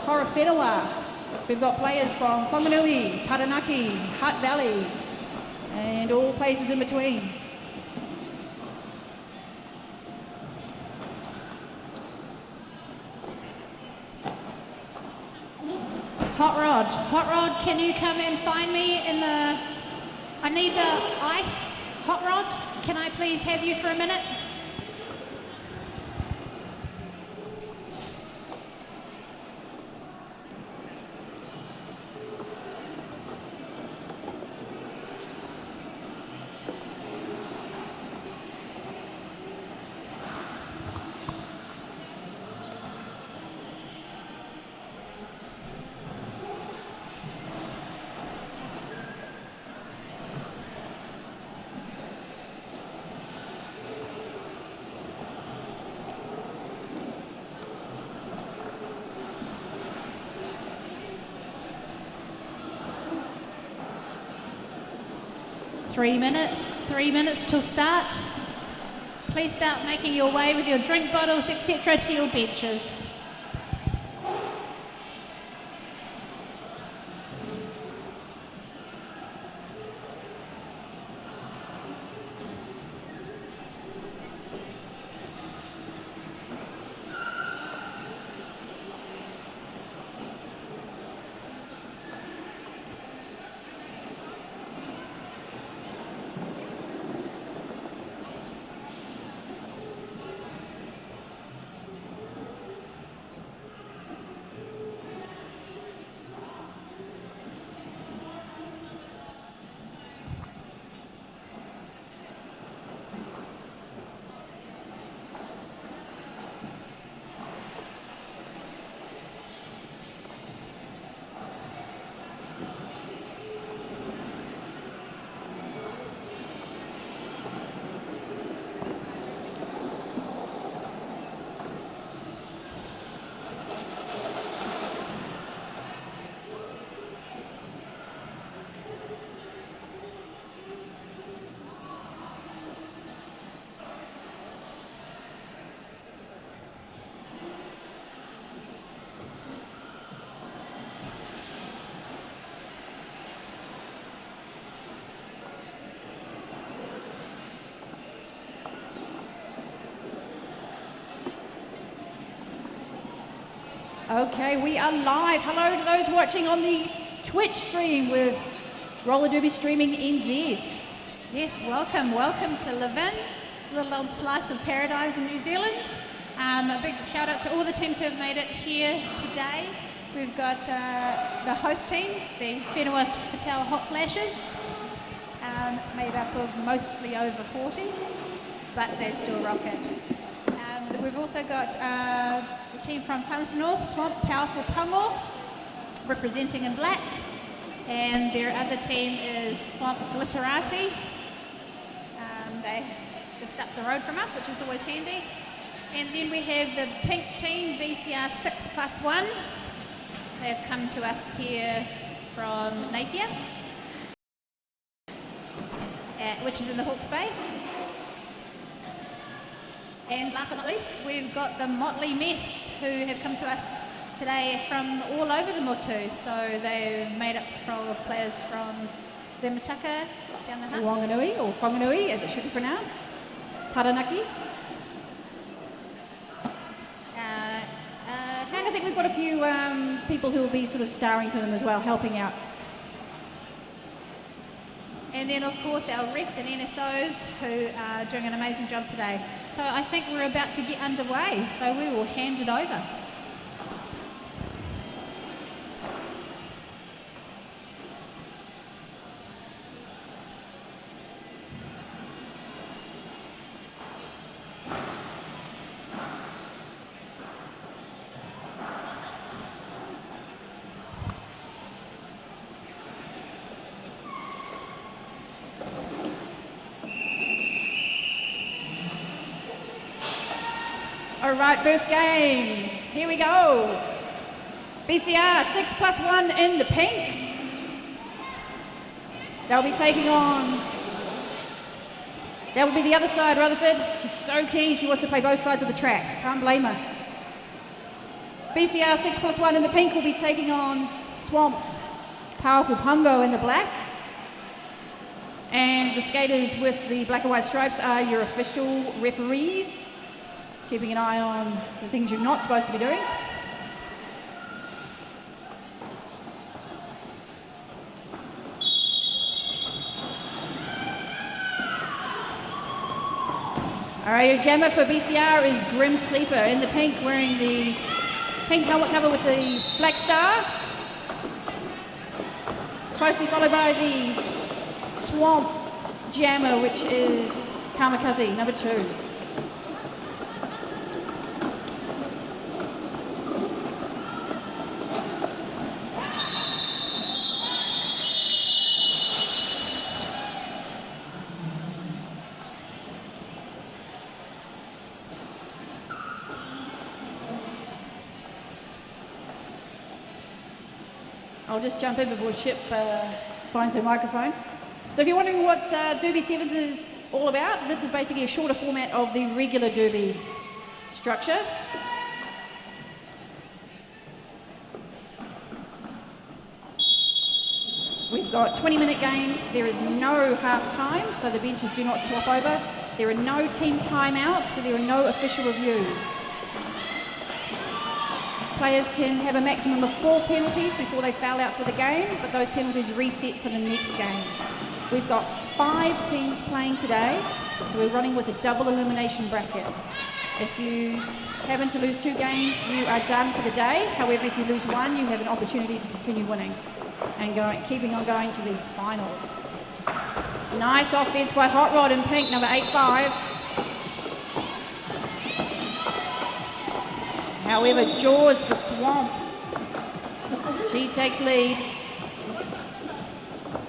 Whenua. We've got players from Whanganui, Taranaki, Hutt Valley, and all places in between. Hot Rod, can you come and find me in the, I need the ice. Hot Rod, can I please have you for a minute? Three minutes till start. Please start making your way with your drink bottles, etc. to your benches. Okay, we are live. Hello to those watching on the Twitch stream with Roller Derby Streaming NZ. Yes, welcome to Levin, little old slice of paradise in New Zealand. A big shout out to all the teams who have made it here today. We've got the host team, the Whenua Patel Hot Flashes, made up of mostly over 40s, but they still rock it. We've also got the team from Palmerston North, Swamp Powerful Pango, representing in black, and their other team is Swamp Glitterati. They just up the road from us, which is always handy. And then we have the pink team, BCR 6+1. They have come to us here from Napier, which is in the Hawke's Bay. And last but not least, we've got the Motley Mess, who have come to us today from all over the Motu. So they're made up of players from the Mataka, down the Hutt, Wanganui, or Whanganui, as it should be pronounced, Taranaki. And I think we've got a few people who will be sort of starring for them as well, helping out. And then, of course, our refs and NSOs who are doing an amazing job today. So I think we're about to get underway, so we will hand it over. All right, first game. Here we go. BCR 6+1 in the pink. They'll be taking on. That will be the other side, Rutherford. She's so keen. She wants to play both sides of the track. Can't blame her. BCR 6+1 in the pink will be taking on Swamp's Powerful Pungo in the black. And the skaters with the black and white stripes are your official referees, keeping an eye on the things you're not supposed to be doing. All right, your jammer for BCR is Grim Sleeper in the pink, wearing the pink helmet cover with the black star. Closely followed by the Swamp jammer, which is Kamikaze, number 2. I'll just jump in before Chip finds her microphone. So if you're wondering what Derby Sevens is all about, this is basically a shorter format of the regular Derby structure. We've got 20-minute games. There is no half time, so the benches do not swap over. There are no team timeouts, so there are no official reviews. Players can have a maximum of 4 penalties before they foul out for the game, but those penalties reset for the next game. We've got 5 teams playing today, so we're running with a double elimination bracket. If you happen to lose 2 games, you are done for the day. However, if you lose 1, you have an opportunity to continue winning and keeping on going to the final. Nice offense by Hot Rod in pink, number 85. However, Jaws for Swamp. She takes lead.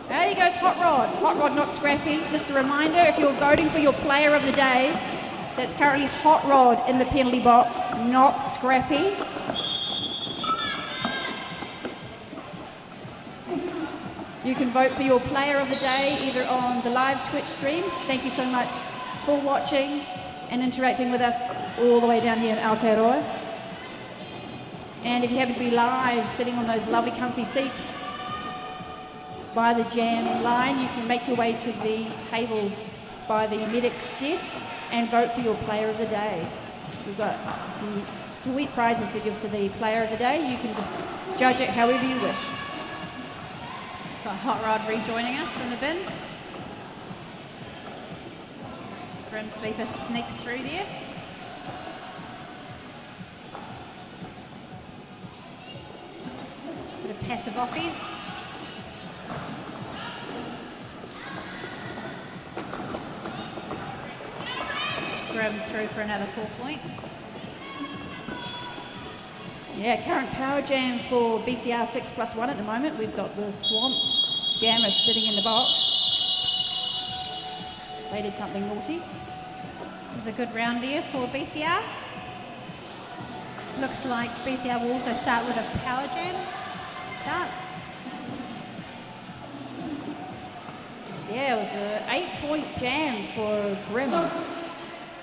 There goes Hot Rod. Hot Rod not scrappy. Just a reminder, if you're voting for your player of the day, that's currently Hot Rod in the penalty box, not Scrappy. You can vote for your player of the day either on the live Twitch stream. Thank you so much for watching and interacting with us all the way down here in Aotearoa. And if you happen to be live, sitting on those lovely comfy seats by the jam line, you can make your way to the table by the medic's desk and vote for your player of the day. We've got some sweet prizes to give to the player of the day. You can just judge it however you wish. Got Hot Rod rejoining us from the bin. Grim Sleeper sneaks through there. Bit of passive offense. Grim through for another 4 points. Yeah, current power jam for BCR 6+1 at the moment. We've got the Swamps jammer sitting in the box. They did something naughty. There's a good round there for BCR. Looks like BCR will also start with a power jam start. Yeah, it was an 8-point jam for Grim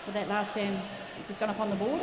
for that last jam. Just gone up on the board.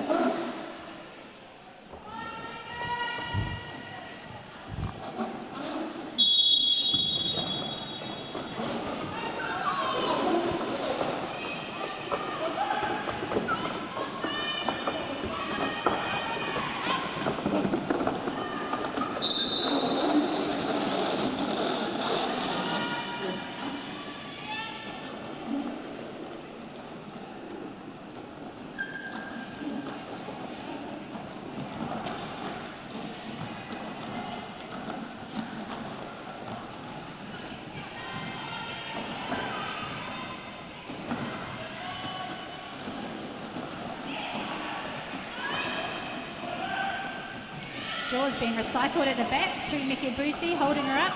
Jaws being recycled at the back to Mickey Booty, holding her up.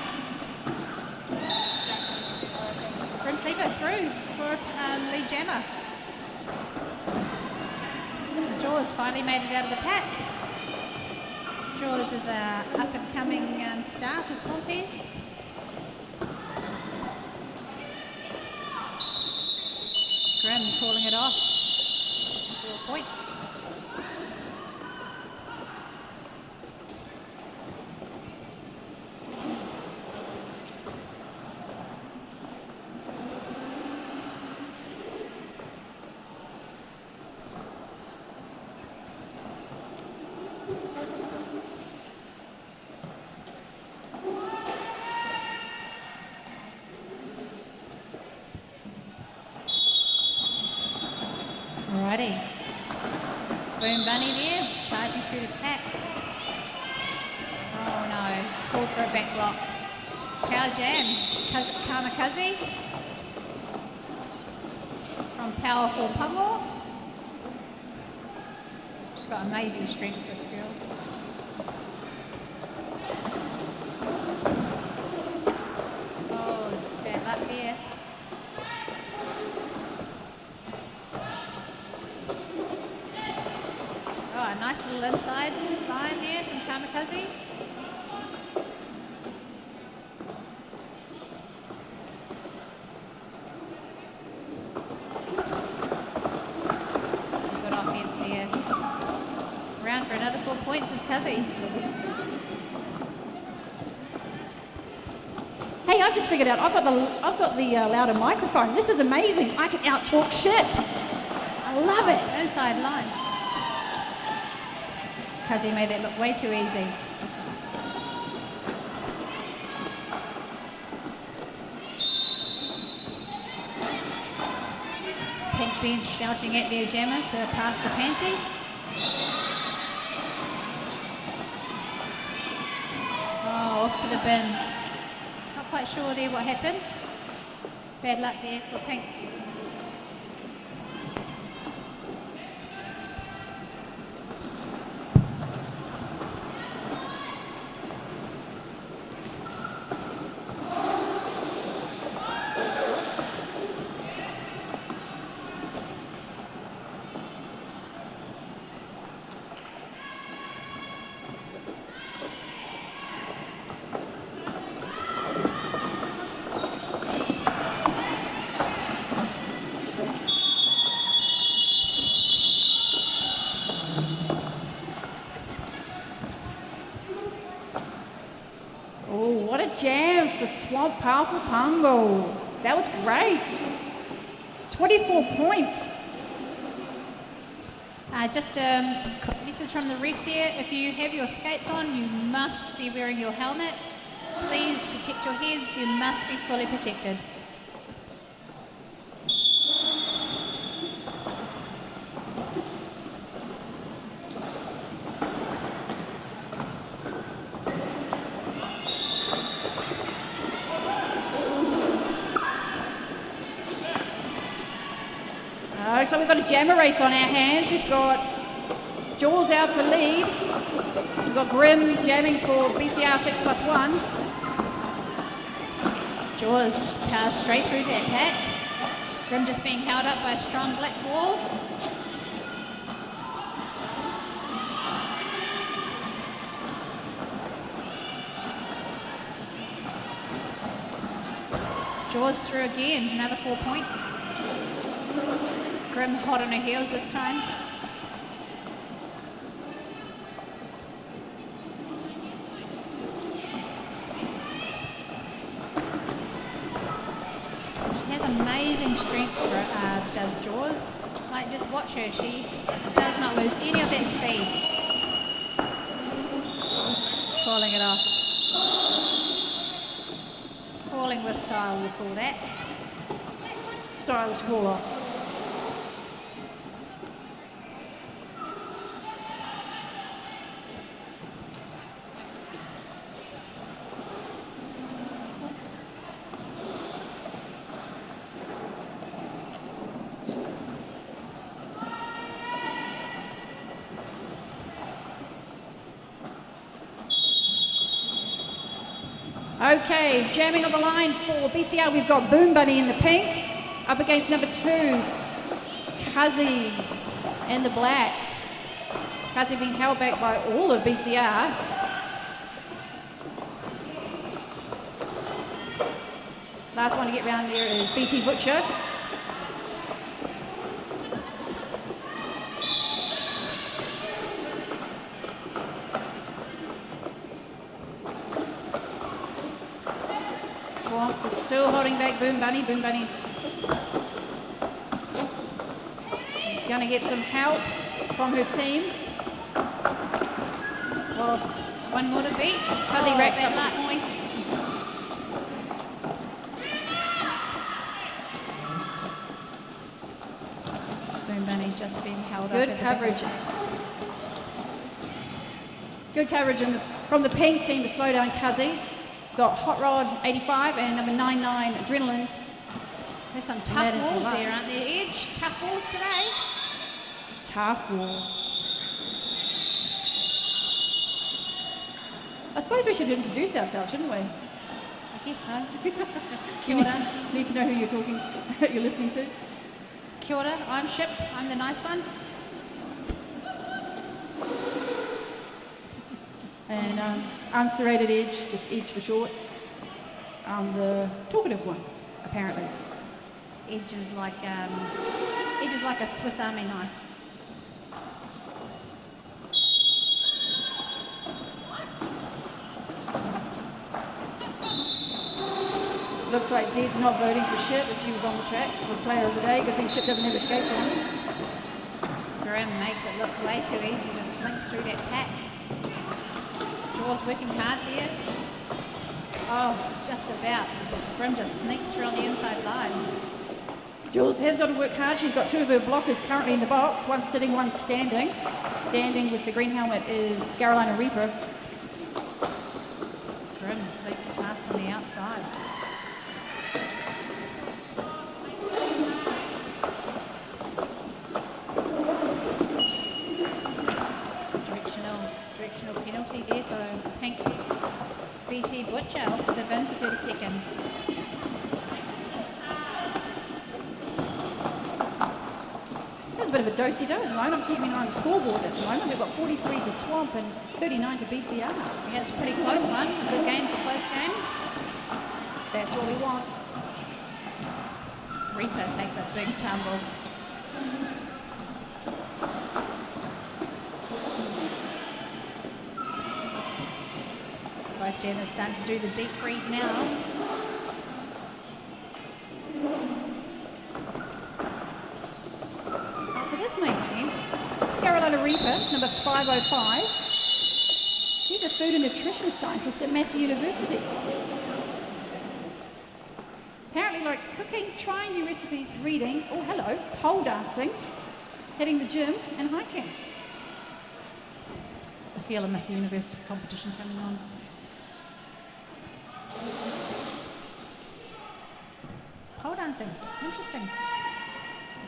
Grim Sleeper through for lead jammer. Jaws finally made it out of the pack. Jaws is a up-and-coming star for Swampies. Grim calling it off. 4 points. Alrighty. Boom Bunny there, charging through the pack. Oh no, called for a back block. Power jam, Kamikaze. From Powerful Pungo. She's got amazing strength, this girl. Oh, bad luck there. Oh, a nice little inside line there from Kamikaze. Some good offense there. Round for another 4 points is Kazi. Hey, I've just figured out I've got the louder microphone. This is amazing. I can out-talk shit. I love it. Inside line. Kazi made it look way too easy. Pink bench shouting at their jammer to pass the panty. Oh, off to the bin. Not quite sure there what happened. Bad luck there for Pink. What a jam for Swamp Powerful Pungo. That was great. 24 points. Just a message from the ref there. If you have your skates on, you must be wearing your helmet. Please protect your heads. You must be fully protected. So we've got a jammer race on our hands. We've got Jaws out for lead. We've got Grim jamming for BCR 6+1. Jaws powers straight through that pack. Grim just being held up by a strong black wall. Jaws through again, another 4 points. Grim hot on her heels this time. She has amazing strength, does Jaws. Like, just watch her, she just does not lose any of that speed. Calling it off. Falling with style, we'll call that. Stylish call off. Okay, jamming on the line for BCR, we've got Boom Bunny in the pink, up against number 2, Kazi in the black. Kazi being held back by all of BCR. Last one to get round there is BT Butcher. Swamps is still holding back Boom Bunny. Boom Bunny's gonna get some help from her team. Whilst one more to beat. Kazi racks up the points. Bunny just being held up. Good coverage. Good coverage from the pink team to slow down Kazi. Got Hot Rod 85 and number 99 Adrenaline. There's some tough walls there, aren't there, Edge? Tough walls today. Tough wall. I suppose we should introduce ourselves, shouldn't we? I guess so. Kia ora. Need to know who you're listening to. Kia ora, I'm Ship. I'm the nice one. And I'm Serrated Edge, just Edge for short. I'm the talkative one, apparently. Edge is like a Swiss Army knife. Looks like Deed's not voting for Ship if she was on the track for player of the day. Good thing Ship doesn't have her skates on. Grim makes it look way too easy, just slinks through that pack. Jaws working hard there. Oh, just about. Grim just sneaks through on the inside line. Jules has got to work hard. She's got two of her blockers currently in the box. One sitting, one standing. Standing with the green helmet is Carolina Reaper. Grim sweeps past on the outside. Directional penalty there for Pink. BT Butcher off to the bin for 30 seconds. There's a bit of a do-si-do at the moment. I'm keeping an eye on the scoreboard at the moment. We've got 43 to Swamp and 39 to BCR. Yeah, it's a pretty close one. A good game's a close game. That's what we want. Reaper takes a big tumble. Both jammers starting to do the deep breathe now. Oh, so this makes sense. Carolina Reaper, number 505. She's a food and nutrition scientist at Massey University. Apparently likes cooking, trying new recipes, reading, oh hello, pole dancing, hitting the gym and hiking. I feel a Massey University competition coming on. Pole dancing, interesting.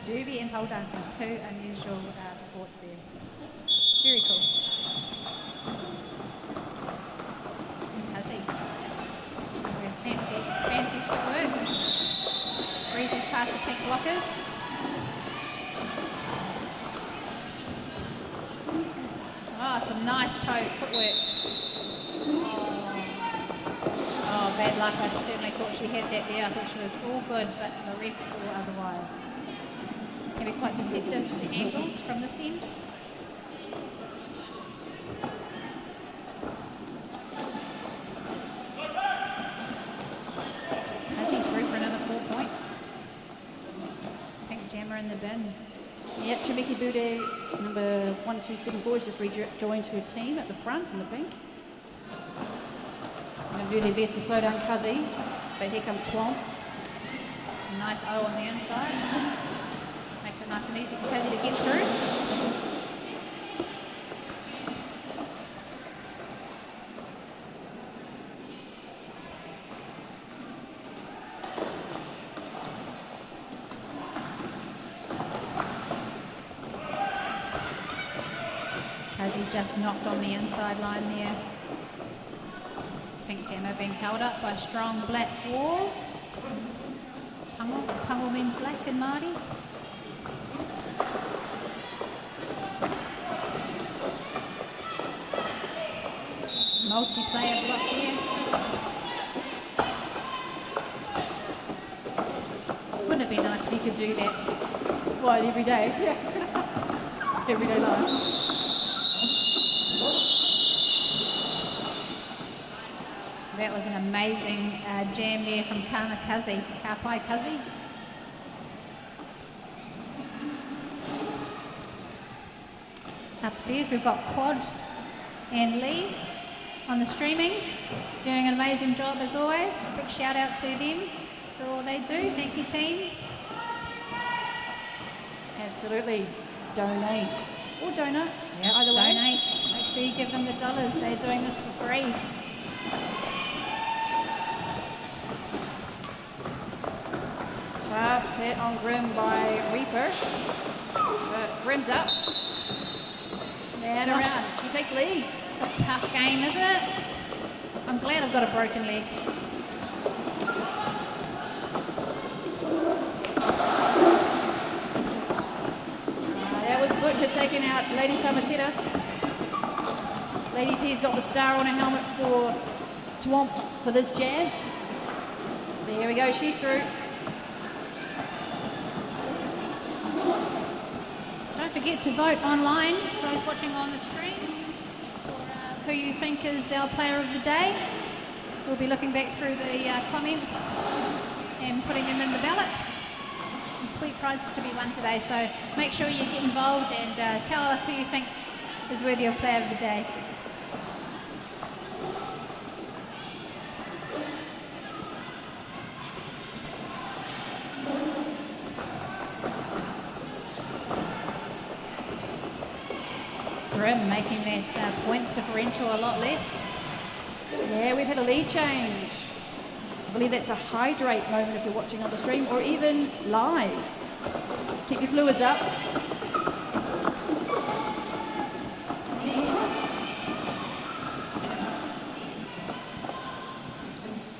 Derby and pole dancing, two unusual sports there. Very cool. How's fancy footwork. Breezes past the pink blockers. Oh, some nice toe footwork. Oh, bad luck. I certainly thought she had that there. I thought she was all good, but the ref saw otherwise. Can be quite deceptive, the angles from this end. Has he through for another 4 points? Pink jammer in the bin. Yep, Chimiki Bude, number 1274, has just rejoined her team at the front in the pink. They're going to do their best to slow down Kazi, but here comes Swamp. Some nice O on the inside. Makes it nice and easy for Kazi to get through. Kazi just knocked on the inside line there. Pink jammer being held up by a strong black wall. Pungal means black in Māori. Multiplayer block there. Wouldn't it be nice if you could do that? What, every day? Yeah. Everyday life. That was an amazing jam there from Kapai Kazi. Upstairs we've got Quad and Lee on the streaming, doing an amazing job as always. Big shout out to them for all they do. Thank you, team. Absolutely. Donate. Or donut. Yep, Either way. donate. Make sure you give them the dollars. They're doing this for free. Tough hit on Grim by Reaper. But Grim's up. And Gosh. around. She takes lead. It's a tough game, isn't it? I'm glad I've got a broken leg. That was Butcher taking out Lady Tamatera. Lady T's got the star on her helmet for Swamp for this jam. There we go, she's through. Don't forget to vote online, those watching on the stream, for who you think is our player of the day. We'll be looking back through the comments and putting them in the ballot. Some sweet prizes to be won today, so make sure you get involved and tell us who you think is worthy of player of the day. Grim making that points differential a lot less. Yeah, we've had a lead change. I believe that's a hydrate moment if you're watching on the stream or even live. Keep your fluids up.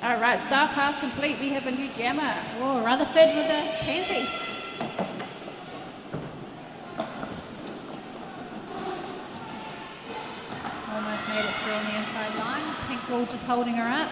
All right, star pass complete. We have a new jammer. Oh, Rutherford with a panty. Almost made it through on the inside line. Pink ball just holding her up.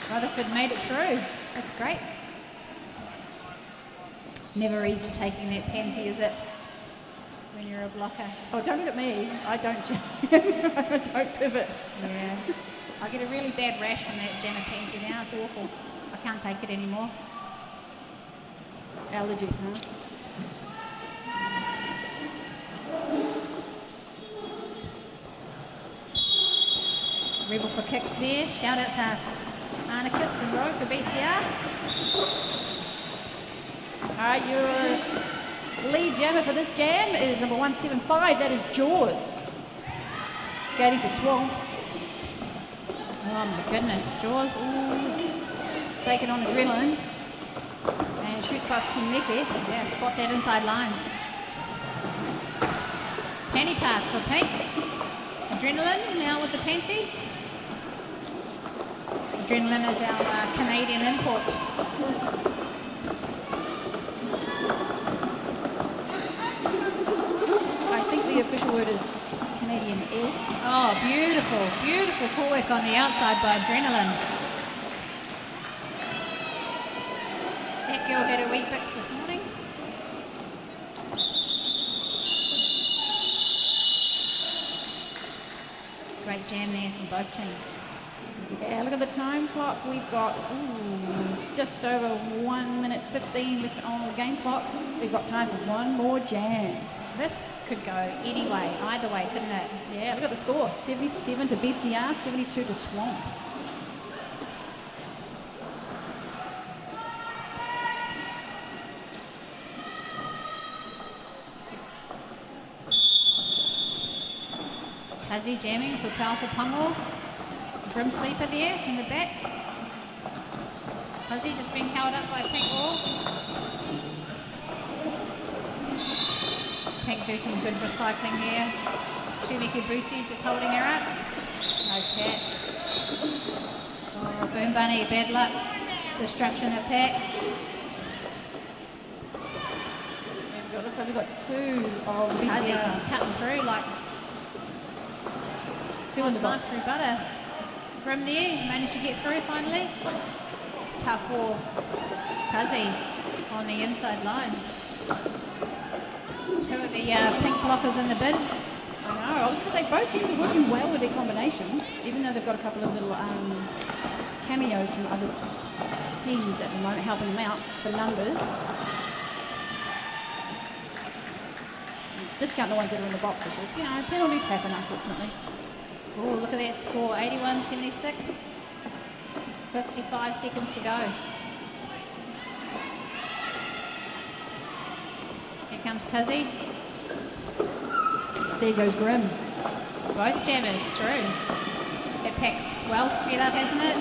Rutherford made it through. That's great. Never easy taking that panty, is it? When you're a blocker. Oh, don't look at me. I don't jam. I don't pivot. Yeah. I get a really bad rash from that jammer panty now. It's awful. I can't take it anymore. Allergies, huh? Rebel for kicks there. Shout out to Anna Kisk and Rowe for BCR. All right, your lead jammer for this jam is number 175. That is Jaws. Skating for Swamp. Oh my goodness, Jaws. Ooh. Taking on Adrenaline. And shoots past Timiki. Yeah, spots that inside line. Panty pass for Pink. Adrenaline now with the panty. Adrenaline is our Canadian import. I think the official word is Canadian air. Oh, beautiful, beautiful footwork on the outside by Adrenaline. That girl had a wee fix this morning. Great jam there from both teams. Yeah, look at the time clock. We've got just over 1 minute 15 left on the game clock. We've got time for one more jam. This could go any way, either way, couldn't it? Yeah, look at the score. 77 to BCR, 72 to Swamp. Kazi jamming for powerful Pungal. Grim Sleeper there in the back. Kazi just being held up by Pink Wall. Pink do some good recycling here. Chumiki Booty just holding her up. No Pat. Oh, Boom Bunny, bad luck. Destruction of Pat. Looks like we've got two of Kazi BCR. just cutting through like Two in the box. through butter. Grim there, managed to get through finally. It's a tough wall. Kazi on the inside line. Two of the pink blockers in the bin. I know. I was going to say both teams are working well with their combinations, even though they've got a couple of little cameos from other teams at the moment helping them out for numbers. Discount the ones that are in the box, of course. You know, penalties happen, unfortunately. Oh, look at that score, 81-76. 55 seconds to go. Here comes Cuzzy. There goes Grim. Both jammers through. That pack's well sped up, hasn't it?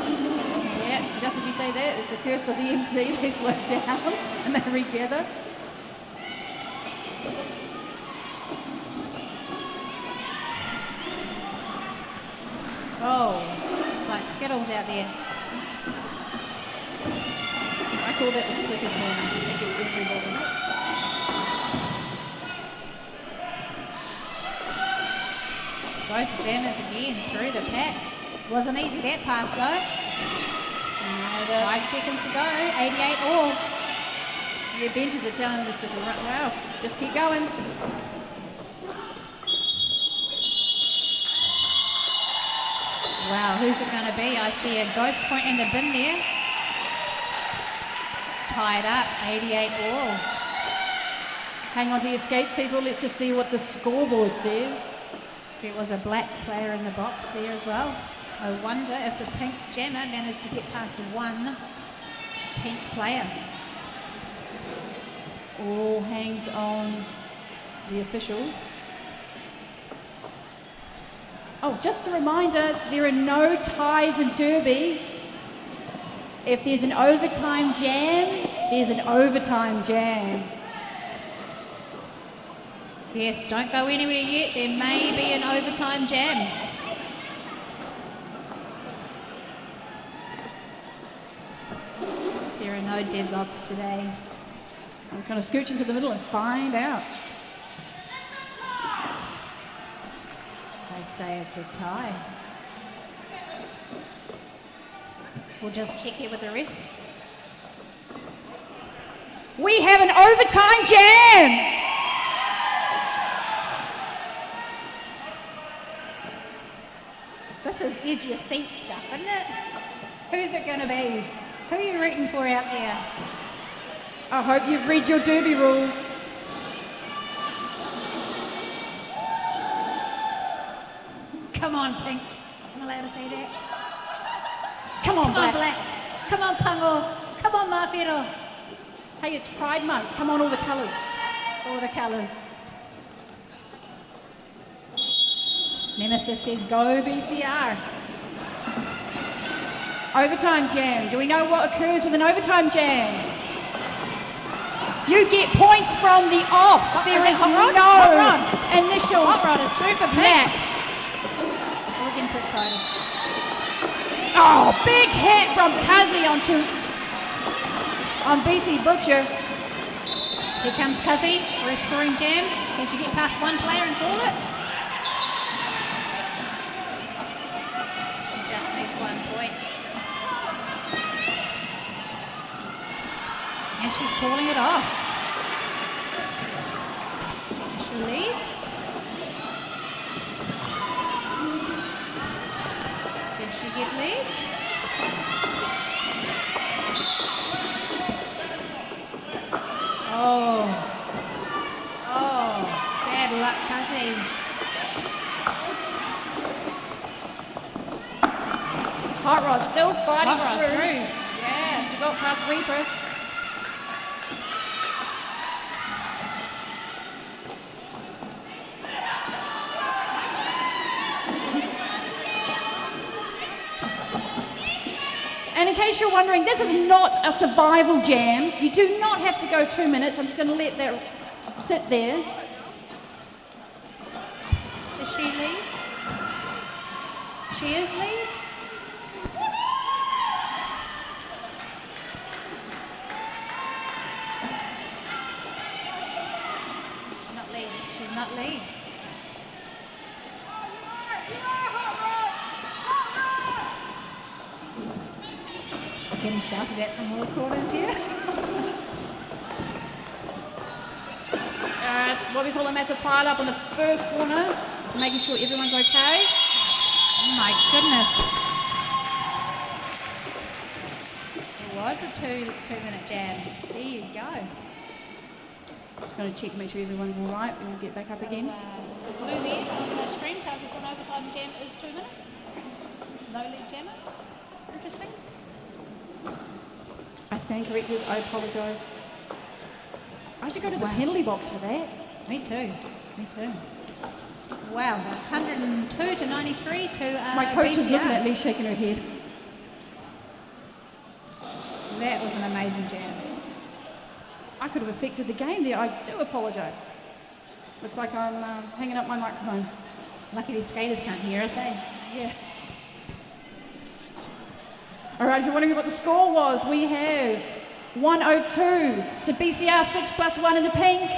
Yeah, just as you say that, it's the curse of the MC. They slow down and they regather. Oh, it's like Skittles out there. I call that the slicker corner. I think it's everybody. Both jammers again through the pack. Wasn't easy that pass though. 5 seconds to go, 88 all. Their benches are telling them to run. Wow, just keep going. Wow, who's it going to be? I see a ghost point in the bin there. Tied up, 88 all. Hang on to your skates, people. Let's just see what the scoreboard says. There was a black player in the box there as well. I wonder if the pink jammer managed to get past one pink player. All hangs on the officials. Oh, just a reminder, there are no ties in Derby. If there's an overtime jam, there's an overtime jam. Yes, don't go anywhere yet. There may be an overtime jam. There are no deadlocks today. I'm just going to scooch into the middle and find out. They say it's a tie. We'll just check it with the refs. We have an overtime jam! This is edge your seat stuff, isn't it? Who's it going to be? Who are you rooting for out there? I hope you've read your Derby rules. Come on, Pink. I'm allowed to say that. Come on, Come on, Black. Black. Come on, Pango. Come on, Mafero. Hey, it's Pride Month. Come on, all the colours. All the colours. Nemesis says, go BCR. Overtime jam. Do we know what occurs with an overtime jam? You get points from the off. There is Hot Rod? no Hot Rod. initial. Hot Rod is through for Pink. Black. We're getting too excited. Oh, big hit from Kazi on BC Butcher. Here comes Cuzzy for a scoring jam. Can she get past one player and call it? She just needs 1 point. And she's calling it off. Does she lead? Did she get lead? Oh, bad luck, Cuzzy. Hot Rod still fighting Hot Rod through. Yeah, she got past Reaper. And in case you're wondering, this is not a survival jam. You do not have to go 2 minutes. I'm just going to let that sit there. Is she lead? She is lead? She's not lead. She's not lead. Getting shouted at from all corners here. It's what we call a massive pile up on the first corner. Just making sure everyone's okay. Oh my goodness. It was a two-minute jam. There you go. Just going to check to make sure everyone's all right. We'll get back up again. The blue there on the stream tells us an overtime jam is 2 minutes. No lead jammer. Interesting. I stand corrected. I apologise. I should go to the penalty box for that. Me too. Me too. Wow, 102 to 93 to My coach BCR. is looking at me, shaking her head. That was an amazing jam. I could have affected the game there. I do apologise. Looks like I'm hanging up my microphone. Lucky these skaters can't hear us, eh? Yeah. All right, if you're wondering what the score was, we have 102 to BCR 6+1 in the pink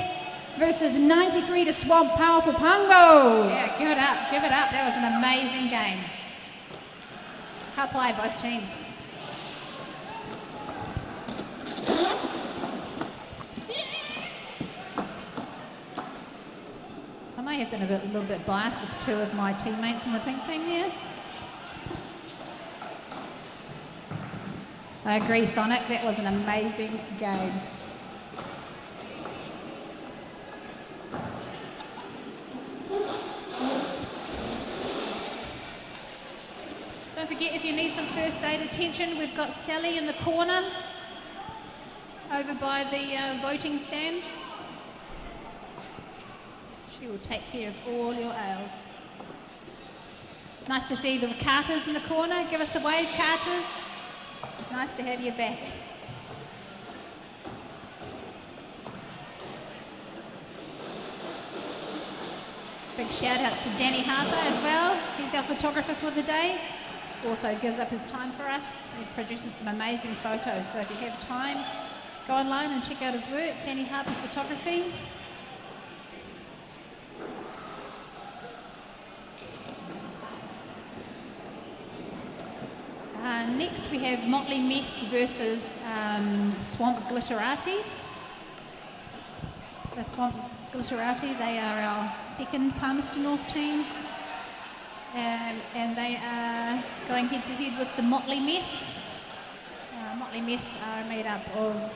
versus 93 to Swamp Powerful Pango. Yeah, give it up, give it up. That was an amazing game. Ka pai both teams. I may have been a little bit biased with two of my teammates in the pink team here. I agree, Sonic, that was an amazing game. Don't forget, if you need some first aid attention, we've got Sally in the corner over by the voting stand. She will take care of all your ails. Nice to see the Carters in the corner. Give us a wave, Carters. Nice to have you back. Big shout out to Danny Harper as well. He's our photographer for the day. Also gives up his time for us. He produces some amazing photos. So if you have time, go online and check out his work. Danny Harper Photography. Next we have Motley Mess versus Swamp Glitterati. So Swamp Glitterati, they are our second Palmerston North team. And they are going head to head with the Motley Mess. Motley Mess are made up of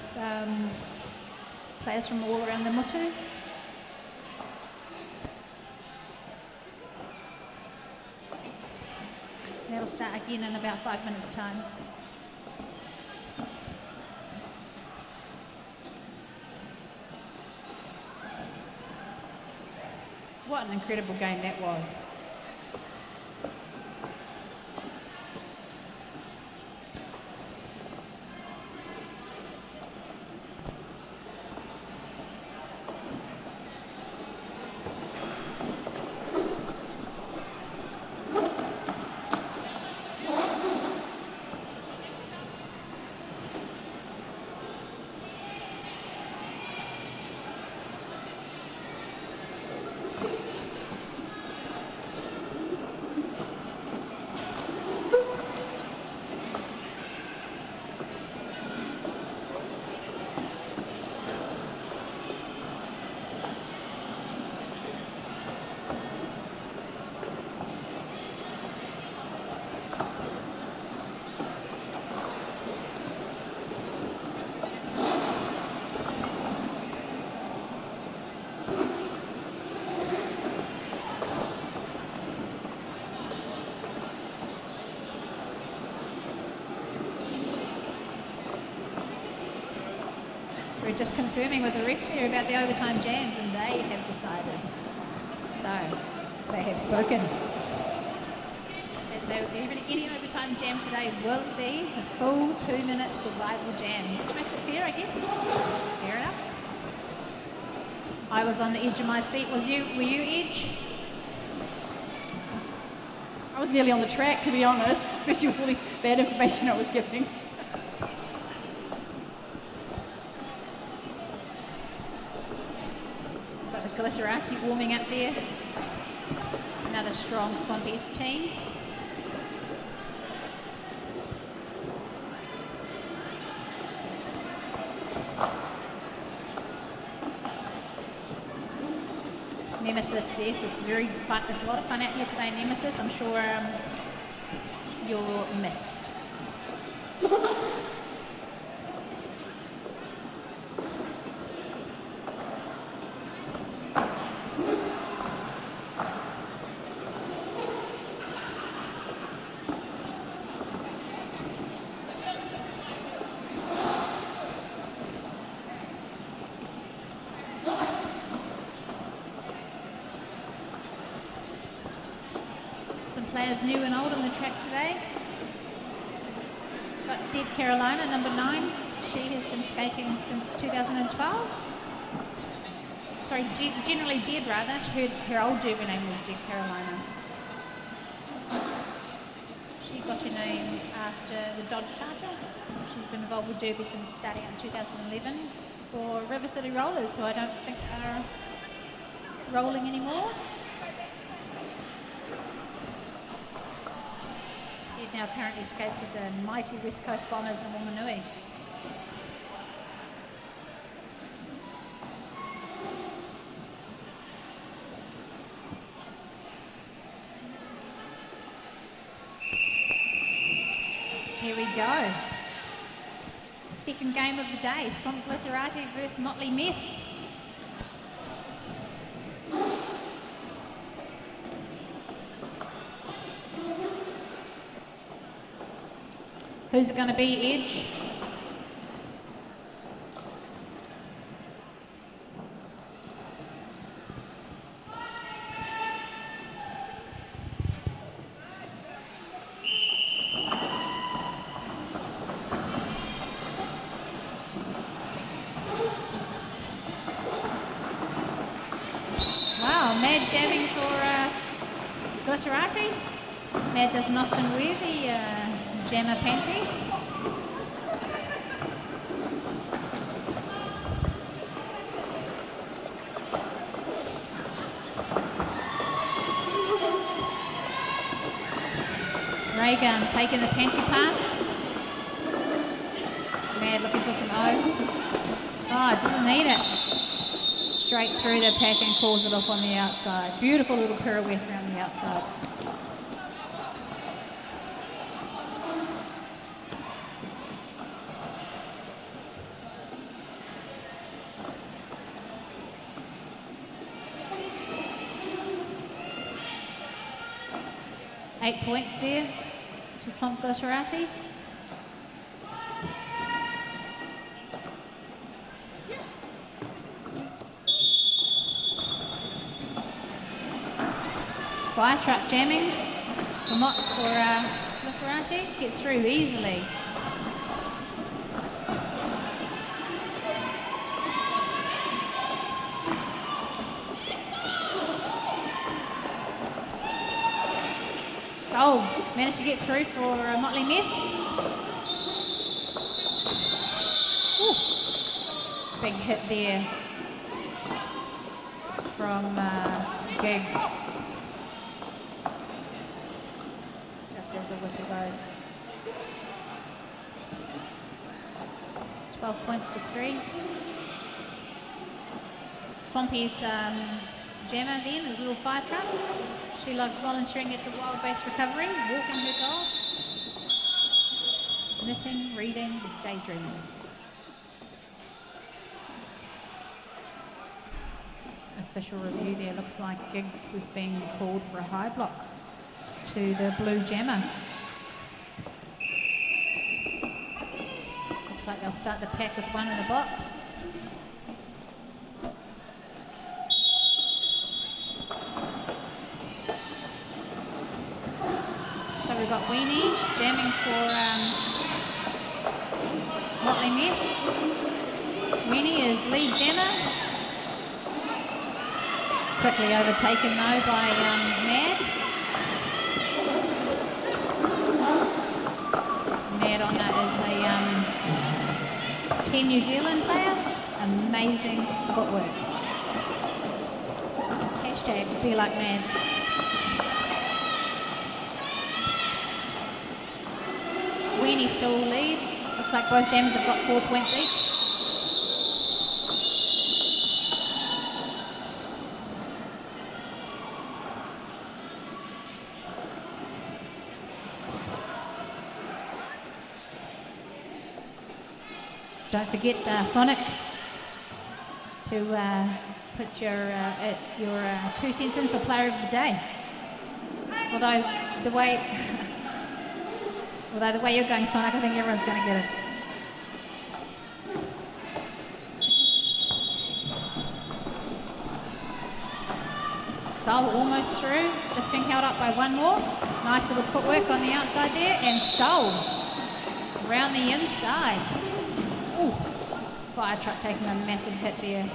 players from all around the Mutu. That'll start again in about 5 minutes' time. What an incredible game that was. We're just confirming with the referee about the overtime jams, and they have decided. So, they have spoken. Any overtime jam today will be a full 2-minute survival jam, which makes it fair, I guess. Fair enough. I was on the edge of my seat. Were you Edge? I was nearly on the track, to be honest, especially with all the bad information I was giving. Glitterati warming up there. Another strong Swampies team. Nemesis, yes, it's very fun. It's a lot of fun out here today, Nemesis. I'm sure you're missed. Some players new and old on the track today. Got Dead Carolina, number 9. She has been skating since 2012. Sorry, generally Dead rather. Her old derby name was Dead Carolina. She got her name after the Dodge Charger. She's been involved with derby since starting in 2011 for River City Rollers, who I don't think are rolling anymore. Dead now currently skates with the mighty West Coast Bombers in Whenua. Here we go. Second game of the day, Swamp Glitterati versus Motley Mess. Who's it going to be, Edge? Wow, Mad jamming for Glitterati. Mad doesn't often wear the jammer panty. Reagan taking the panty pass. Mad looking for some O. Oh, doesn't need it. Straight through the pack and calls it off on the outside. Beautiful little pirouette around the outside. Eight points there to Swamp Glitterati. Fire truck jamming for Glitterati. Gets through easily. So, managed to get through for Motley Mess. Ooh. Big hit there from Giggs. Just as the whistle goes. 12 points to 3. Swampy's jammer then, his little fire truck. She likes volunteering at the Wild Base Recovery, walking her dog, knitting, reading, daydreaming. Official review there, looks like Giggs is being called for a high block to the blue jammer. Looks like they'll start the pack with one in the box. So we've got Whenua jamming for Motley Mess. Whenua is lead jammer. Quickly overtaken though by Mad. Mad on that is a Team New Zealand player. Amazing footwork. Hashtag be like Mad. Whenua still lead. Looks like both jammers have got 4 points each. Don't forget, Sonic, to put your 2 cents in for Player of the Day. Although the way you're going, Sonic, I think everyone's going to get it. Sol almost through, just being held up by one more. Nice little footwork on the outside there, and Sol around the inside. Ooh, Fire Truck taking a massive hit there.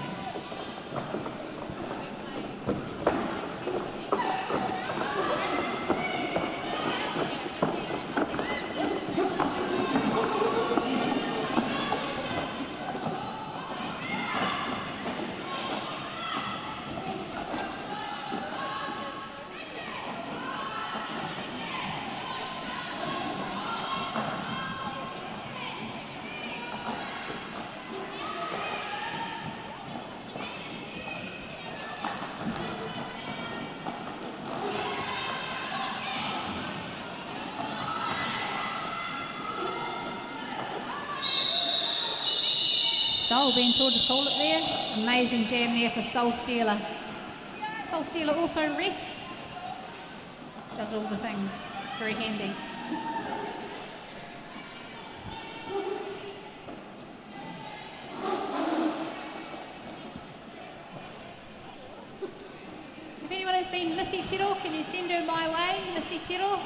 Sol being told to call it there. Amazing jam there for Sol Steeler. Sol Steeler also refs. Does all the things. Very handy. If anyone has seen Missy Tiro, can you send her my way, Missy Tiro?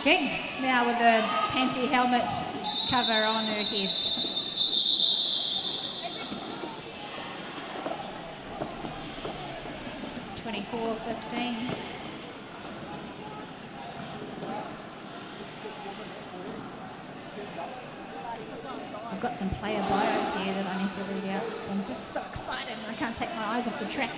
Giggs now with the panty helmet cover on her head. $24.15. I've got some player bios here that I need to read out. I'm just so excited and I can't take my eyes off the track.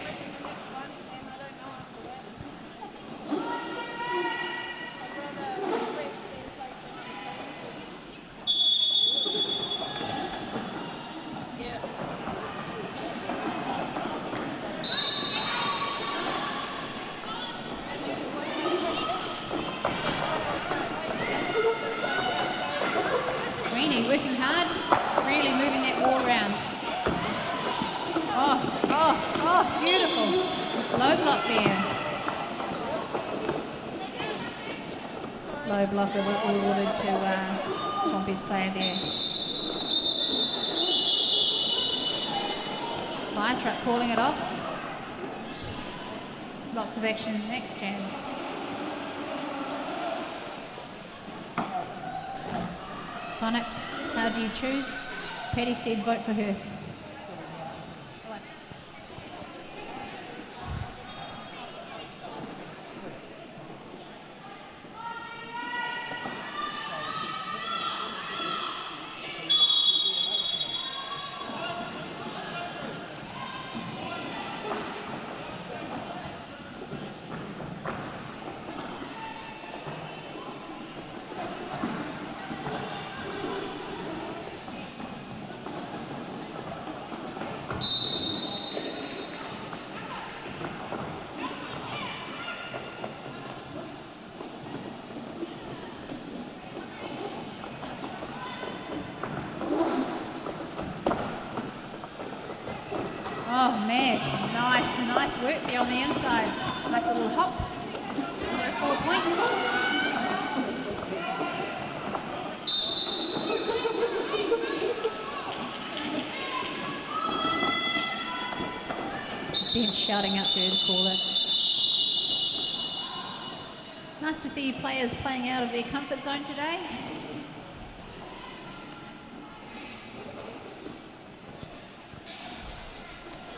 Working hard, really moving that ball around. Oh, beautiful. Low block there. Low block awarded to Swampy's player there. Fire Truck calling it off. Lots of action in that jam. Sonic, how do you choose? Patty said vote for her. Oh, Madge, nice work there on the inside. Nice little hop. 4 points. Bench shouting out to her to call it. Nice to see players playing out of their comfort zone today.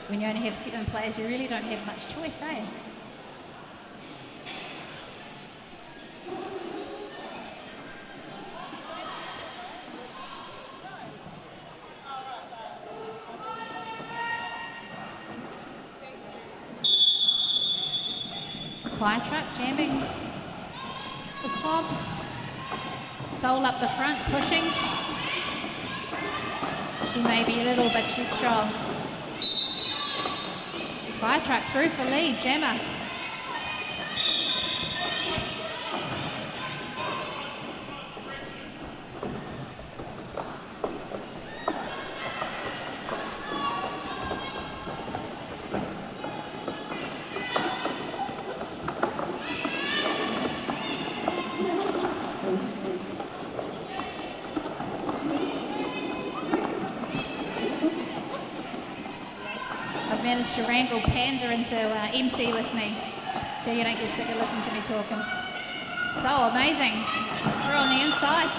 When you only have 7 players, you really don't have much choice, eh? Fire truck jamming the Swamp. Soul up the front, pushing. She may be little, but she's strong. Fire truck through for lead, Gemma. Managed to wrangle Panda into MC with me, so you don't get sick of listening to me talking. So amazing. Through on the inside.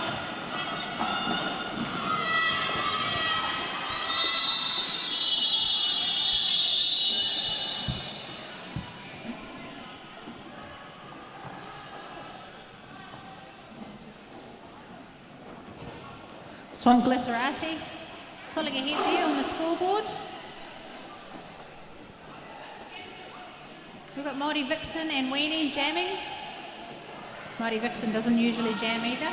Swamp Glitterati pulling ahead there on the scoreboard. We've got Mighty Vixen and Weenie jamming. Mighty Vixen doesn't usually jam either.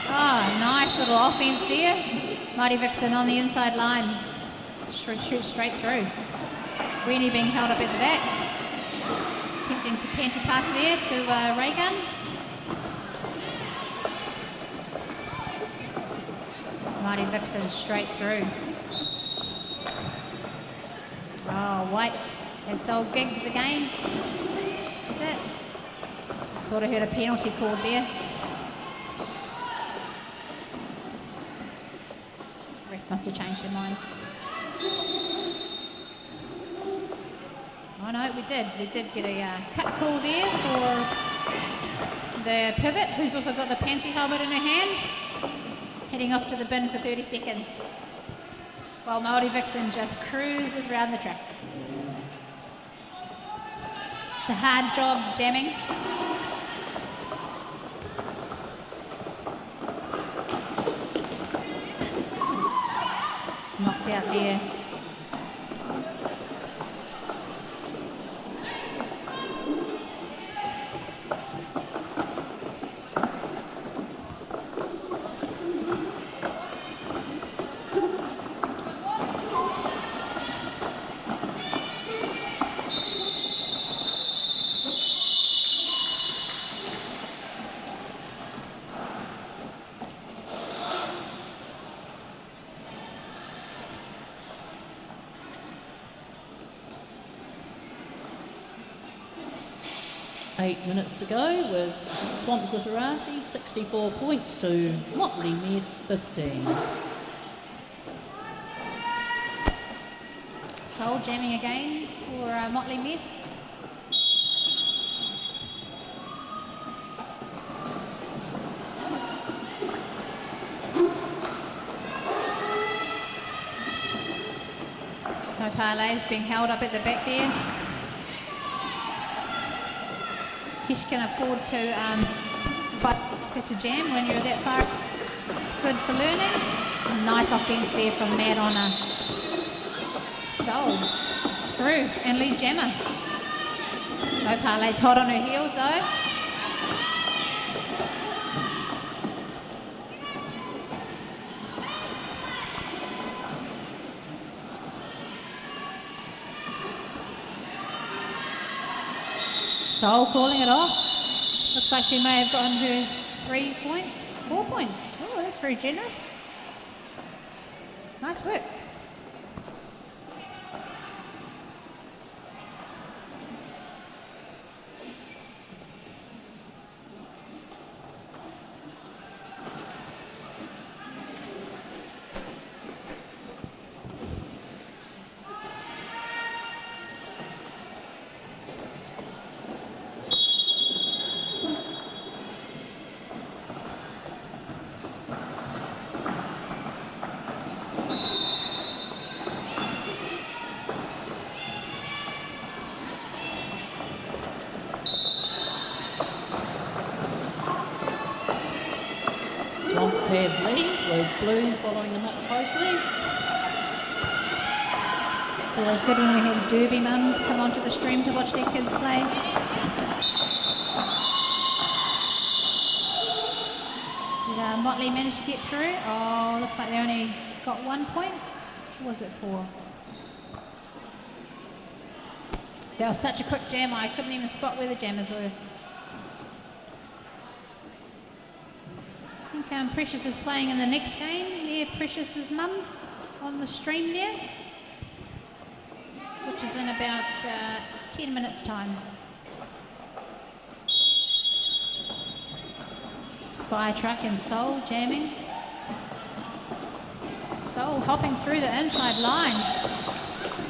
Oh, nice little offense here. Mighty Vixen on the inside line. Shoot straight through. Weenie being held up at the back. Attempting to panty pass there to Raygun. Mighty Vixen straight through. Oh, White and Soul Gigs again. Is it? Thought I heard a penalty called there. Ref must have changed their mind. Oh no, we did. We did get a cut call there for the pivot, who's also got the panty helmet in her hand. Heading off to the bin for 30 seconds. While Mighty Vixen just cruises around the track. It's a hard job jamming. Just knocked out there. Eight minutes to go with Swamp Glitterati 64 points to Motley Mess 15. Soul jamming again for Motley Mess. No parlays being held up at the back there. Kish can afford to buy to jam when you're that far. It's good for learning. Some nice offense there from Matt on a Soul through and lead jammer. No parlays hot on her heels though. Soul calling it off. Looks like she may have gotten her 3 points, 4 points. Oh, that's very generous. Nice work. Swamps have lead with Blue following them up closely. It's always good when we have Derby mums come onto the stream to watch their kids play. Did Motley manage to get through? Oh, looks like they only got 1 point. What was it for? That was such a quick jam, I couldn't even spot where the jammers were. I think Precious is playing in the next game. There, Precious's mum on the stream there, which is in about 10 minutes' time. Fire Truck and Soul jamming. Soul hopping through the inside line.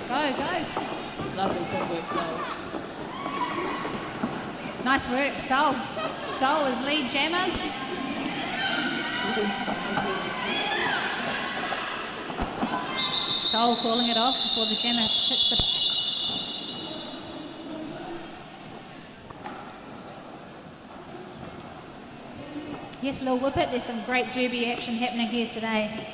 Go, go. Lovely footwork, Soul. Nice work, Soul. Soul is lead jammer. Soul calling it off before the jammer hits the pack. Yes, Lil Whippet, there's some great derby action happening here today.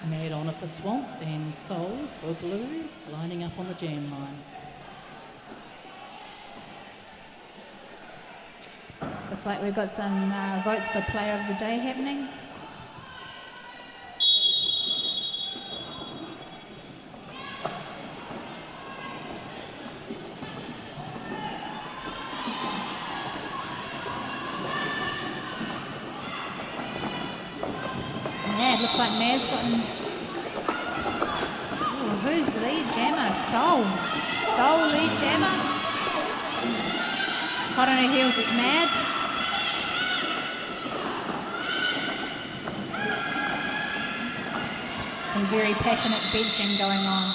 Mad Honour for Swamps and Soul for Blue, lining up on the jam line. Looks like we've got some votes for Player of the Day happening. Mad, looks like Mad's gotten... Ooh, who's the lead jammer? Soul. Soul lead jammer. Hot on her heels is Mad. Some very passionate benching going on.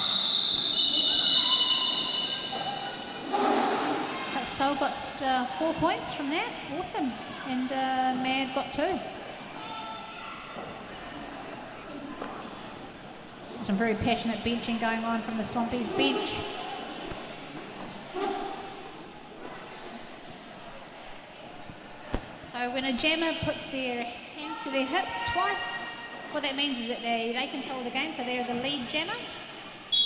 So Soul got 4 points from that. Awesome. And Mad got 2. Some very passionate benching going on from the Swampies bench. So when a jammer puts their hands to their hips twice, what that means is that they control the game, so they're the lead jammer,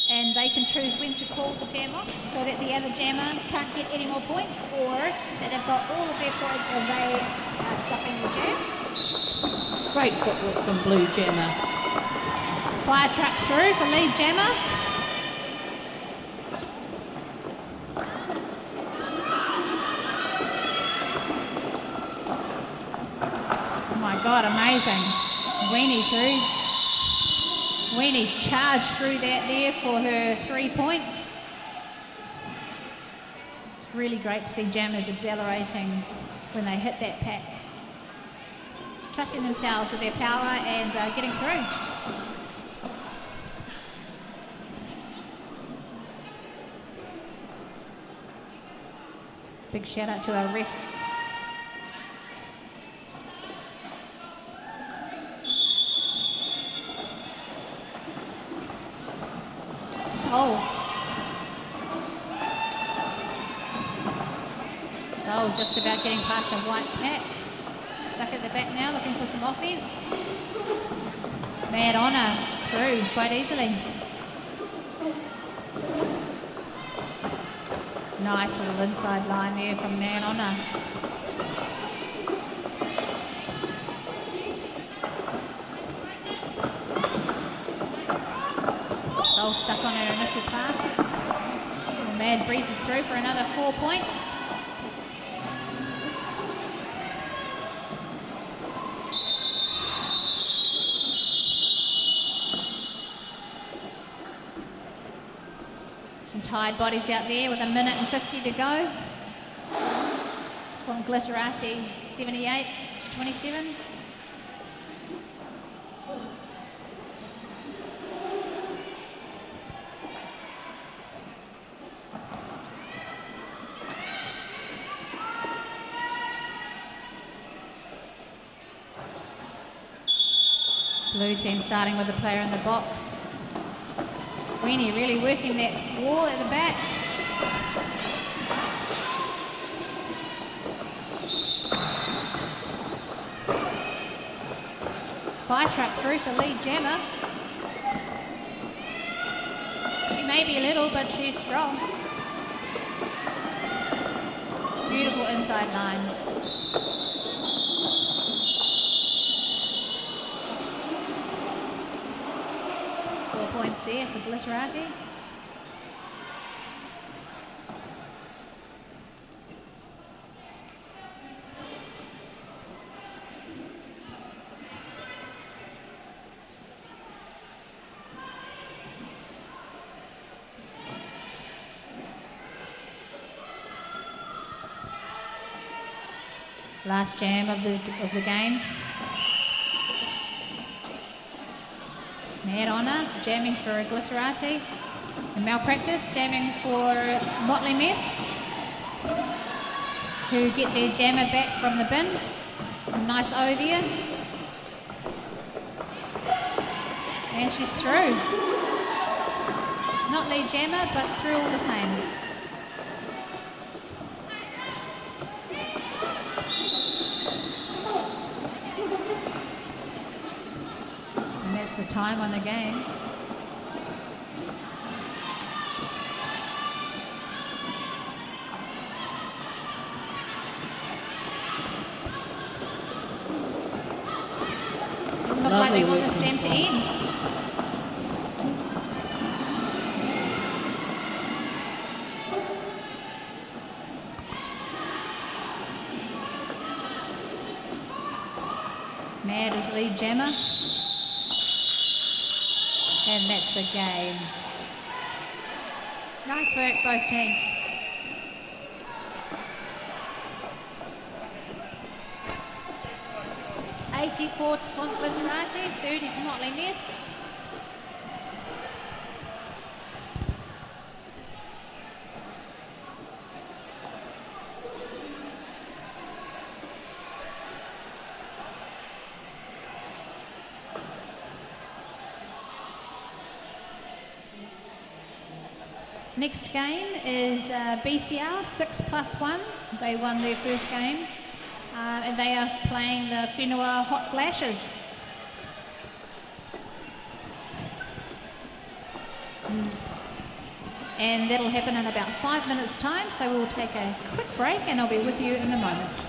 and they can choose when to call the jam off so that the other jammer can't get any more points, or that they've got all of their points and they are stopping the jam. Great footwork from Blue jammer. Fire truck through for lead jammer. Oh my God, amazing. Weenie through. Weenie charged through that there for her 3 points. It's really great to see jammers accelerating when they hit that pack. Trusting themselves with their power and getting through. Big shout out to our refs. Soul just about getting past a white pack. Stuck at the back now, looking for some offense. Mad Honour through quite easily. Nice little inside line there from Mad Honour. Soul stuck on her initial pass. Mad breezes through for another 4 points. Some tired bodies out there with 1:50 to go. It's from Glitterati, 78 to 27. Blue team starting with a player in the box. Whenua really working that wall at the back. Fire truck through for lead jammer. She may be little, but she's strong. Beautiful inside line. Points there for Glitterati. Last jam of the game. Mad Honor jamming for Glitterati. And Malpractice jamming for Motley Mess, who get their jammer back from the bin. Some nice O there. And she's through. Not lead jammer, but through all the same. The time on the game. Doesn't look like they want this jam to end. Mad is lead jammer. And that's the game. Nice work, both teams. $84 to Swamp Glitterati, $30 to Motley Ness. Next game is BCR 6+1. They won their first game, and they are playing the Whenua Hot Flashes. And that'll happen in about 5 minutes' time, so we'll take a quick break and I'll be with you in a moment.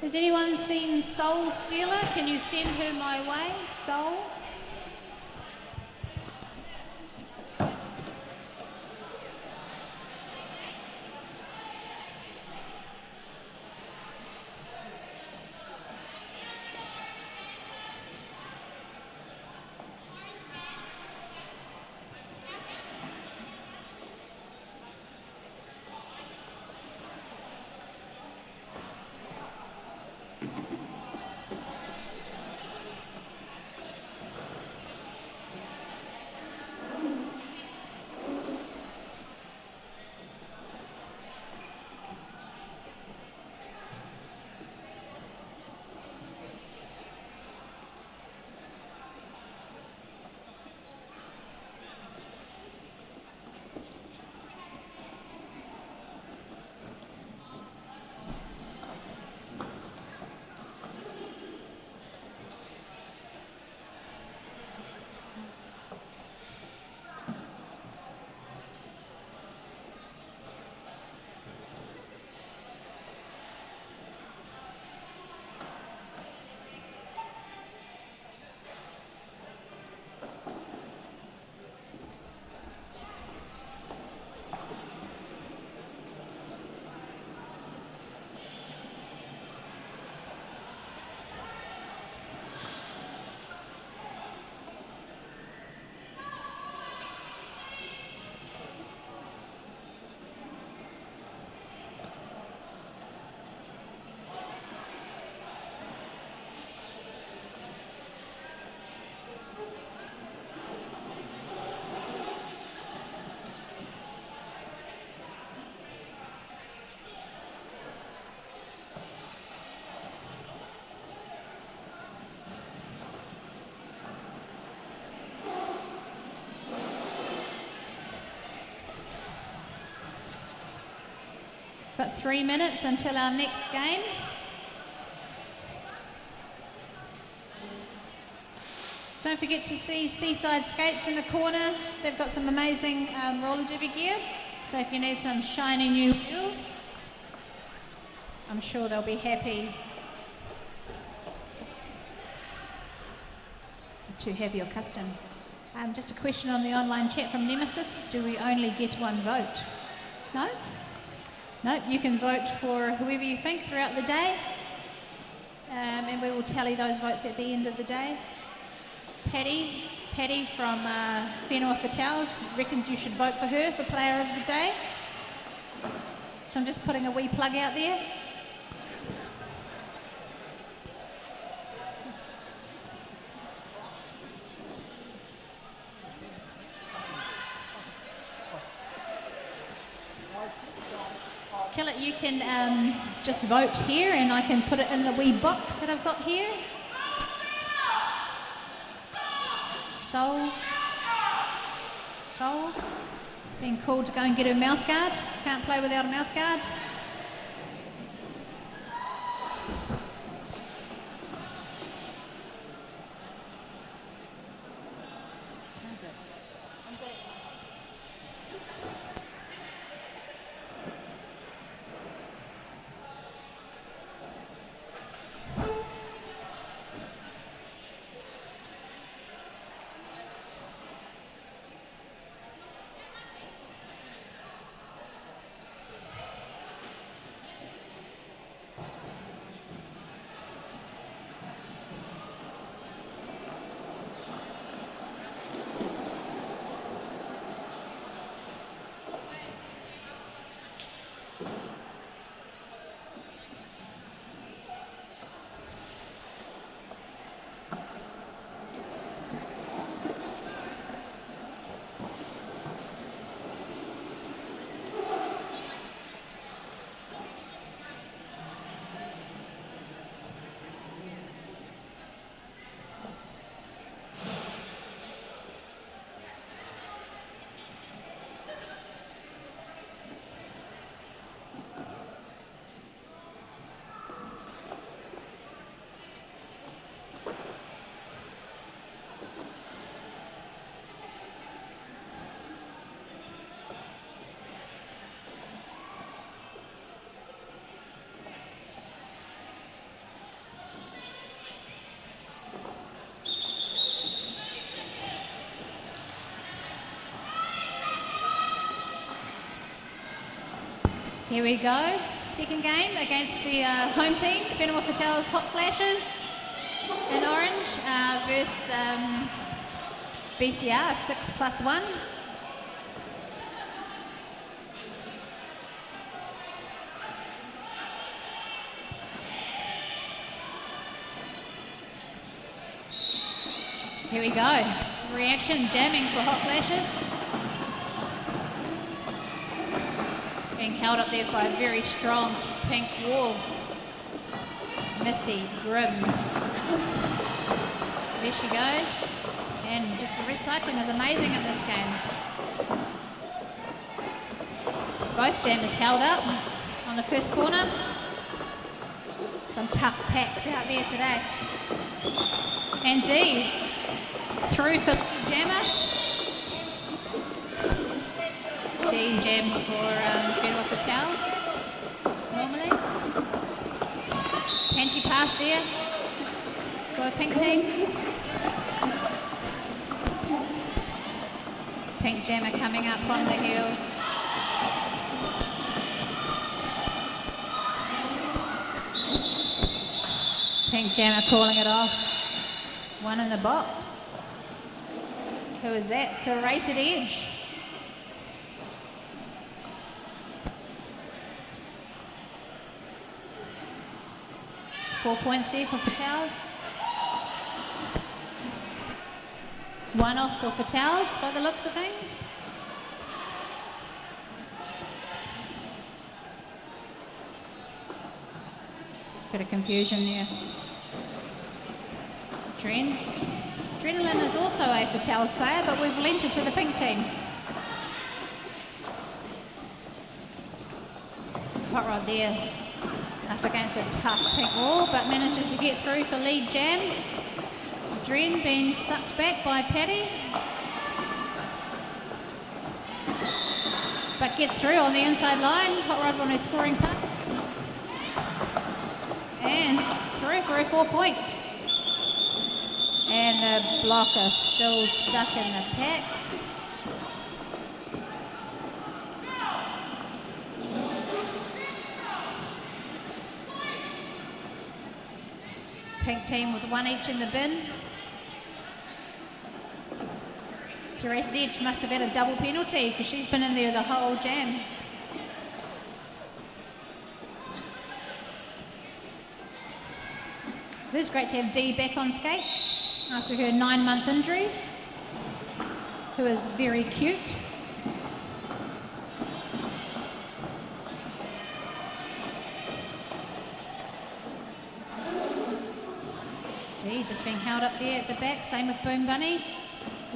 Has anyone seen Soul Stealer? Can you send her my way, Soul? About 3 minutes until our next game. Don't forget to see Seaside Skates in the corner. They've got some amazing roller derby gear. So if you need some shiny new wheels, I'm sure they'll be happy to have your custom. Just a question on the online chat from Nemesis. Do we only get one vote? No? No, you can vote for whoever you think throughout the day, and we will tally those votes at the end of the day. Patty from Whenua Fatales reckons you should vote for her for Player of the Day. So I'm just putting a wee plug out there. Kill it, you can just vote here and I can put it in the wee box that I've got here. Soul, being called to go and get her mouth guard. Can't play without a mouth guard. Here we go. Second game against the home team, Whenua Whātea's Hot Flashes in orange versus BCR 6+1. Here we go. Reaction jamming for Hot Flashes. Being held up there by a very strong pink wall. Missy, Grim. There she goes. And just the recycling is amazing in this game. Both jammers held up on the first corner. Some tough packs out there today. And D through for the jammer. D jams for Whenua Whātea's normally. Panty pass there for the pink team. Pink jammer coming up on the heels. Pink jammer calling it off. One in the box. Who is that? Serrated Edge. Four points there for Whātea's. One off for Whātea's by the looks of things. Bit of confusion there. Adrenaline is also a Whātea's player, but we've lent it to the pink team. Hot Rod there, up against a tough pink wall, but manages to get through for lead jam. Dren being sucked back by Paddy, but gets through on the inside line. Hot Rod on her scoring pass, and through for her 4 points. And the blocker still stuck in the pack. Pink team with one each in the bin. Serrated Edge must have had a double penalty because she's been in there the whole jam. It is great to have Dee back on skates after her 9-month injury, who is very cute. Dee just being held up there at the back, same with Boom Bunny.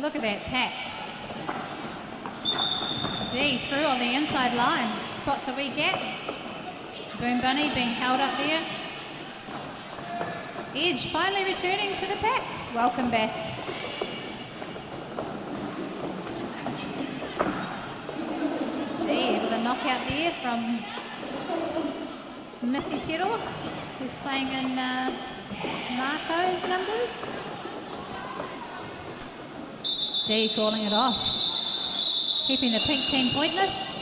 Look at that pack. Dee through on the inside line, spots a wee gap. Boom Bunny being held up there. Edge finally returning to the pack. Welcome back. Dee with a knockout there from Missy Tero, who's playing in Marco's numbers. Dee calling it off, keeping the pink team pointless.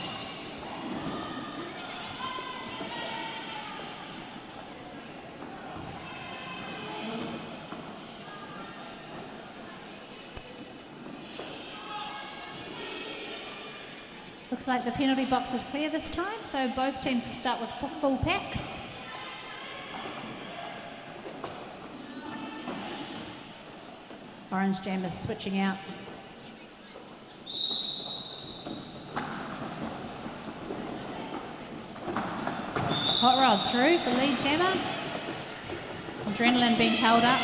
Looks like the penalty box is clear this time, so both teams will start with full packs. Orange Jam is switching out. Hot Rod through for lead jammer. Adrenaline being held up.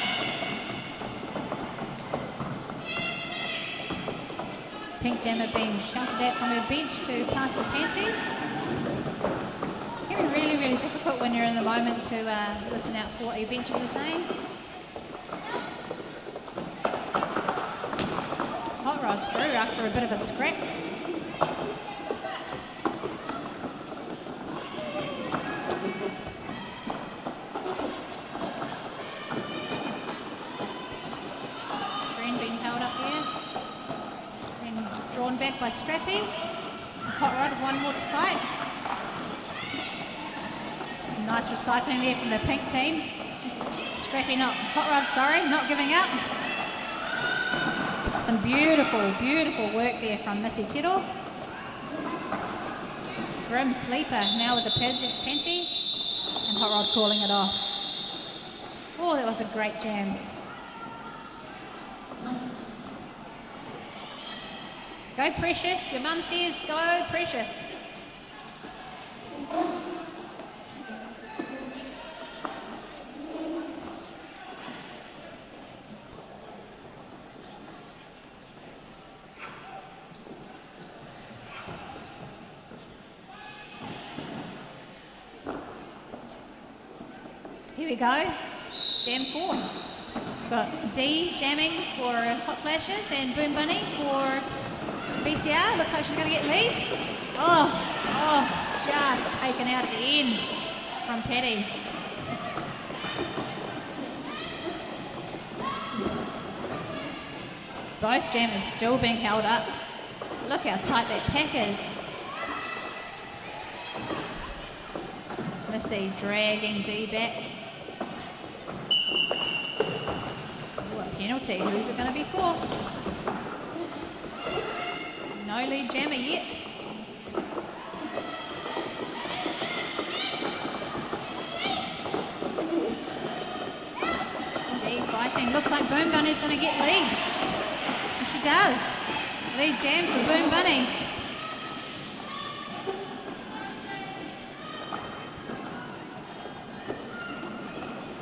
Pink jammer being shouted at from her bench to pass the panty. It can be really, really difficult when you're in the moment to listen out for what your benches are saying. Hot Rod through after a bit of a scrap. Drawn back by Scrappy. Hot Rod, one more to fight. Nice recycling there from the pink team. Scrappy, Hot Rod, sorry, not giving up. Some beautiful, beautiful work there from Missy Tiro. Grim sleeper now with the penty, and Hot Rod calling it off. Oh, that was a great jam. Go Precious, your mum says go Precious. Here we go, jam 4. Got D jamming for Hot Flashes and Boom Bunny for BCR. Looks like she's going to get lead. Oh, just taken out at the end from Patty. Both jammers still being held up. Look how tight that pack is. Missy dragging D back. Ooh, a penalty. Who's it going to be for? No lead jammer yet. G fighting. Looks like Boom Bunny's going to get lead. And she does. Lead jam for Boom Bunny.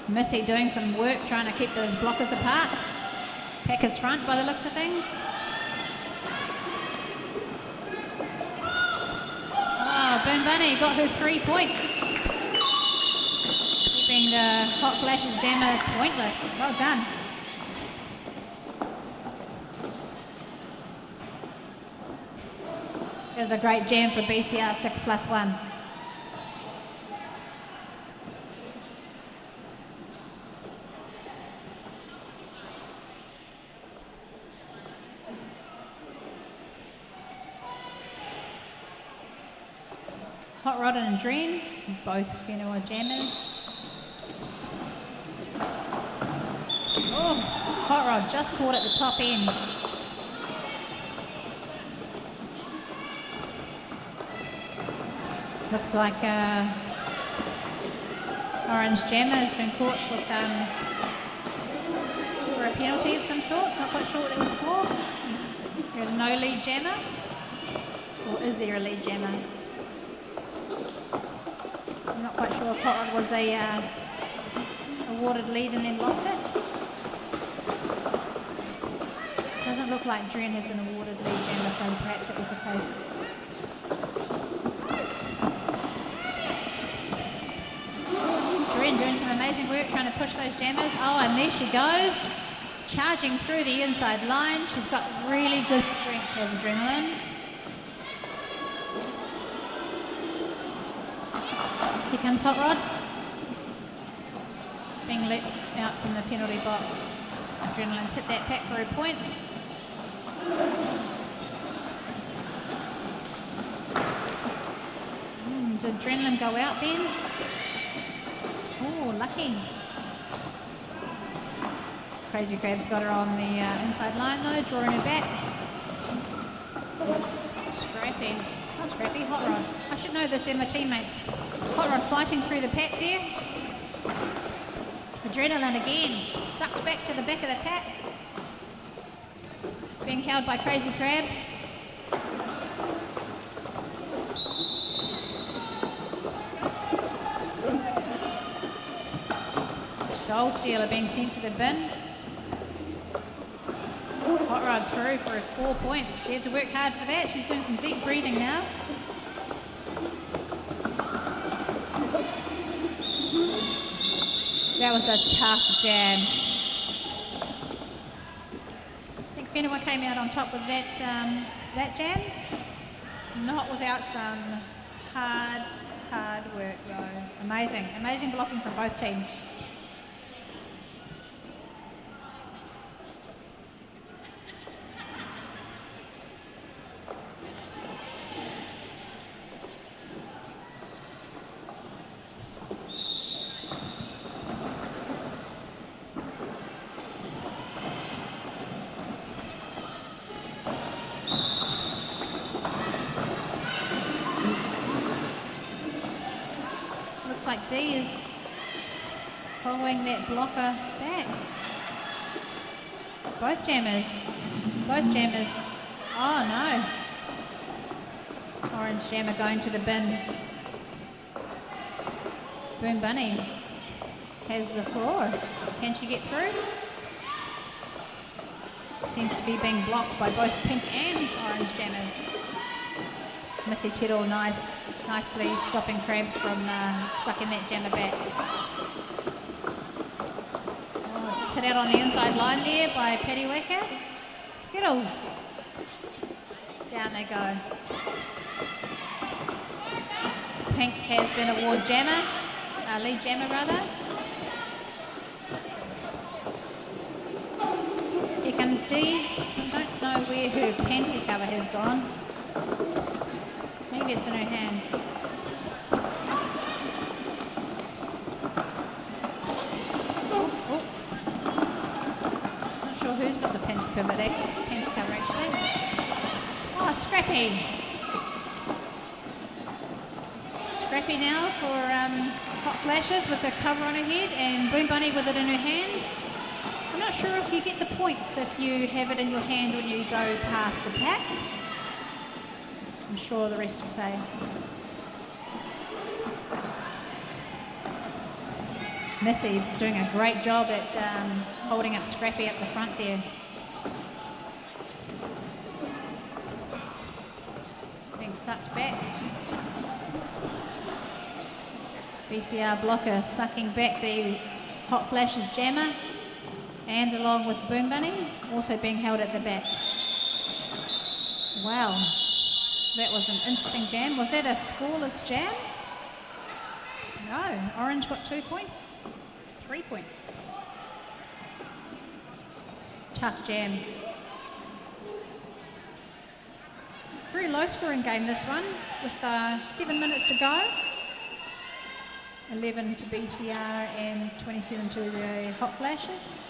Missy doing some work trying to keep those blockers apart. Packers front by the looks of things. Oh, Boom Bunny got her 3 points. Keeping the Hot Flashes jammer pointless. Well done. It was a great jam for BCR 6+1. Hot Rod and Dren, both Whenua jammers. Oh, Hot Rod just caught at the top end. Looks like Orange Jammer has been caught with for a penalty of some sort. Not quite sure what that was for. There's no lead jammer. Or is there a lead jammer? I'm not quite sure if Hot Rod was a awarded lead and then lost it. Doesn't look like Dren has been awarded lead jammer, so perhaps it was the case. Dren doing some amazing work trying to push those jammers. Oh, and there she goes, charging through the inside line. She's got really good strength, has Adrenaline. Here comes Hot Rod. Being let out from the penalty box. Adrenaline's hit that pack for her points. Did Adrenaline go out then? Oh, lucky. Crazy Crab's got her on the inside line though, drawing her back. Scrappy. Not Scrappy, Hot Rod. I should know this, they're my teammates. Hot Rod fighting through the pack there. Adrenaline again, sucked back to the back of the pack. Being held by Crazy Crab. Soul Stealer being sent to the bin. Hot Rod through for 4 points. She had to work hard for that. She's doing some deep breathing now. That was a tough jam. I think Whenua came out on top with that that jam. Not without some hard work though. Amazing blocking from both teams. like D is following that blocker back. Both jammers. Oh no. Orange jammer going to the bin. Boom Bunny has the floor. Can she get through? Seems to be being blocked by both pink and orange jammers. Missy Tittle nicely stopping Crabs from sucking that jammer back. Oh, just hit out on the inside line there by Paddy Wacker. Skittles. Down they go. Pink has been awarded jammer, lead jammer rather. Here comes D. I don't know where her panty cover has gone. Maybe it's in her hand. Oh. Not sure who's got the panty cover actually. Oh, Scrappy. Scrappy now for hot flashes with the cover on her head and Boom Bunny with it in her hand. I'm not sure if you get the points if you have it in your hand when you go past the pack. I'm sure the refs will say. Missy doing a great job at holding up Scrappy up the front there. Being sucked back. BCR blocker sucking back the hot flashes jammer and along with Boom Bunny also being held at the back. Wow. That was an interesting jam. Was that a scoreless jam? No. Orange got 2 points. 3 points. Tough jam. Very low scoring game this one with 7 minutes to go. 11 to BCR and 27 to the hot flashes.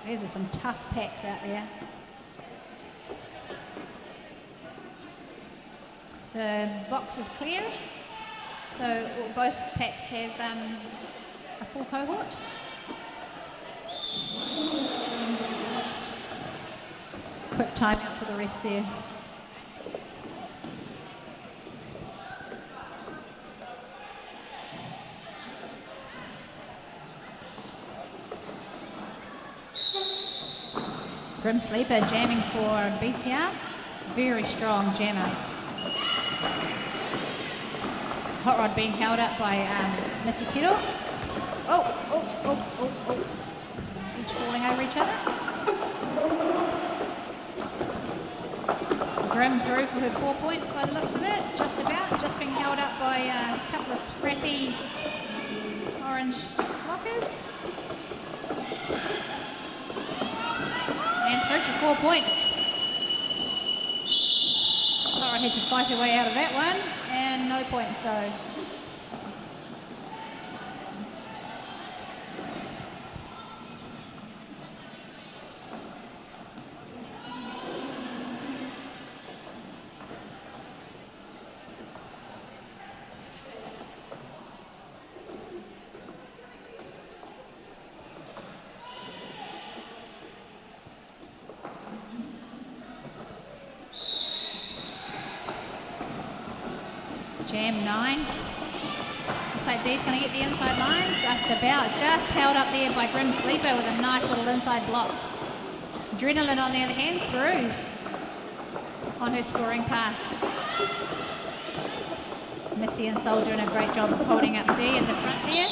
These are some tough packs out there. The box is clear, so both packs have a full cohort. Quick timeout for the refs there. Grim Sleeper jamming for BCR. Very strong jammer. Hot Rod being held up by Missy Tittle. Oh. Each falling over each other. Grim through for her 4 points by the looks of it. Just about. Just being held up by a couple of scrappy orange blockers. And through for 4 points. Laura had to fight her way out of that one, and no points, so. Jam 9. Looks like D's going to get the inside line. Just about. Just held up there by Grim Sleeper with a nice little inside block. Adrenaline, on the other hand, through on her scoring pass. Missy and Soul doing a great job of holding up D in the front there.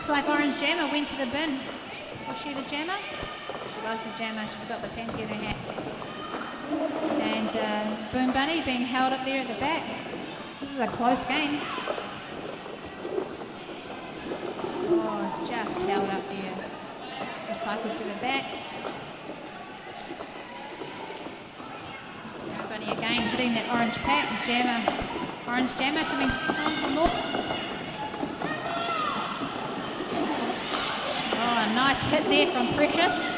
Looks like Orange Jammer went to the bin. Was she the jammer? She was the jammer. She's got the panty in her hat. And Boom Bunny being held up there at the back. This is a close game. Oh, just held up there. Recycled to the back. Boom Bunny again hitting that orange pack. Jammer. Orange Jammer coming on for more. Oh, a nice hit there from Precious.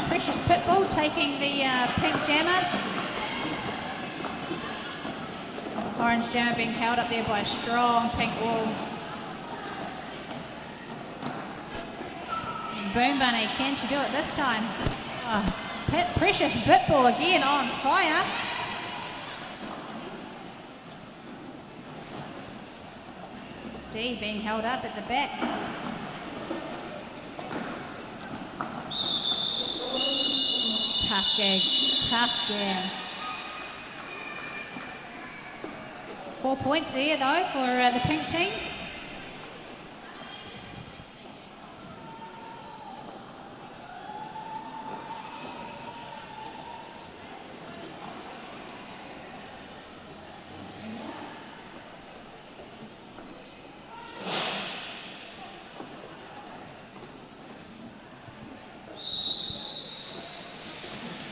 Precious Pitbull taking the pink jammer. Orange jammer being held up there by a strong pink wall. Boom Bunny, can she do it this time? Oh, Precious Pitbull again on fire. D being held up at the back. Tough gig, tough jam. 4 points there though for the pink team.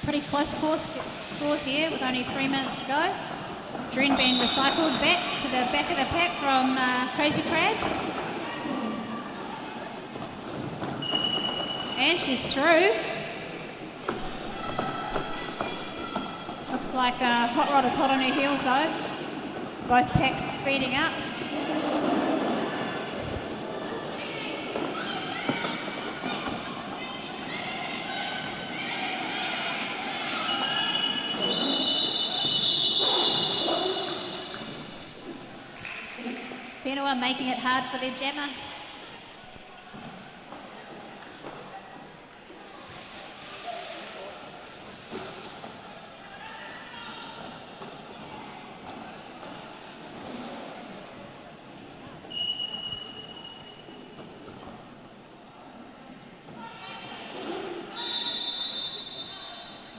Pretty close scores here with only 3 minutes to go. Dren being recycled back to the back of the pack from Crazy Crabs. And she's through. Looks like Hot Rod is hot on her heels though. Both packs speeding up. Whenua making it hard for their jammer.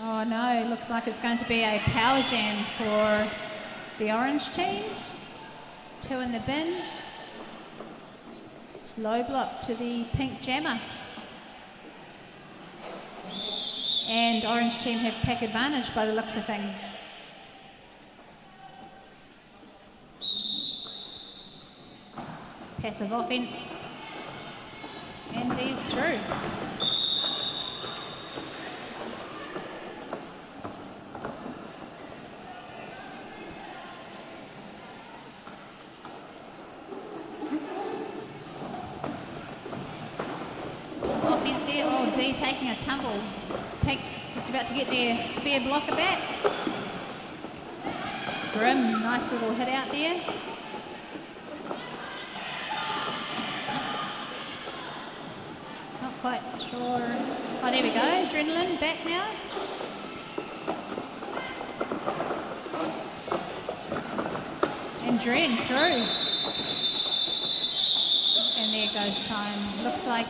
Oh no, looks like it's going to be a power jam for the orange team. 2 in the bin. Low block to the pink jammer. And orange team have pack advantage by the looks of things. Passive offense. And D's through. Taking a tumble. Pink just about to get their spear blocker back. Grim, nice little hit out there. Not quite sure. Oh, there we go. Adrenaline back now. And Dren through. And there goes time. Looks like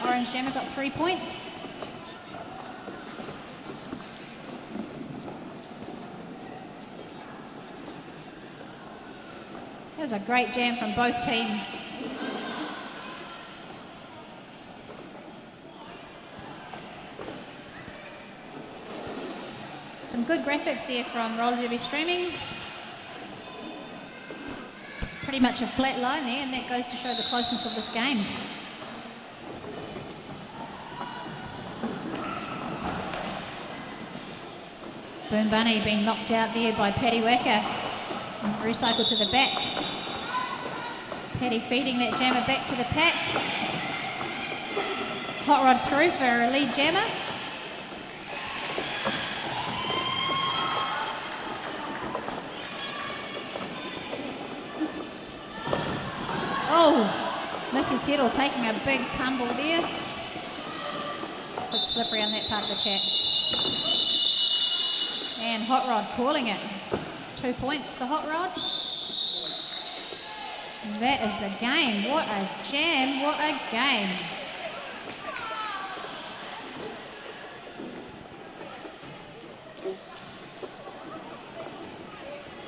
Orange Jammer got 3 points. That was a great jam from both teams. Some good graphics there from Roller Derby Streaming. Pretty much a flat line there, and that goes to show the closeness of this game. Boom Bunny being knocked out there by Paddy Wacker. Recycled to the back. Paddy feeding that jammer back to the pack. Hot Rod through for a lead jammer. Oh, Missy Tittle taking a big tumble there. A bit slippery on that part of the track. And Hot Rod calling it. 2 points for Hot Rod. That is the game. What a jam, what a game.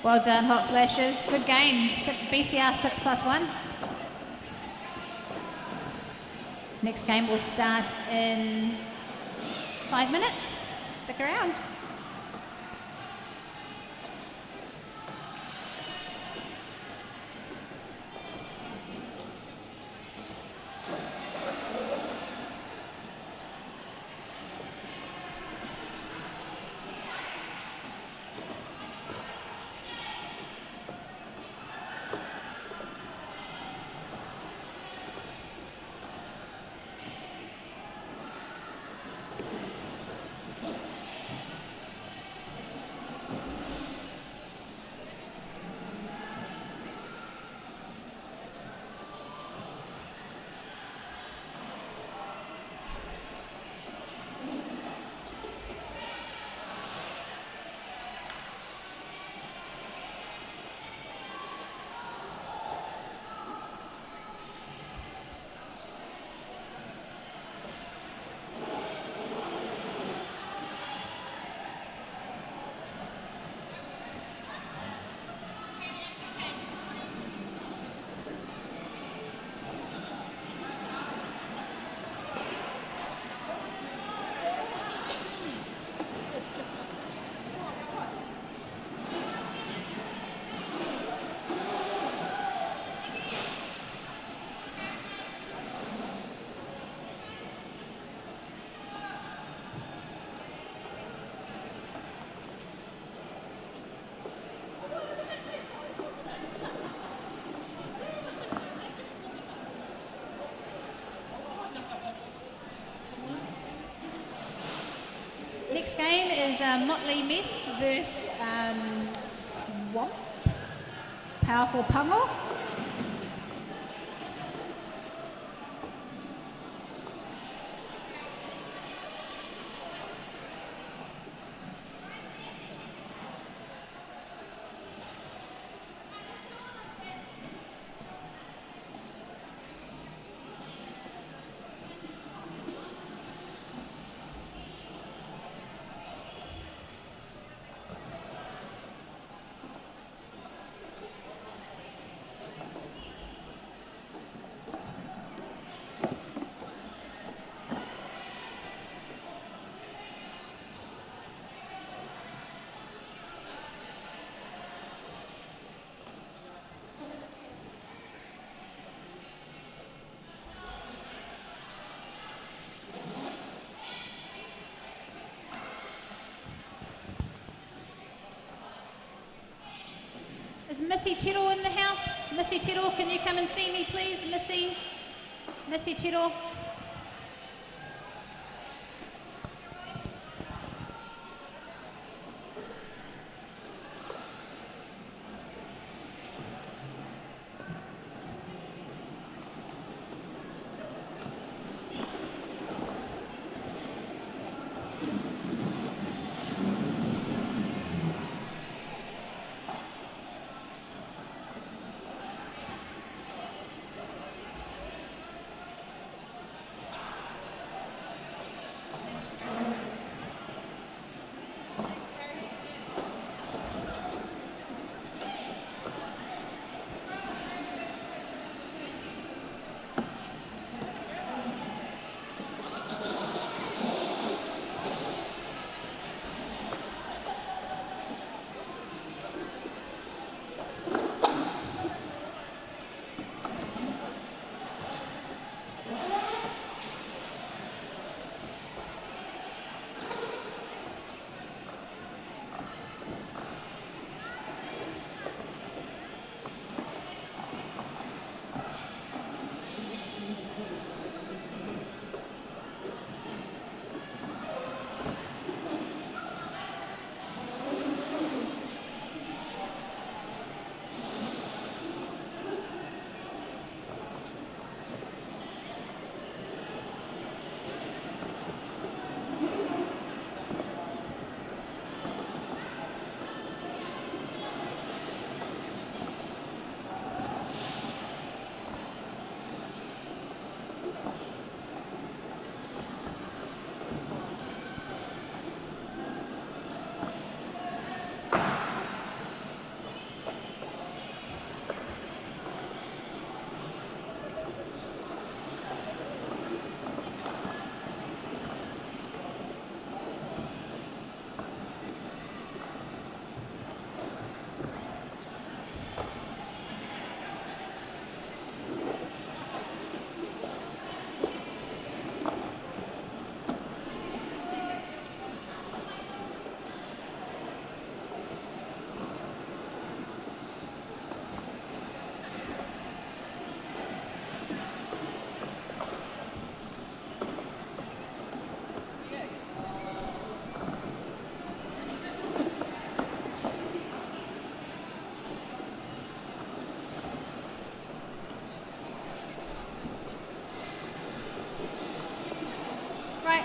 Well done, Hot Flashes. Good game. BCR 6+1. Next game will start in 5 minutes. Stick around. Next game is Motley Mess versus Swamp. Powerful Pungo. Is Missy Tiro in the house? Missy Tiro, can you come and see me, please? Missy Tiro.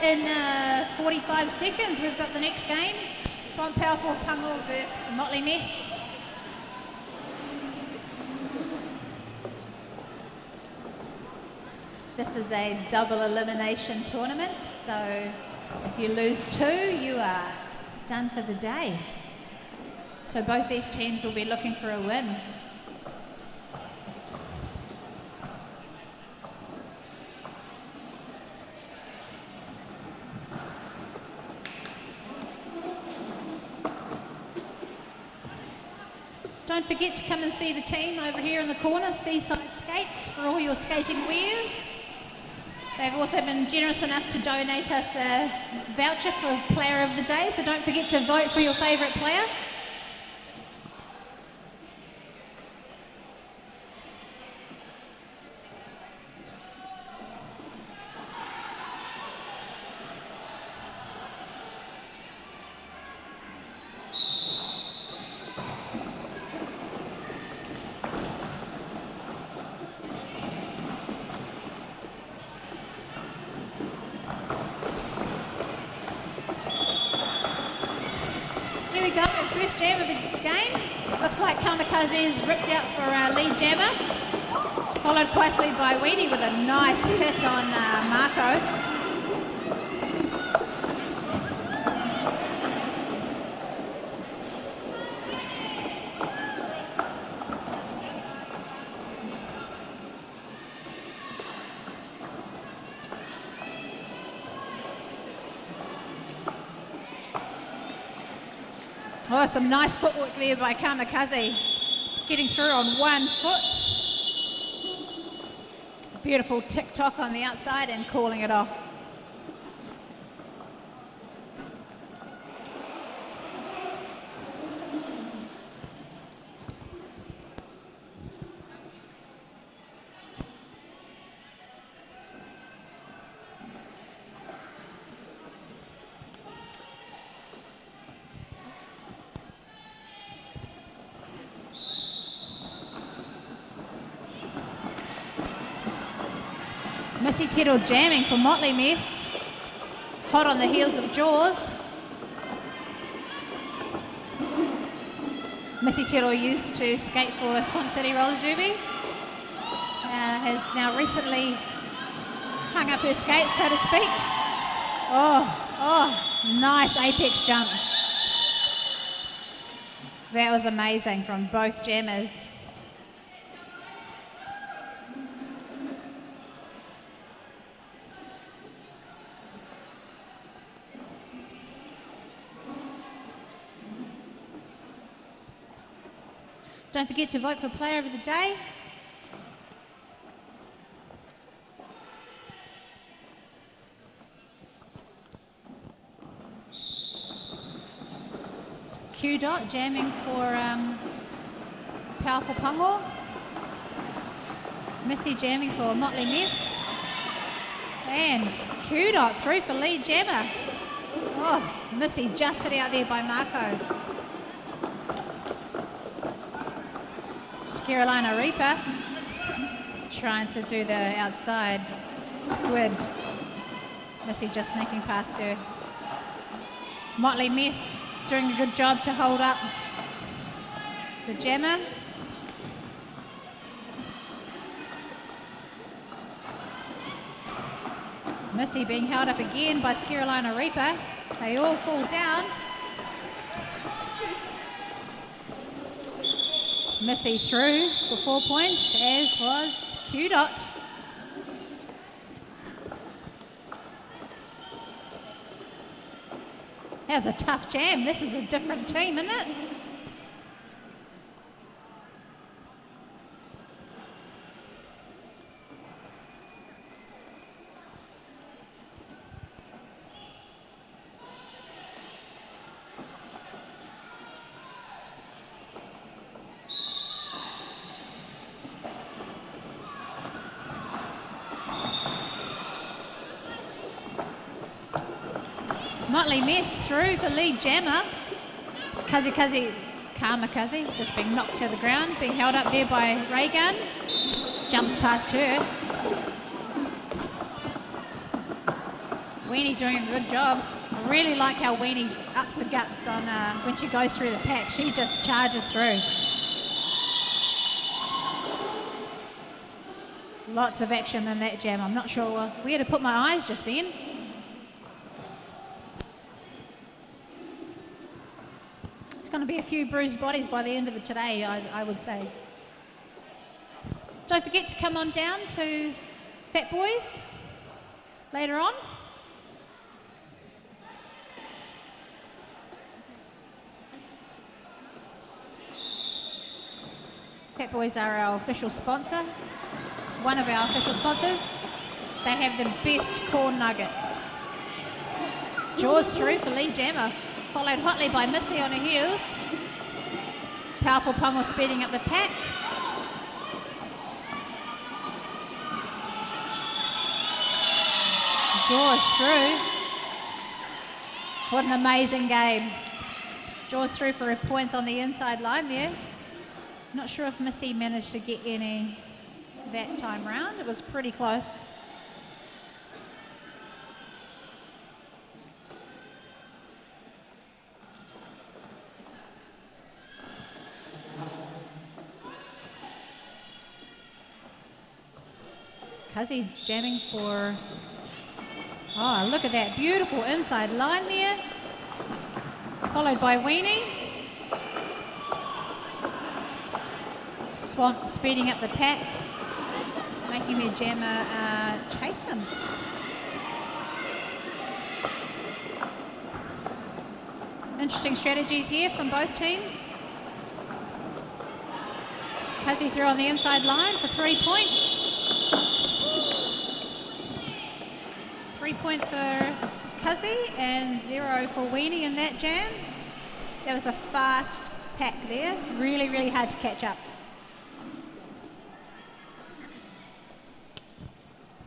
in 45 seconds, we've got the next game. Swamp Powerful Pungal versus Motley Mess. This is a double elimination tournament, so if you lose 2, you are done for the day. So both these teams will be looking for a win. Don't forget to come and see the team over here in the corner, Seaside Skates, for all your skating wares. They've also been generous enough to donate us a voucher for Player of the Day, so don't forget to vote for your favourite player. Here we go, first jam of the game. Looks like Kamikaze's ripped out for our lead jammer. Followed closely by Whenua with a nice hit on Marco. Oh, some nice footwork there by Kamikaze, getting through on 1 foot. Beautiful tick-tock on the outside and calling it off. Missy Tittle jamming for Motley Mess. Hot on the heels of Jaws. Missy Tittle used to skate for Swan City Roller Derby. Has now recently hung up her skates, so to speak. Oh, nice apex jump. That was amazing from both jammers. Don't forget to vote for Player of the Day. Q Dot jamming for Powerful Pungal. Missy jamming for Motley Mess. And Q Dot through for lead jammer. Oh, Missy just hit out there by Marco. Carolina Reaper trying to do the outside squid. Missy just sneaking past her. Motley Mess doing a good job to hold up the jammer. Missy being held up again by Carolina Reaper. They all fall down. Missy through for 4 points, as was Q Dot. That was a tough jam. This is a different team, isn't it? Motley Mess through for lead jammer. Kamikaze just being knocked to the ground, being held up there by Raygun. Jumps past her. Weenie doing a good job. I really like how Weenie ups the guts on when she goes through the pack. She just charges through. Lots of action in that jam. I'm not sure where to put my eyes just then. It's going to be a few bruised bodies by the end of the today, I would say. Don't forget to come on down to Fat Boys later on. Fat Boys are our official sponsor, one of our official sponsors. They have the best corn nuggets. Jaws through for lead jammer, followed hotly by Missy on her heels. Powerful Pongo speeding up the pack. Jaws through. What an amazing game. Jaws through for her points on the inside line there. Not sure if Missy managed to get any that time round. It was pretty close. Cuzzy jamming for, oh, look at that beautiful inside line there. Followed by Weenie. Swamp speeding up the pack, making their jammer chase them. Interesting strategies here from both teams. Cuzzy through on the inside line for 3 points. 3 points for Cuzzy and 0 for Weenie in that jam. That was a fast pack there. Really, really hard to catch up.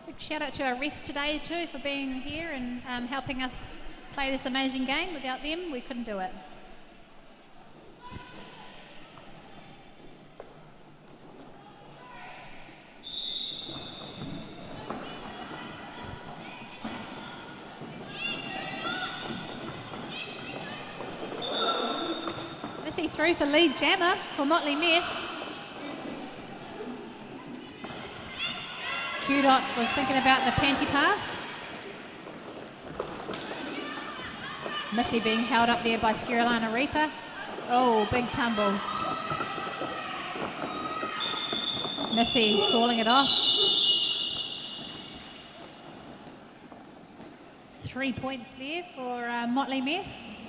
Big shout out to our refs today too for being here and helping us play this amazing game. Without them, we couldn't do it. Missy through for lead jammer for Motley Mess. Q-Dot was thinking about the panty pass. Missy being held up there by Scarolina Reaper. Oh, big tumbles. Missy calling it off. 3 points there for Motley Mess.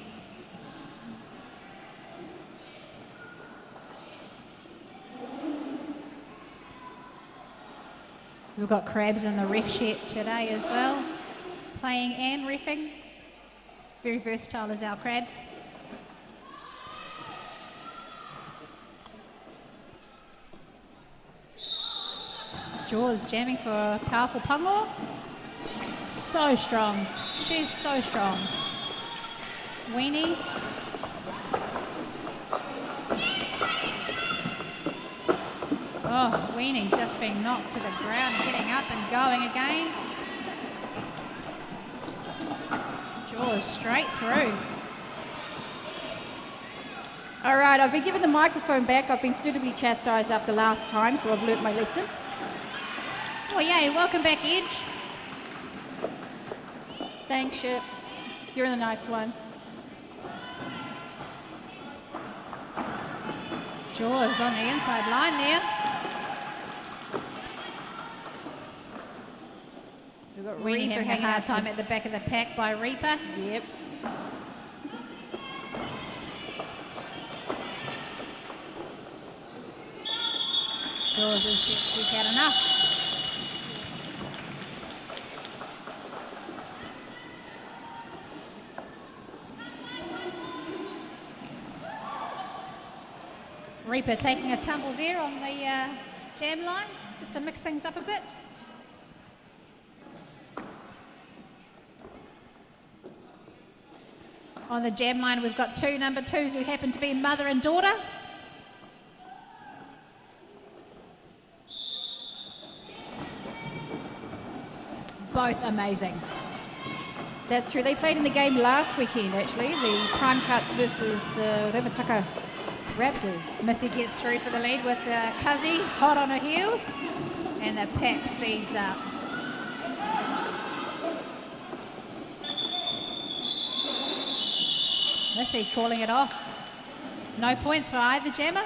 We've got Crabs in the ref shed today as well, playing and reffing. Very versatile as our Crabs. Jaws jamming for Powerful Pongo. So strong. She's so strong. Weenie. Oh, Weenie just being knocked to the ground, getting up and going again. Jaws straight through. All right, I've been given the microphone back. I've been suitably chastised after last time, so I've learnt my lesson. Oh, yay, welcome back, Edge. Thanks, Ship. You're the nice one. Jaws on the inside line there. So we've got Weenie Reaper having a hanging hard out time at the back of the pack by Reaper. Yep. Jaws she's had enough. Reaper taking a tumble there on the jam line, just to mix things up a bit. On the jam line, we've got two number twos who happen to be mother and daughter. Both amazing. That's true. They played in the game last weekend, actually, the Prime Cuts versus the Remataka Raptors. Missy gets through for the lead with Kazi hot on her heels, and the pack speeds up. Missy calling it off. No points for either jammer.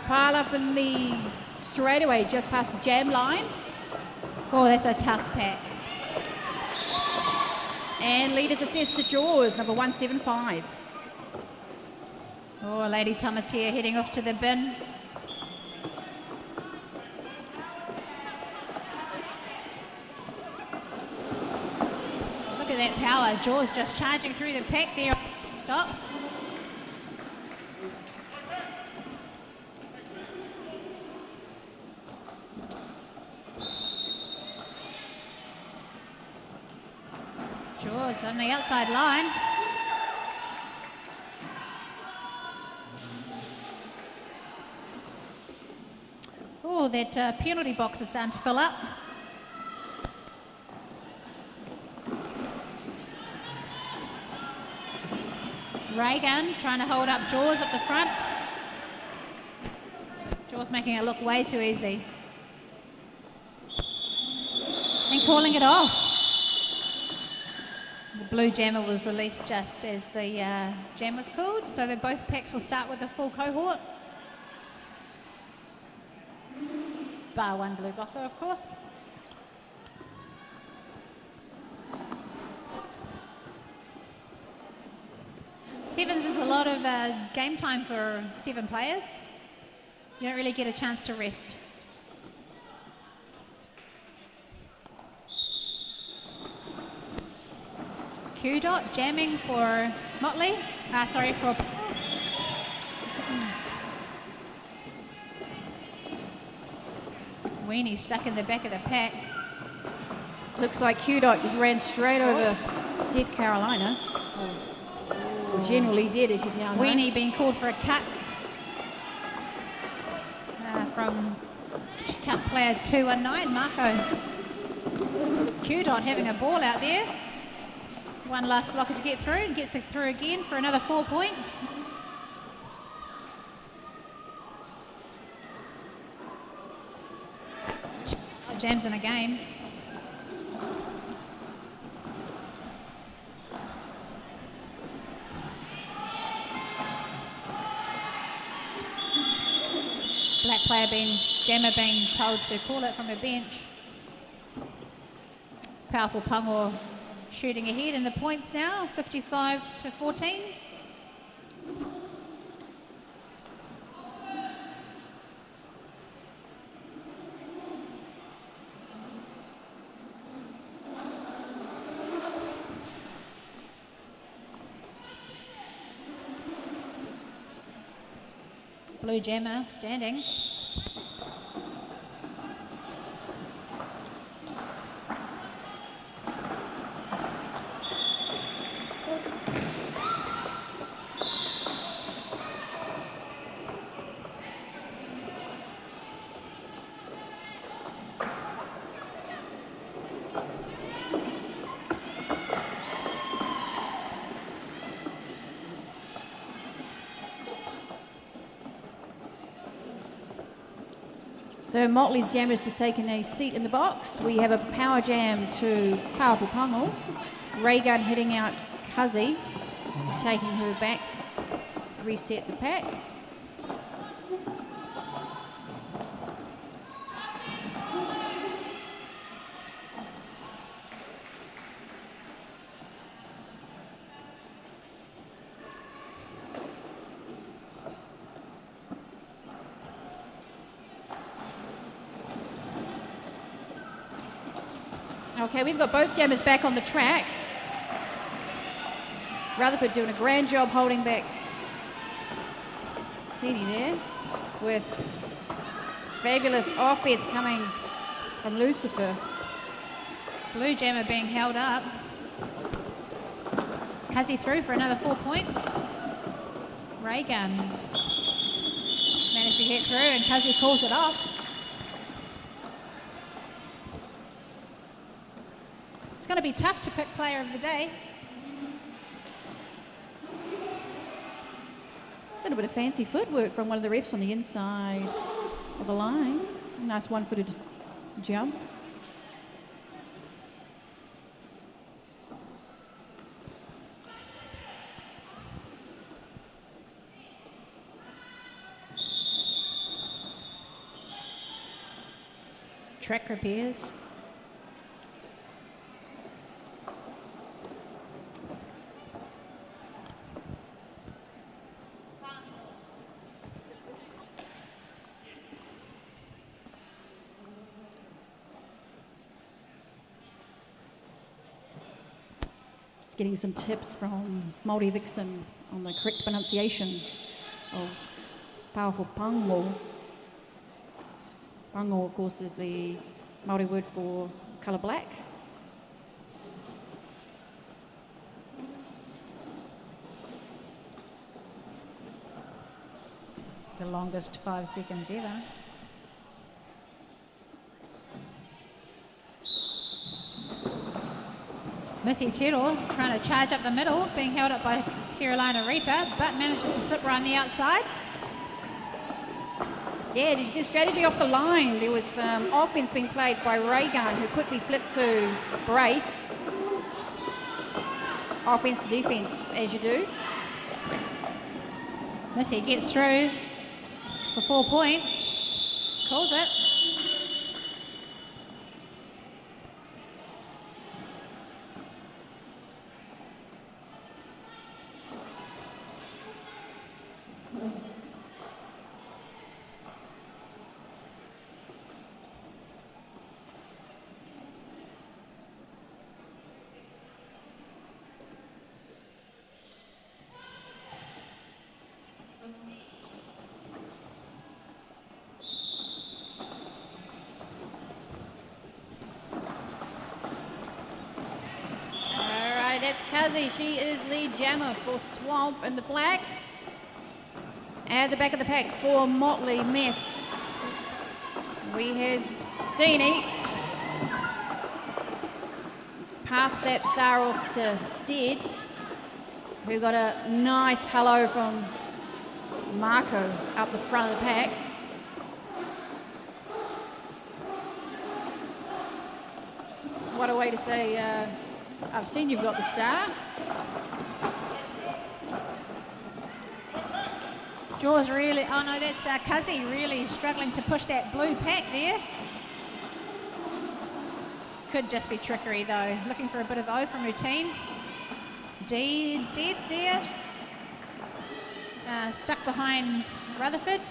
Pile up in the straightaway just past the jam line. Oh, that's a tough pack. And leaders assessed to Jaws, number 175. Oh, Lady Tamatea heading off to the bin. Look at that power. Jaws just charging through the pack there. Stops. Jaws on the outside line. Oh, that penalty box is starting to fill up. Reagan trying to hold up Jaws up the front. Jaws making it look way too easy. And calling it off. The blue jammer was released just as the jam was called, so that both packs will start with the full cohort. Bar one blue blocker, of course. Sevens is a lot of game time for 7 players. You don't really get a chance to rest. Q dot jamming for Motley. For Weenie stuck in the back of the pack. Looks like Q-Dot just ran straight over dead Carolina. Or generally did, as she's now known. Weenie being called for a cut from cut player 219, Marco. Q-Dot having a ball out there. One last blocker to get through, and gets it through again for another 4 points. Jams in a game. Black player jammer being told to call it from the bench. Powerful Pangor shooting ahead in the points now, 55-14. Blue jammer standing. So Motley's jammer's just taken a seat in the box. We have a power jam to Powerful Pungal. Raygun hitting out Kazi, taking her back, reset the pack. Okay, we've got both jammers back on the track. Rutherford doing a grand job holding back Teeny there, with fabulous offense coming from Lucifer. Blue jammer being held up. Has he through for another 4 points? Reagan managed to get through and Cuzzy calls it off. It's going to be tough to pick player of the day. A little bit of fancy footwork from one of the refs on the inside of the line. Nice one-footed jump. Track repairs. Getting some tips from Māori Vixen on the correct pronunciation of powerful pango. Pango, of course, is the Māori word for colour black. The longest 5 seconds ever. Missy Tiro trying to charge up the middle, being held up by Carolina Reaper, but manages to slip around the outside. Yeah, did you see strategy off the line? There was offense being played by Reagan, who quickly flipped to brace. Offense to defense, as you do. Missy gets through for 4 points, calls it. That's Kazi. She is lead jammer for Swamp in the black. At the back of the pack for Motley Mess, we had Zini pass that star off to Dead, who got a nice hello from Marco up the front of the pack. What a way to say, I've seen you've got the star. Jaws really, oh no, that's Cuzzy really struggling to push that blue pack there. Could just be trickery though. Looking for a bit of O from her team. Dead there. Stuck behind Rutherford.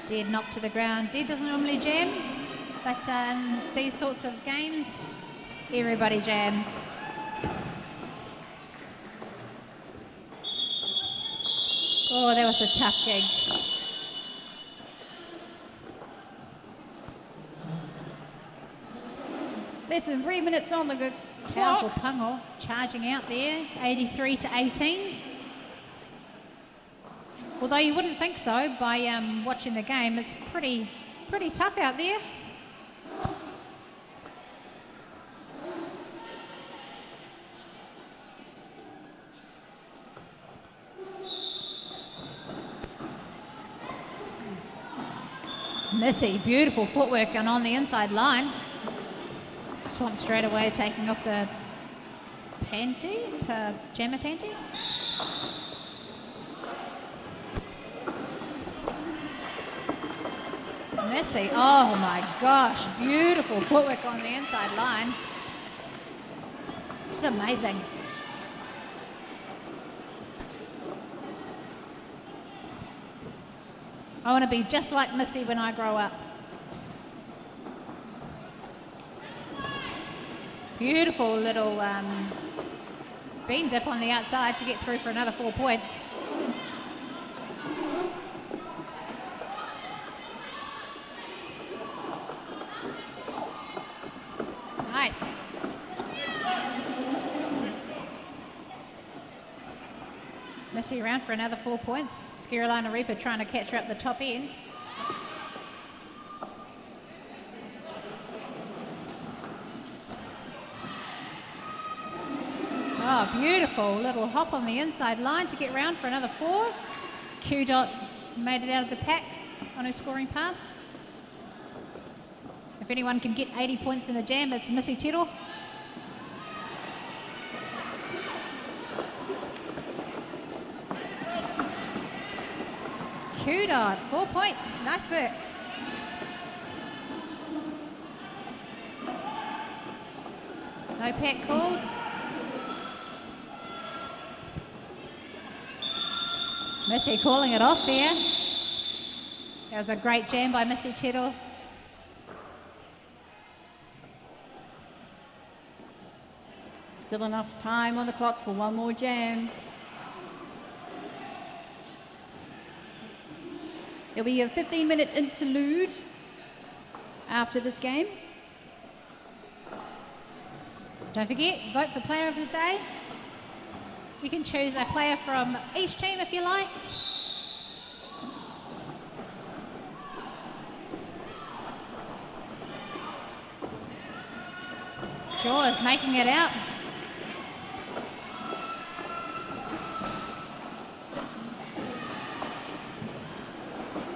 Dead knocked to the ground. Dead doesn't normally jam, but these sorts of games, everybody jams. Oh, that was a tough gig. Less than 3 minutes on the clock. Powerful Pungal charging out there, 83 to 18. Although you wouldn't think so by watching the game, it's pretty tough out there. Missy, beautiful footwork and on the inside line. Swamp straight away taking off the panty, jammer panty. Missy, oh my gosh, beautiful footwork on the inside line. Just amazing. I want to be just like Missy when I grow up. Beautiful little bean dip on the outside to get through for another 4 points. Nice. Missy around for another 4 points. Carolina Reaper trying to catch her up the top end. Oh, beautiful little hop on the inside line to get round for another 4. Q Dot made it out of the pack on her scoring pass. If anyone can get 80 points in the jam, it's Missy Tittle. Q Dot, 4 points. Nice work. No pack called. Missy calling it off there. That was a great jam by Missy Tittle. Still enough time on the clock for one more jam. There'll be a 15-minute interlude after this game. Don't forget, vote for Player of the Day. You can choose a player from each team if you like. Jaws making it out.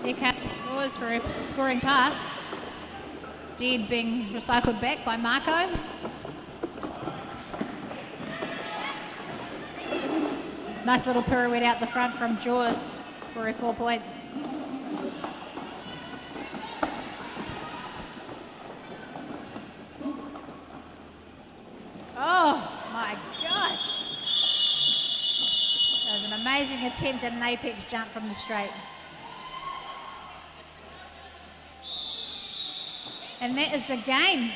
Here comes Jaws for a scoring pass. Dead being recycled back by Marco. Nice little pirouette out the front from Jaws for her 4 points. Oh my gosh. That was an amazing attempt at an apex jump from the straight. And that is the game.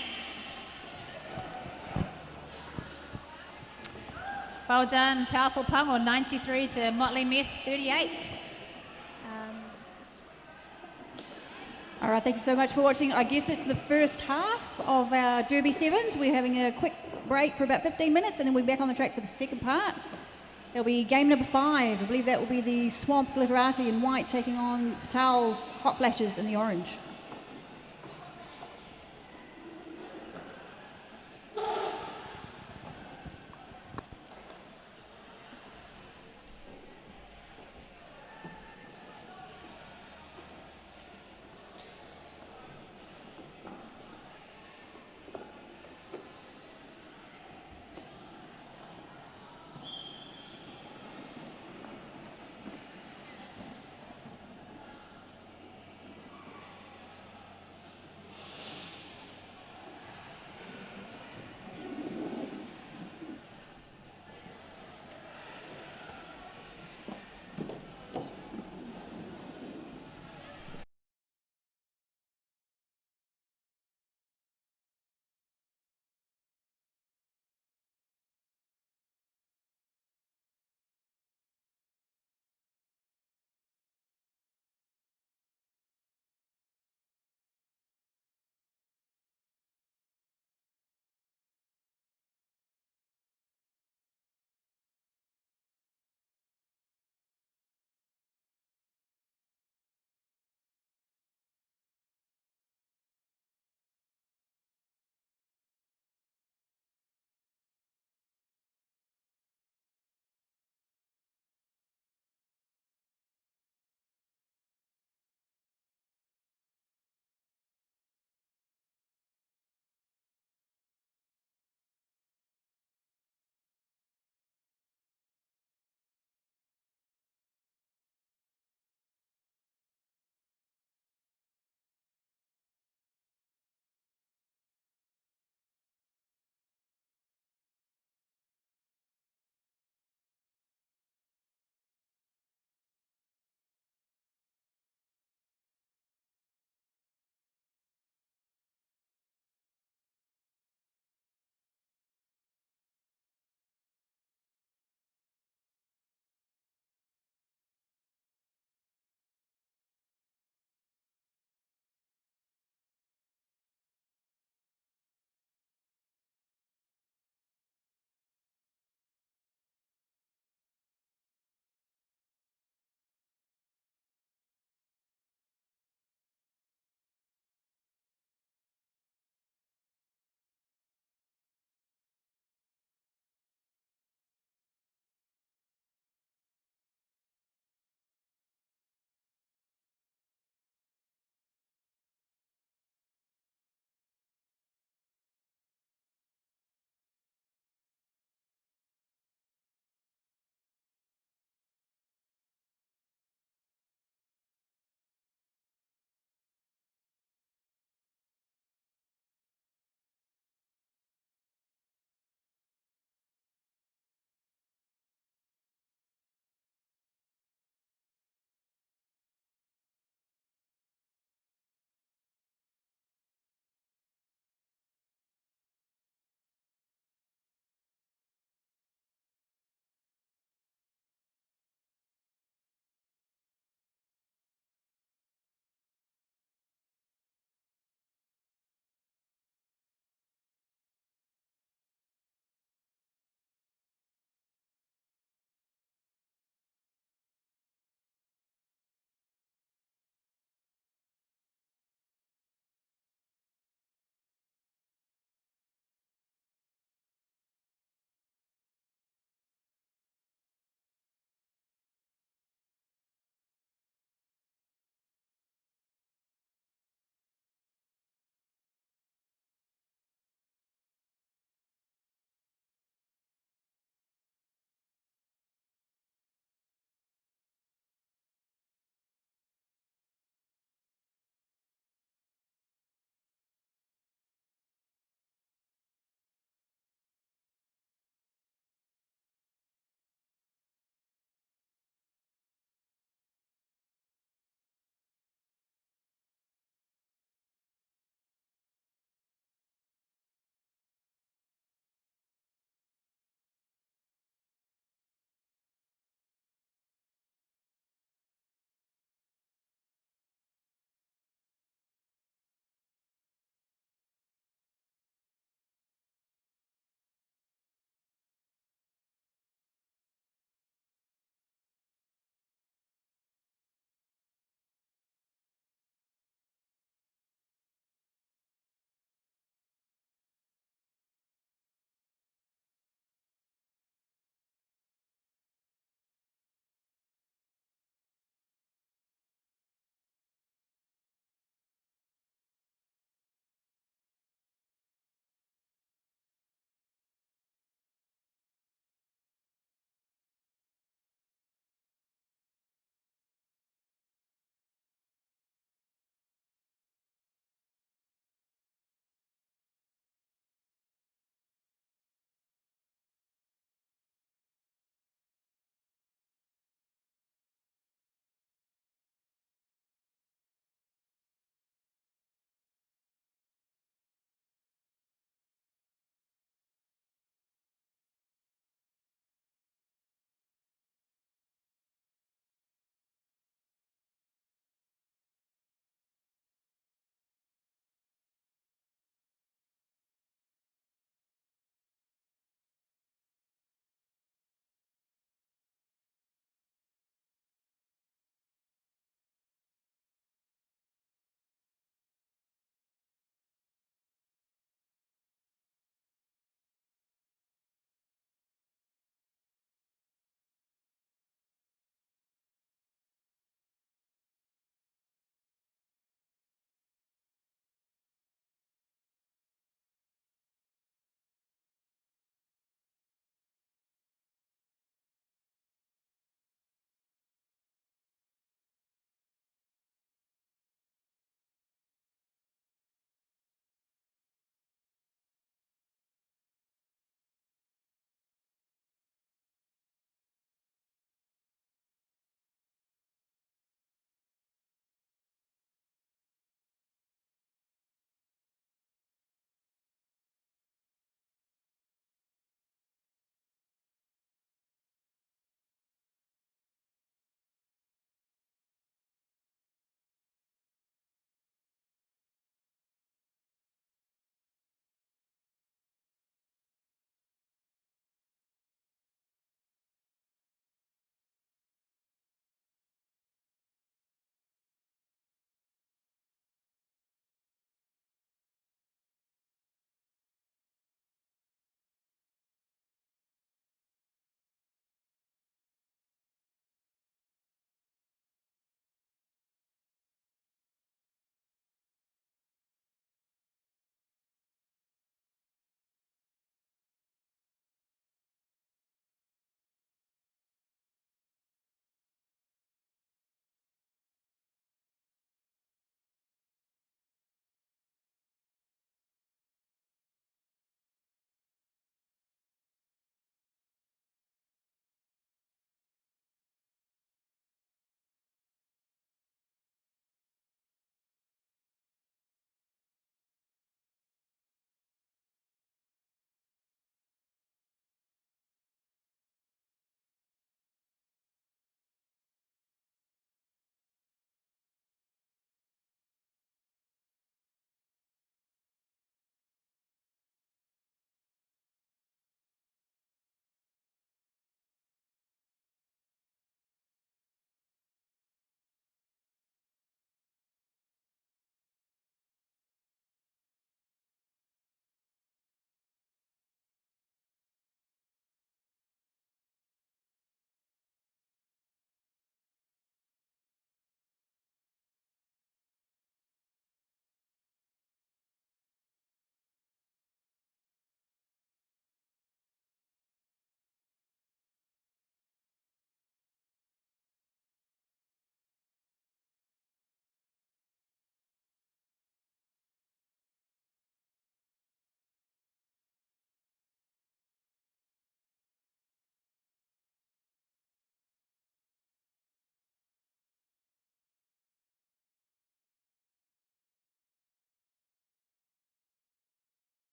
Well done, Powerful Pung on 93 to Motley Mess 38. All right, thank you so much for watching. I guess it's the first half of our Derby Sevens. We're having a quick break for about 15 minutes and then we're back on the track for the second part. There'll be game number 5. I believe that will be the Swamp Glitterati in white taking on Fatal's Hot Flashes in the orange.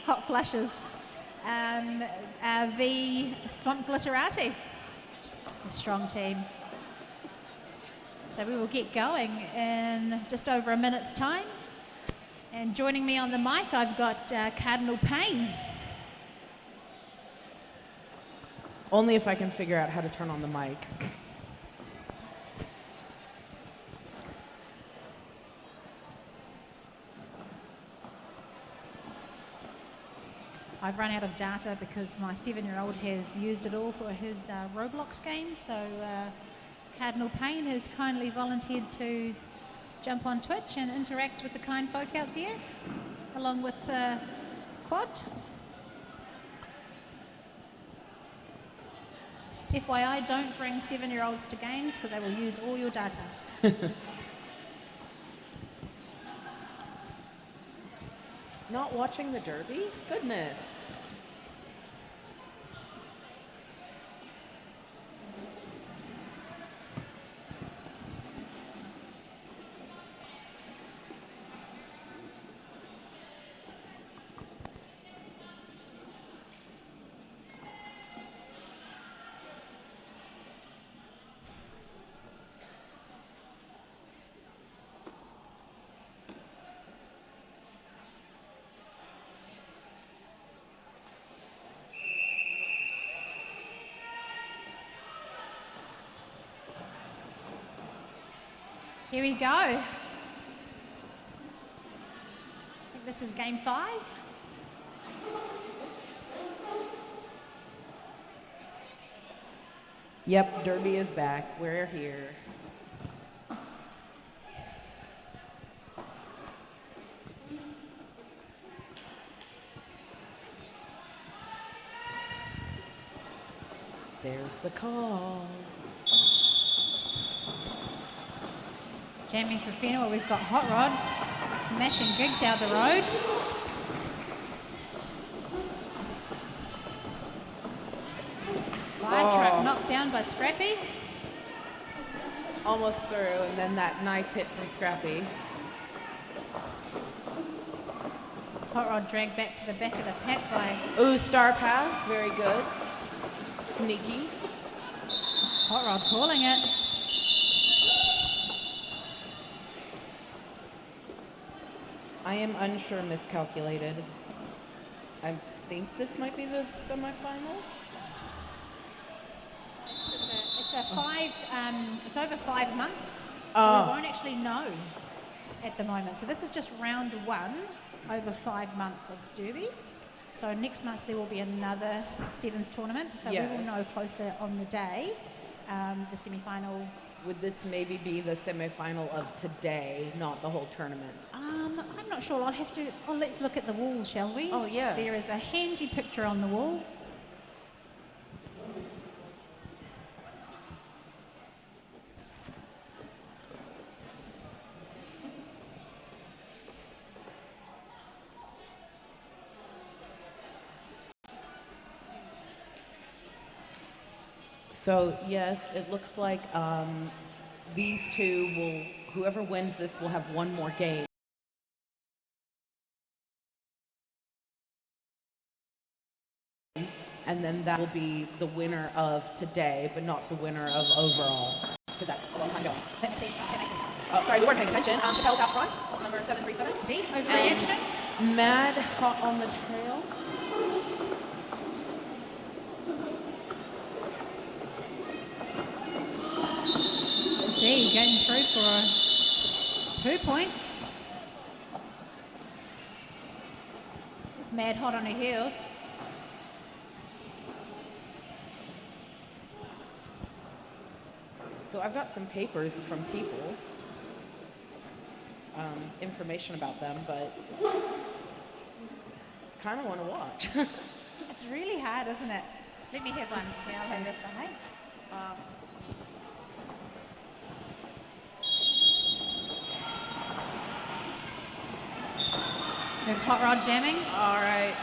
Hot Flushes v Swamp Glitterati. A strong team. So we will get going in just over a minute's time. And joining me on the mic, I've got Cardinal Payne. Only if I can figure out how to turn on the mic. I've run out of data because my 7-year-old has used it all for his Roblox game. So Cardinal Payne has kindly volunteered to jump on Twitch and interact with the kind folk out there, along with Quad. FYI, don't bring 7-year-olds to games because they will use all your data. Not watching the Derby? Goodness. Here we go. I think this is game 5. Yep, Derby is back. We're here. There's the call. Jamming for Whenua, we've got Hot Rod smashing gigs out the road. Fire truck knocked down by Scrappy. Almost through, and then that nice hit from Scrappy. Hot Rod dragged back to the back of the pack by Ooh, star pass, very good. Sneaky. Hot Rod calling it. I am unsure, miscalculated. I think this might be the semifinal. It's a 5. It's over 5 months, so we won't actually know at the moment. So this is just round 1 over 5 months of Derby. So next month there will be another Sevens tournament. So we will know closer on the day. The semi-final. Would this maybe be the semifinal of today, not the whole tournament? I'm not sure. I'll have to. Well, let's look at the wall, shall we? Oh yeah. There is a handy picture on the wall. So yes, it looks like these two will, whoever wins this will have one more game. And then that will be the winner of today, but not the winner of overall. Because that's a long time going. That makes sense. That makes sense. Oh, sorry, we weren't paying attention. Patel's out front, number 737. D, overreaction. Mad hot on the trail. D getting through for 2 points. With Mad hot on her heels. So I've got some papers from people, information about them, but kind of want to watch. It's really hard, isn't it? Let me have one. Yeah, I'll have this one, eh? With Hot Rod jamming. All right.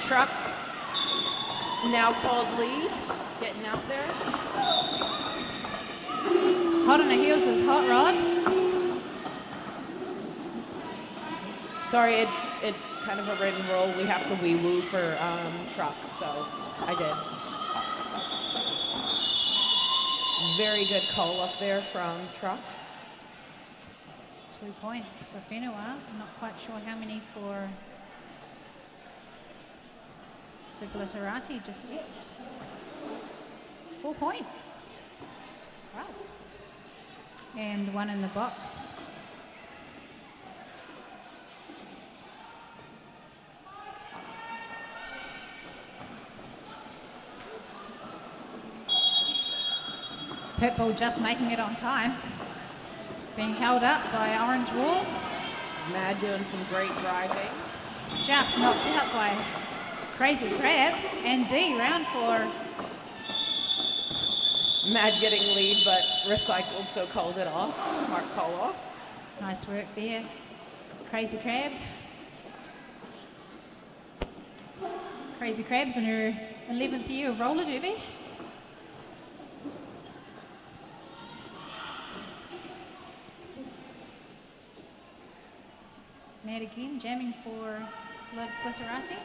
Truck, now called lead, getting out there. Hot on the heels is Hot Rod. Sorry, it's kind of a written rule. We have to wee woo for truck, so I did. Very good call off there from truck. 2 points for Whenua. I'm not quite sure how many for the Glitterati just yet. 4 points. Wow. And 1 in the box. Pitbull just making it on time. Being held up by Orange Wall. Mad doing some great driving. Just knocked out by Crazy Crab. And D round for Mad getting lead, but recycled, so called it off. Smart call off. nice work there. Crazy Crab. Crazy Crab's in her 11th year of roller derby. Mad again, jamming for Glitterati.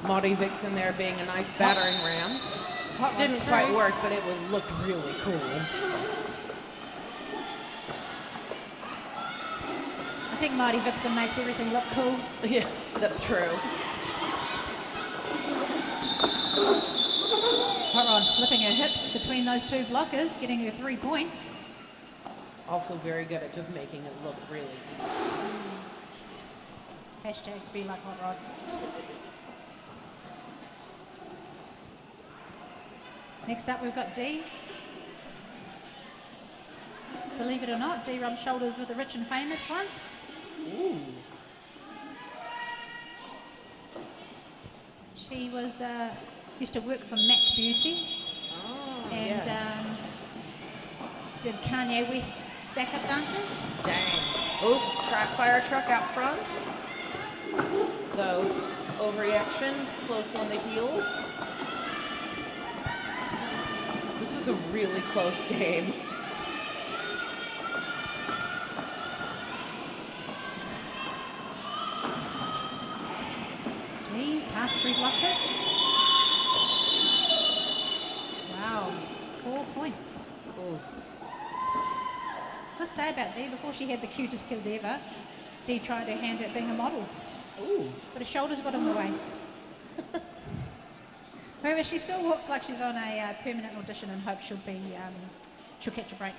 Maudie Vixen there being a nice battering ram. Hot Didn't rod quite through. work, but it looked really cool. I think Marty Vixen makes everything look cool. Yeah, that's true. Hot rod slipping her hips between those 2 blockers, getting her 3 points. Also very good at just making it look really easy. Hashtag be like Hot Rod. Next up we've got D. Believe it or not, D rubbed shoulders with the rich and famous once. Ooh. She was used to work for MAC Beauty Oh, and yes. did Kanye West's backup dancers. Dang. Oh, fire truck out front. Though, overreaction, close on the heels. This is a really close game. D, past 3 blockers. Wow, 4 points. Ooh. Let's say about D, before she had the cutest kid ever, D tried her hand at being a model, Ooh. but her shoulders got in the way. However, she still walks like she's on a permanent audition and hopes she'll catch a break.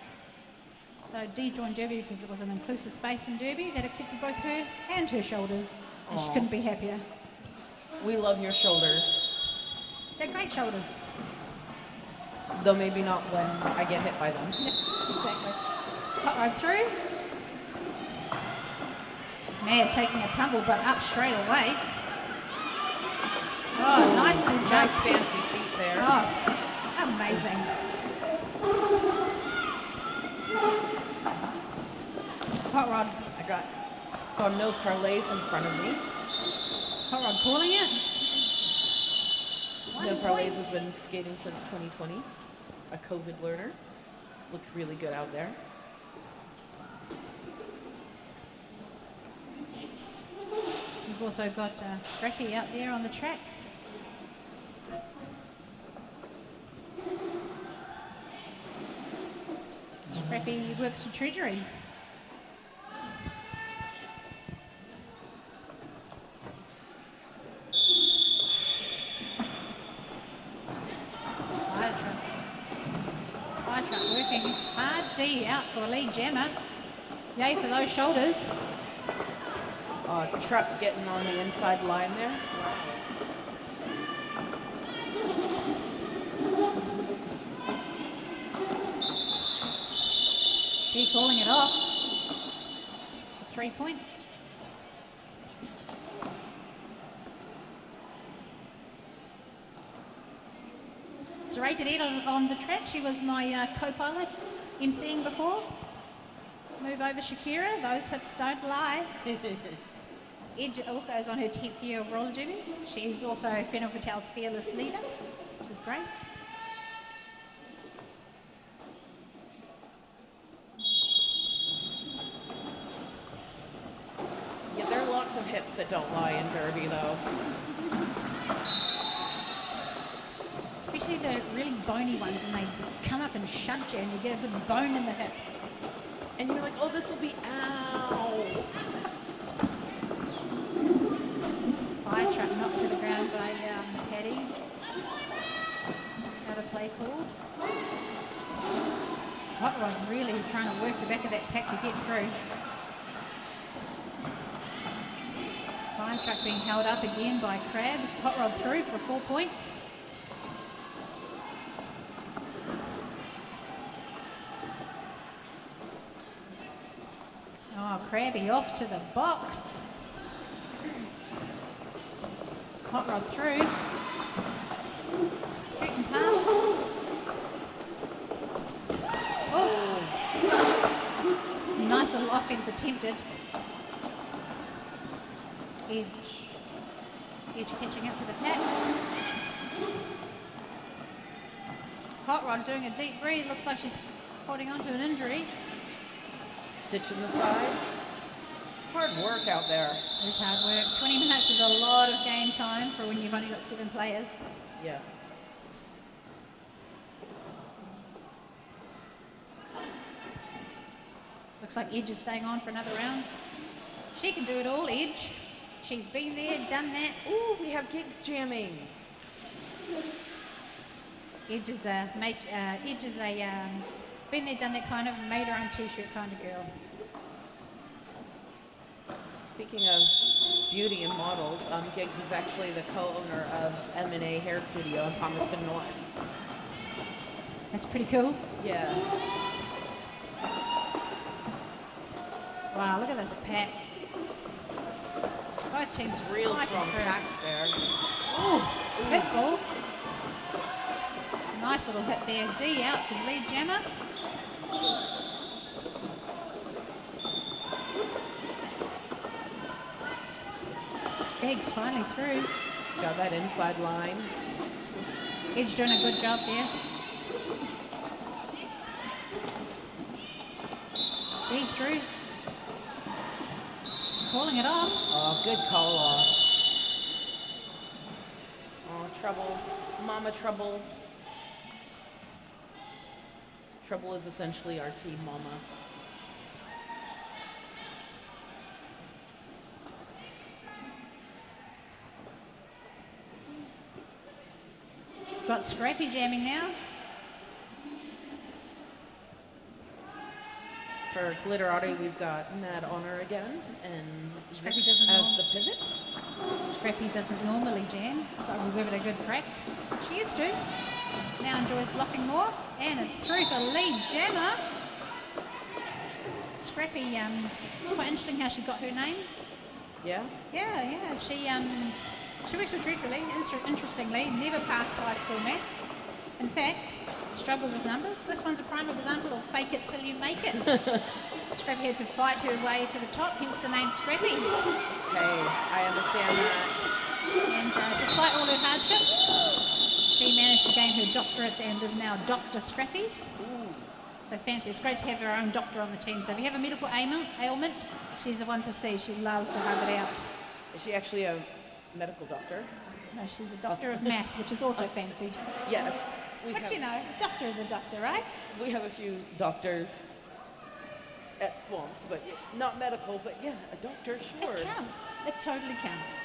So D joined Derby because it was an inclusive space in Derby that accepted both her and her shoulders, and she Aw. couldn't be happier. We love your shoulders. They're great shoulders. Though maybe not when I get hit by them. Exactly. Hot rod through. Mad taking a tumble, but up straight away. Oh, nice little Nice jump. fancy feet there. Oh, amazing. Hot rod. Saw no parlays in front of me. Hot rod calling it. No 1 parlays point. has been skating since 2020. A COVID learner. Looks really good out there. We've also got Scrappy out there on the track. Scrappy works for Treasury. Fire truck working hard. D out for a lead jammer. Yay for those shoulders. Truck getting on the inside line there. D calling it off for 3 points. Serrated Ed on the track. She was my co-pilot emceeing before. Move over Shakira. Those hips don't lie. Edge also is on her 10th year of roller derby. She's also Whenua Fatale's fearless leader, which is great. Yeah, there are lots of hips that don't lie in derby, though. Especially the really bony ones, and they come up and shunt you, and you get a good bone in the hip. And you're like, oh, this will be ow. Fire truck knocked to the ground by Paddy. Another play called. Hot Rod really trying to work the back of that pack to get through. Fire truck being held up again by Crabs. Hot Rod through for 4 points. Oh, Crabby off to the box. Hot Rod through. Scooting past. Oh! Some nice little offense attempted. Edge catching up to the pack. Hot Rod doing a deep breathe. Looks like she's holding on to an injury. Stitch in the side. Hard work out there. It is hard work. 20 minutes is a lot of game time for when you've only got 7 players. Yeah. Looks like Edge is staying on for another round. She can do it all, Edge. She's been there, done that. Ooh, we have gigs jamming. Edge is a been there, done that kind of made her own t-shirt kind of girl. Speaking of beauty and models, Giggs is actually the co-owner of M&A Hair Studio in Palmerston North. That's pretty cool. Yeah. Wow, look at this pack. Both teams just Real fighting strong through. packs there. Ooh, hit ball. Nice little hit there. D out for the lead jammer. Giggs finally through. Got that inside line. Edge doing a good job there. D through. Calling it off. Oh, good call off. Oh, trouble. Mama trouble. Trouble is essentially our team mama. Got Scrappy jamming now. For Glitterati, we've got Mad Honor again, and Scrappy Vix doesn't as know. the pivot. Scrappy doesn't normally jam, but we'll give it a good crack. She used to. Now enjoys blocking more, and is through for lead jammer. Scrappy, it's quite interesting how she got her name. Yeah? Yeah, she works with Treachery. Interestingly, never passed high school math. In fact, struggles with numbers. This one's a prime example of fake it till you make it. Scrappy had to fight her way to the top, hence the name Scrappy. Hey, I understand that. And despite all her hardships, she managed to gain her doctorate and is now Dr. Scrappy. Ooh. So fancy. It's great to have her own doctor on the team. So if you have a medical ailment, she's the one to see. She loves to hug it out. Is she actually a medical doctor? No, she's a doctor of math, which is also fancy. Yes. But you know, a doctor is a doctor, right? We have a few doctors at Swamps, but not medical, but yeah, a doctor, sure. It counts. It totally counts.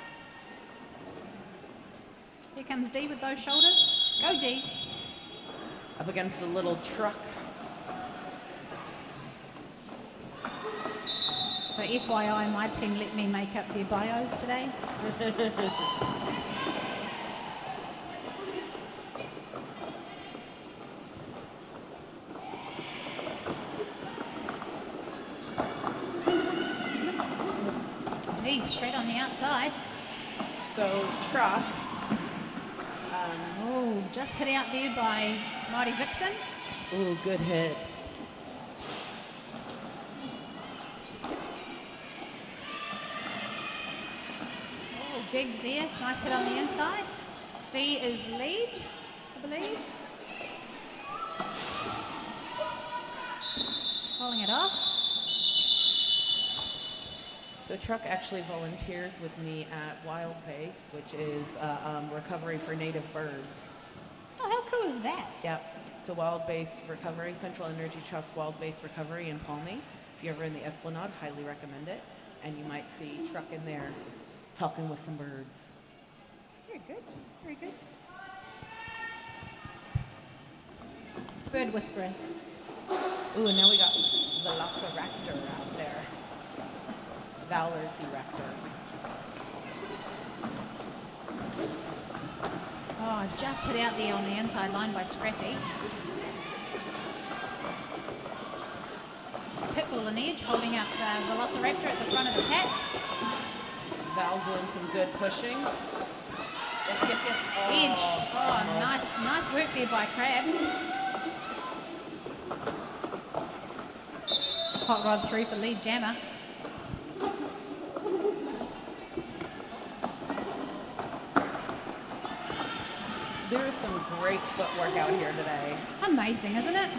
Here comes D with those shoulders. Go D. Up against the little truck. So FYI, my team let me make up their bios today. D straight on the outside. So truck. Oh, just hit out there by Mighty Vixen. Ooh, good hit. gigs there. Nice hit on the inside. D is lead, I believe. Pulling it off. So Truck actually volunteers with me at Wild Base, which is recovery for native birds. Oh, how cool is that? Yep. So Wild Base Recovery, Central Energy Trust Wild Base Recovery in Palmy. If you're ever in the Esplanade, highly recommend it. And you might see Truck in there talking with some birds. Very good, very good. Bird whisperers. Ooh, and now we got Velociraptor out there. Velociraptor. Oh, just hit out there on the inside line by Scrappy. Pitbull and Edge holding up Velociraptor at the front of the pack. Val doing some good pushing. Yes, yes, yes. Oh, Edge. Oh, almost. nice work there by Krabs. Hot rod through for lead jammer. There is some great footwork out here today. Amazing, isn't it?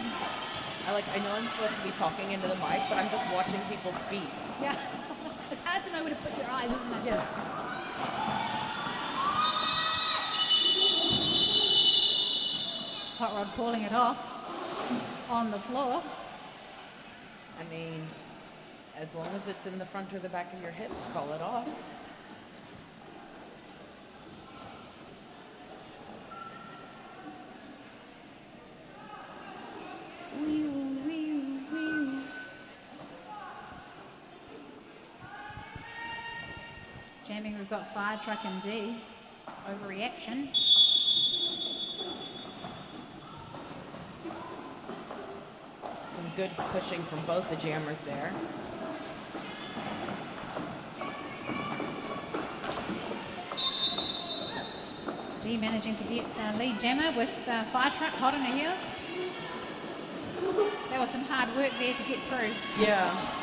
I know I'm supposed to be talking into the mic, but I'm just watching people's feet. Yeah. It's hard to know where to put your eyes, isn't it? Yeah. Hot rod calling it off on the floor. I mean, as long as it's in the front or the back of your hips, call it off. Jamming, we've got Fire Truck and D. Overreaction. Some good pushing from both the jammers there. D managing to get lead jammer with Fire Truck hot on her heels. That was some hard work there to get through. Yeah.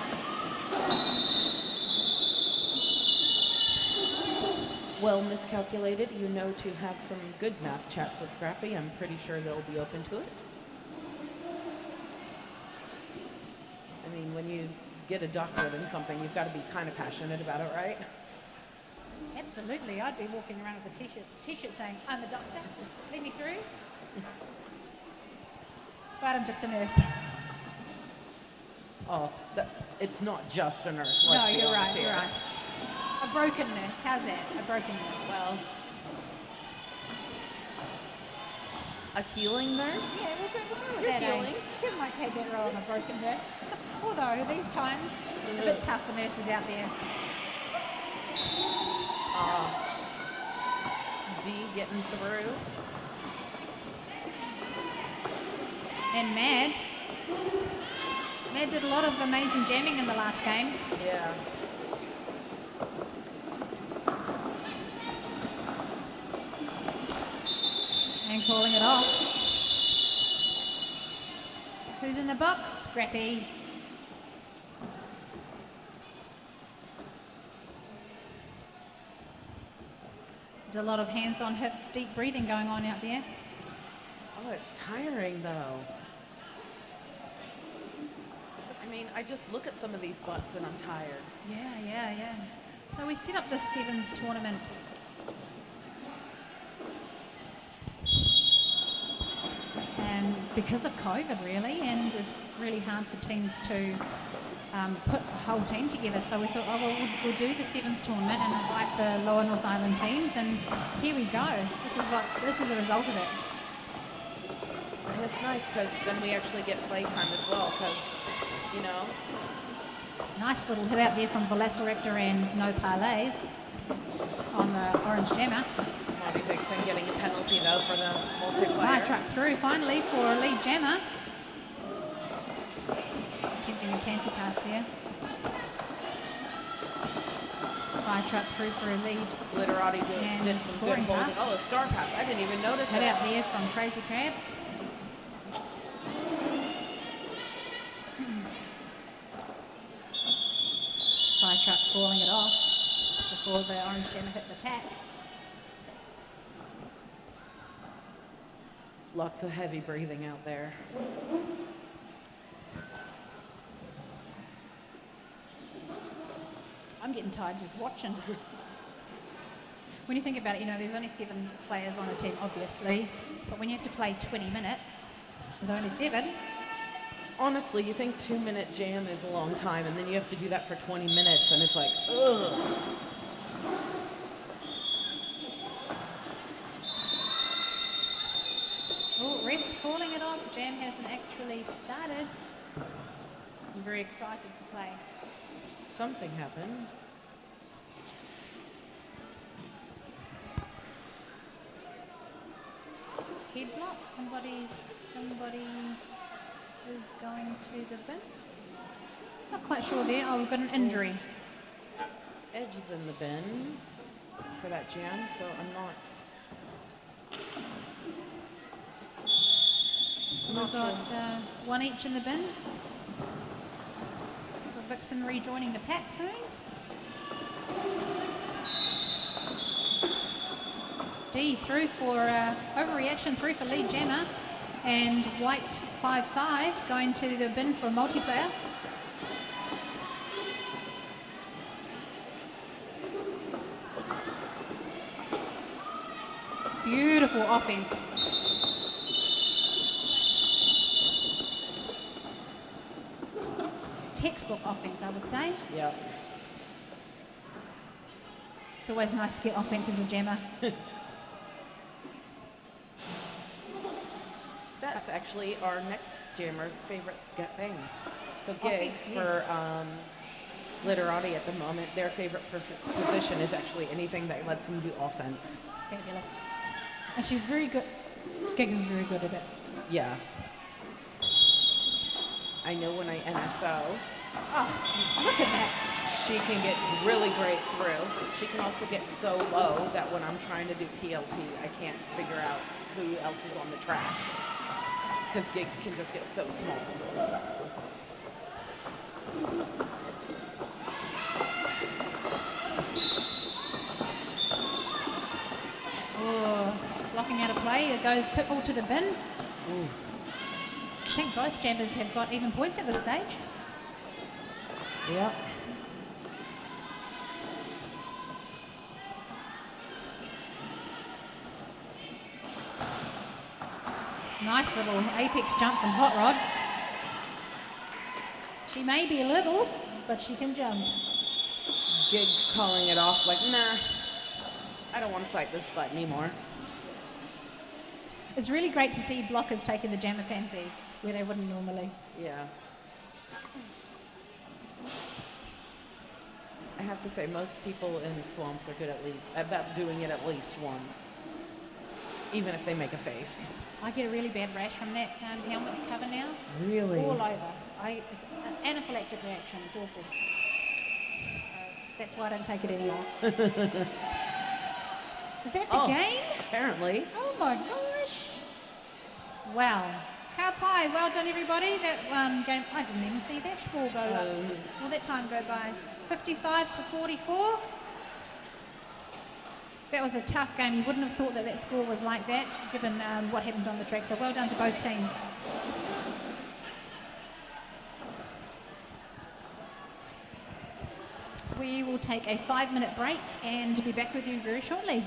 Well miscalculated, you know, to have some good math chats with Scrappy. I'm pretty sure they'll be open to it. I mean, when you get a doctorate in something, you've got to be kind of passionate about it, right? Absolutely. I'd be walking around with a t-shirt saying, I'm a doctor, let me through. But I'm just a nurse. Oh, it's not just a nurse. No, Let's be you're honest right, here. you're right. A broken nurse, how's that? A broken nurse. Well, a healing nurse? Yeah, we'll go with You're that. healing. People might take that role on a broken nurse. Although these times, a bit tough for nurses out there. D getting through. And Mad did a lot of amazing jamming in the last game. Yeah. And calling it off. Who's in the box? Scrappy. There's a lot of hands on hips, deep breathing going on out there. Oh, it's tiring though. I mean, I just look at some of these butts and I'm tired. Yeah. So we set up this sevens tournament. Because of COVID, really, and it's really hard for teams to put a whole team together. So we thought, oh, well, we'll do the sevens tournament and invite the Lower North Island teams, and here we go. This is the result of it. And it's nice because then we actually get playtime as well because, you know. Nice little hit out there from Velociraptor and no parlays on the orange jammer. Bobby Vixen getting a penalty though for the multiplayer. Fire truck through finally for a lead jammer. Attempting a panty pass there. Fire truck through for a lead. Glitterati And did some good scoring holding. pass. Oh, a star pass. I didn't even notice Hit that. out there from Crazy Crab. Fire truck calling it off. The before the orange jammer hit the pack. Lots of heavy breathing out there. I'm getting tired just watching. When you think about it, there's only 7 players on a team, obviously, but when you have to play 20 minutes with only 7, Honestly, you think 2-minute jam is a long time, and then you have to do that for 20 minutes, and it's like, ugh. oh, ref's calling it off. Jam hasn't actually started. So I'm very excited to play. Something happened. Head block. Somebody is going to the bin. Not quite sure there. Oh, we've got an injury. Edge is in the bin for that jam, so I'm not. So we've got one each in the bin. With Vixen rejoining the pack soon. D through for overreaction, through for lead jammer. And white 5-5 going to the bin for multiplayer. Beautiful offense. Textbook offense, I would say. Yep. It's always nice to get offense as a jammer. That's actually our next jammer's favorite thing. So gigs Offense, for yes. Literati at the moment, their favorite position is actually anything that lets them do offense. Fabulous. And she's very good. Gigs is very good at it. Yeah. I know when I NSO, Oh, look at that. she can get really great through. She can also get so low that when I'm trying to do PLP, I can't figure out who else is on the track. Because gigs can just get so small. Oh, blocking out of play. It goes Pitbull to the bin. Ooh. I think both jammers have got even points at this stage. Yep. Nice little apex jump from Hot Rod. She may be little, but she can jump. Gigs calling it off like, nah, I don't want to fight this butt anymore. It's really great to see blockers taking the jammer panty where they wouldn't normally. Yeah. I have to say, most people in swamps are good about doing it at least once, even if they make a face. I get a really bad rash from that helmet cover now. Really? All over. It's an anaphylactic reaction. It's awful. So that's why I don't take it anymore. Is that the game? Apparently. Oh my gosh. Wow. Kaupai, well done everybody. That game, I didn't even see that score go up. Well, that time go by. 55-44. That was a tough game. You wouldn't have thought that that score was like that, given what happened on the track. So well done to both teams. We will take a 5-minute break and be back with you very shortly.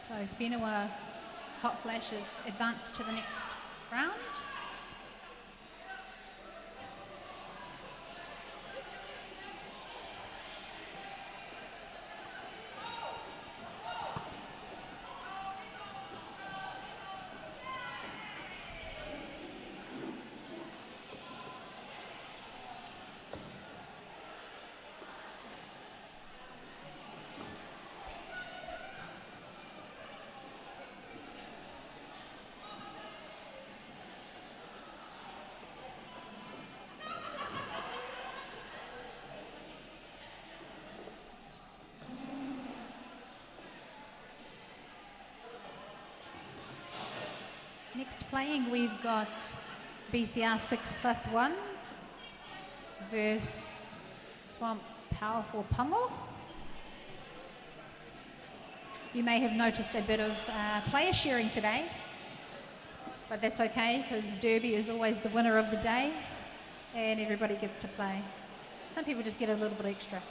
So Whenua Hot Flashes advanced to the next round. Next playing, we've got BCR 6+1 versus Swamp Powerful Pungal. You may have noticed a bit of player sharing today, but that's okay because Derby is always the winner of the day and everybody gets to play. Some people just get a little bit extra.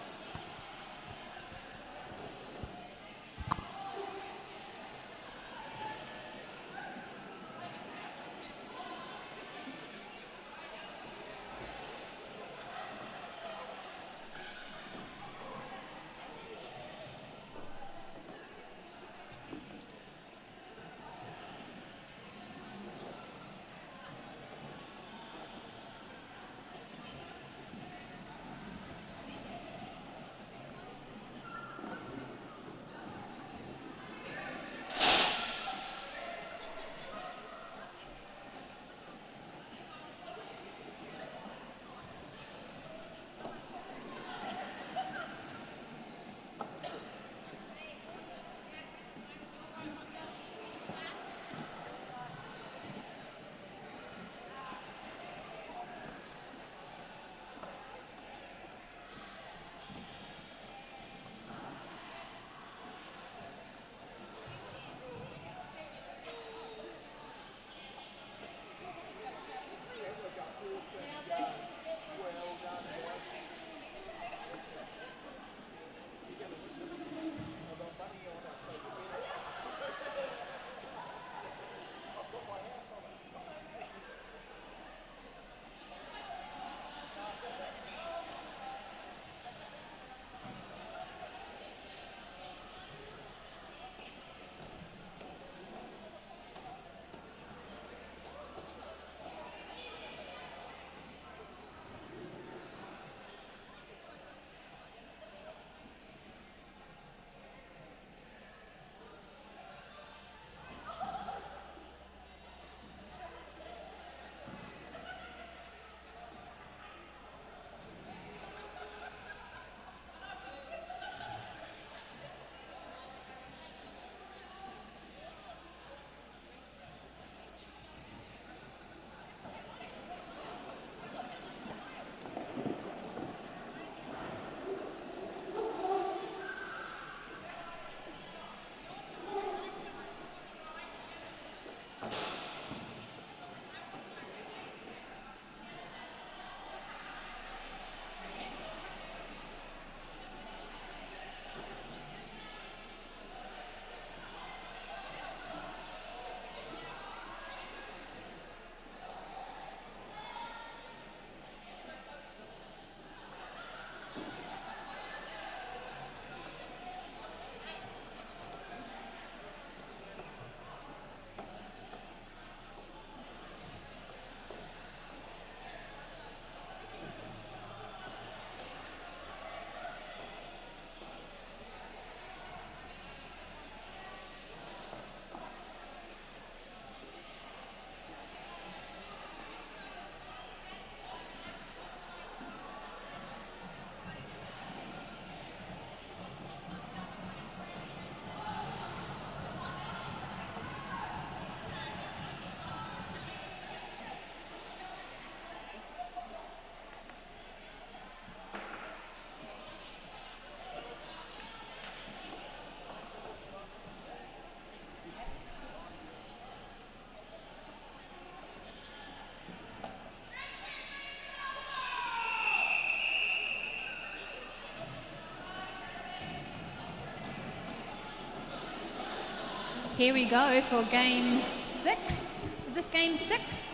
Here we go for game 6. Is this game 6?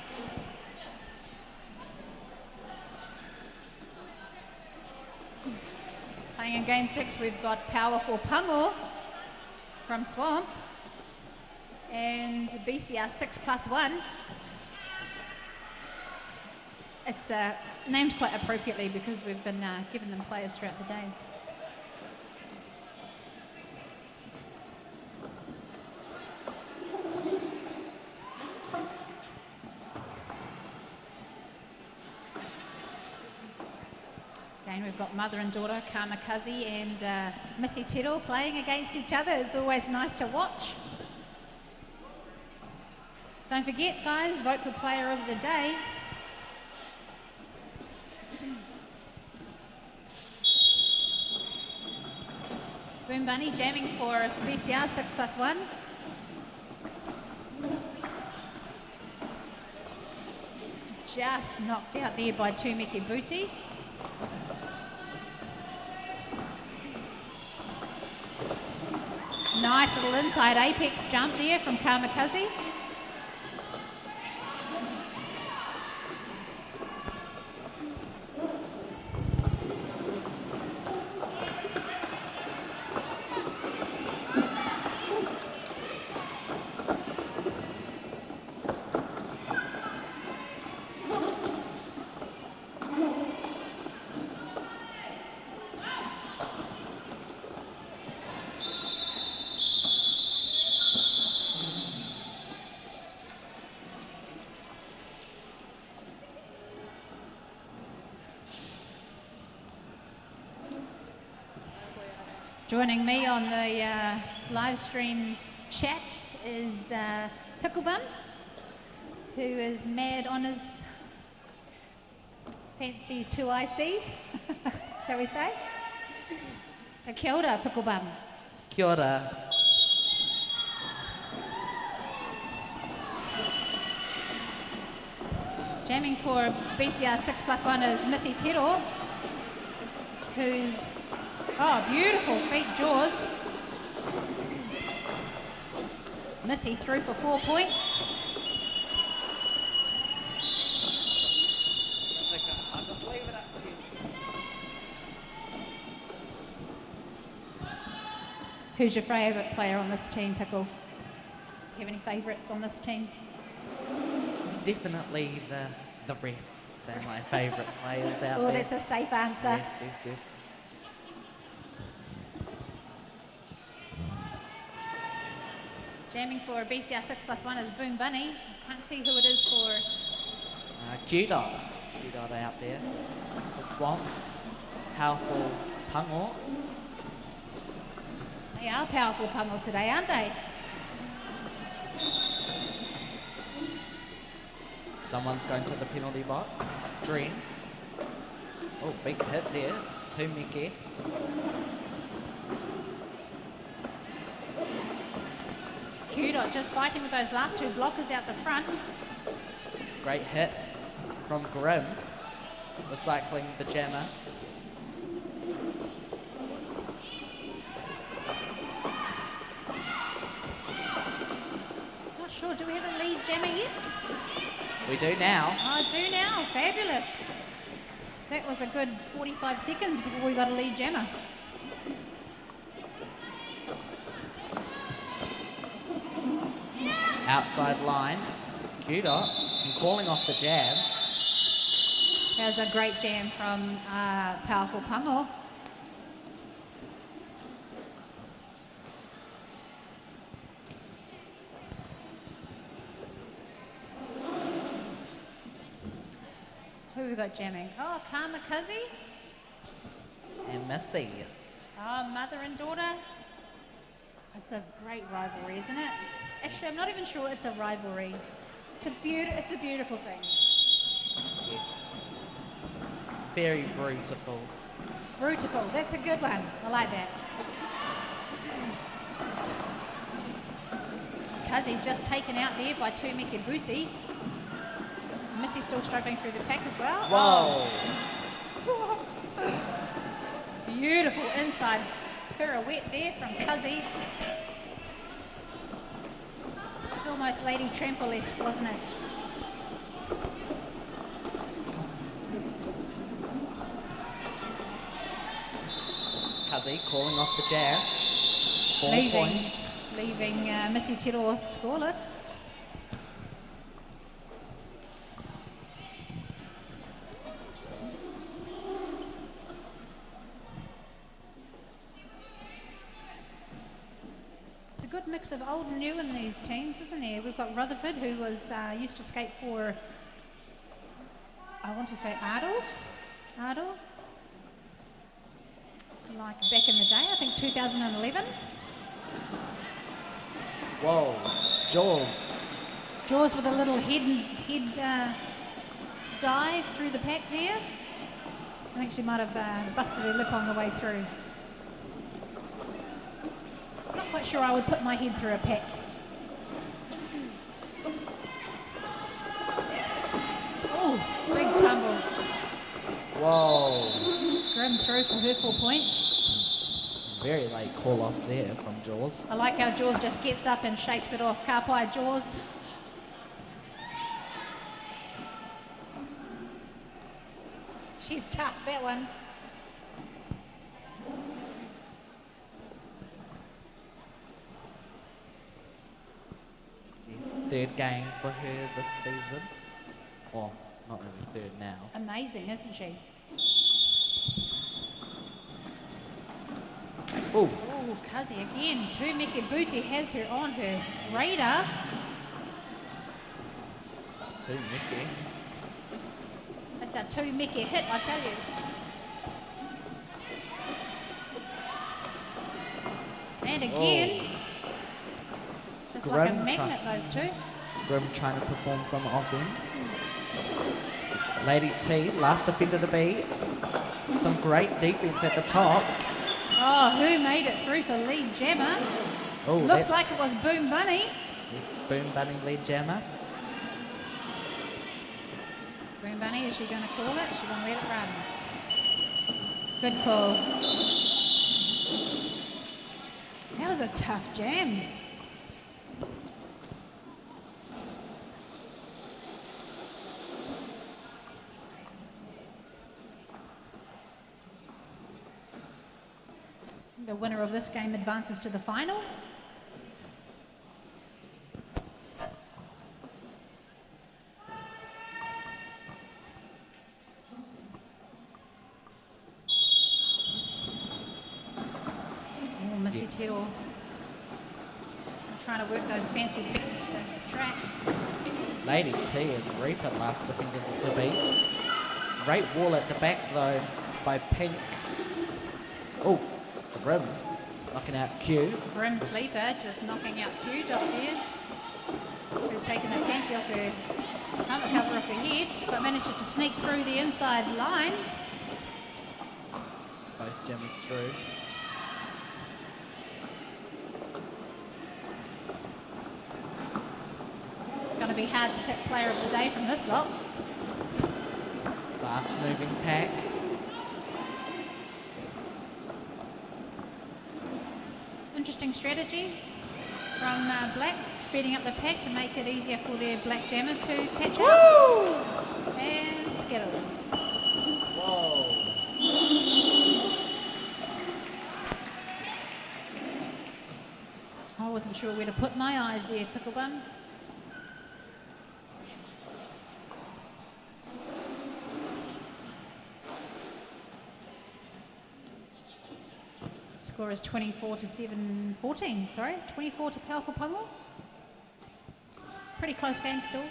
Playing in game 6, we've got Powerful Pungal from Swamp and BCR 6+1. It's named quite appropriately because we've been giving them players throughout the day. Again, we've got mother and daughter, Kamikaze and Missy Tittle playing against each other. It's always nice to watch. Don't forget, guys, vote for player of the day. Boom Bunny jamming for BCR 6+1. Just knocked out there by Tumiki Booty. Nice little inside apex jump there from Kamikaze. Joining me on the live stream chat is Picklebum, who is mad on his fancy 2IC, shall we say? So kia ora, Picklebum. Kia ora. Jamming for BCR 6+1 is Missy Tero, who's, oh, beautiful feet jaws. Missy through for 4 points. I'll just leave it up to you. Who's your favourite player on this team, Pickle? Do you have any favourites on this team? Definitely the refs. They're my favourite players out Oh, there. that's a safe answer. Yes. Jamming for BCR 6+1 is Boom Bunny. Can't see who it is for. Q-Dot. Q-Dot out there. The Swamp. Powerful Pungo. They are powerful pungle today, aren't they? Someone's going to the penalty box. Dream. Oh, big hit there. Tumiki. Q-Dot just fighting with those last two blockers out the front. Great hit from Grim. Recycling the jammer. Not sure, do we have a lead jammer yet? We do now. I do now, fabulous. That was a good 45 seconds before we got a lead jammer. Outside line. Q-Dot. And calling off the jab. That was a great jam from Powerful Pungo. Who we got jamming? Oh, Kamikaze. And Missy. Oh, mother and daughter. It's a great rivalry, isn't it? Actually, I'm not even sure it's a rivalry. It's a beautiful thing. Yes. Very beautiful. Brutiful, that's a good one. I like that. Kazi just taken out there by Tumiki Booty. Missy still struggling through the pack as well. Whoa. Oh. Beautiful inside pirouette there from Kazi. It's almost Lady Trample-esque, wasn't it? Kazi calling off the jab. 4 points. Leaving Missy Tero scoreless. It's a good mix of old and new in these teams, isn't there? We've got Rutherford, who was used to skate for, I want to say Ardell, like back in the day, I think 2011. Whoa. Jaws. Jaws with a little head dive through the pack there. I think she might have busted her lip on the way through. Not quite sure I would put my head through a pack. Oh, big tumble. Whoa. Grim through for her 4 points. Very late call off there from Jaws. I like how Jaws just gets up and shakes it off. Kapai Jaws. She's tough, that one. Yes, third game for her this season. Well, not really third now. Amazing, isn't she? Oh, Oh, Kazi again. Tumeke Booty has her on her radar. too Mickey. That's a Tumeke hit, I tell you. And again, just like a Grim magnet, those two. Grim trying to perform some offense. Lady T, last defender to beat. Some great defense at the top. Oh, who made it through for lead jammer? Oh, Looks that's- like it was Boom Bunny. Yes, Boom Bunny lead jammer. Boom Bunny, is she going to call it? Is she going to let it run? Good call. That was a tough jam. The winner of this game advances to the final. Oh, Missy Tero. Trying to work those fancy feet at the track. Lady T and Reaper last defenders to beat. Great wall at the back though by Pink. Oh, the rim knocking out Q. Grim Sleeper just knocking out Q dot there. Who's taken her panty off her helmet cover off her head, but managed to sneak through the inside line. Both jammers through. It's going to be hard to pick player of the day from this lot. Fast moving pack. Interesting strategy from Black, speeding up the pack to make it easier for their Black jammer to catch up. And Skittles. Whoa. I wasn't sure where to put my eyes there, Pickle Bun. Score is 24 to 14, sorry, 24 to Powerful Pummel. Pretty close game still.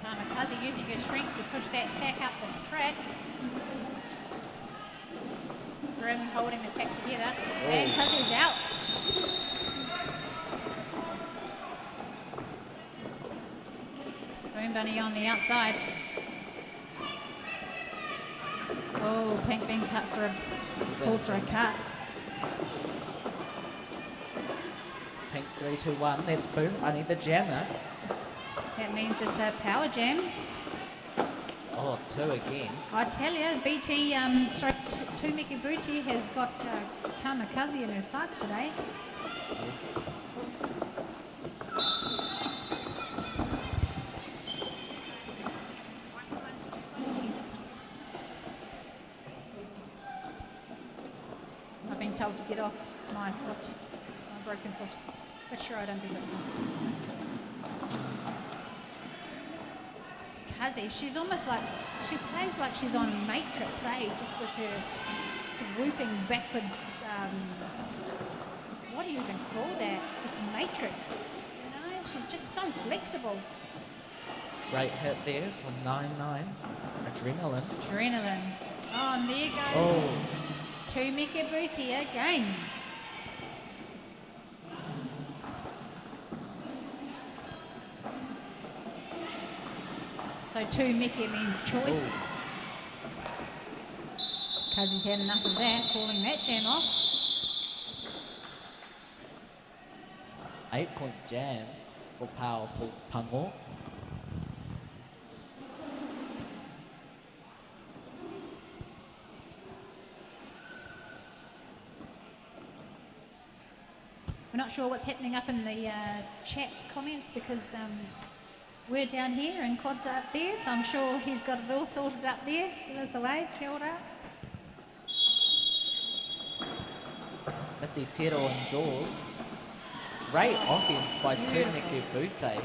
Kamikaze using her strength to push that pack up the track. Grim holding the pack together. And Kazi's out. Boom Bunny on the outside. Oh, Pink being cut for a called for a cut. Pink 3, 2, 1. That's Boom Bunny the jammer. That means it's a power jam. Oh, 2 again. I tell you, BT, Tumeke Booty has got Kamikaze in her sights today. Yes. I've been told to get off my foot, my broken foot. But sure, I don't be listening. Kazi, she's almost like, she plays like she's on Matrix, eh? Just with her swooping backwards, what do you even call that? It's Matrix, you know? She's just so flexible. Great hit there from 9-9. Adrenaline. Adrenaline. Oh, and there goes Oh, to Mika Booty again. So 2 Mickey means choice. Because he's had enough of that, calling that jam off. 8-point jam for powerful Pango. We're not sure what's happening up in the chat comments because we're down here and Quad's up there, so I'm sure he's got it all sorted up there. Give us a wave, kia ora. Missy Tero and Jaws. Great offense by Beautiful. Tuniku Bute.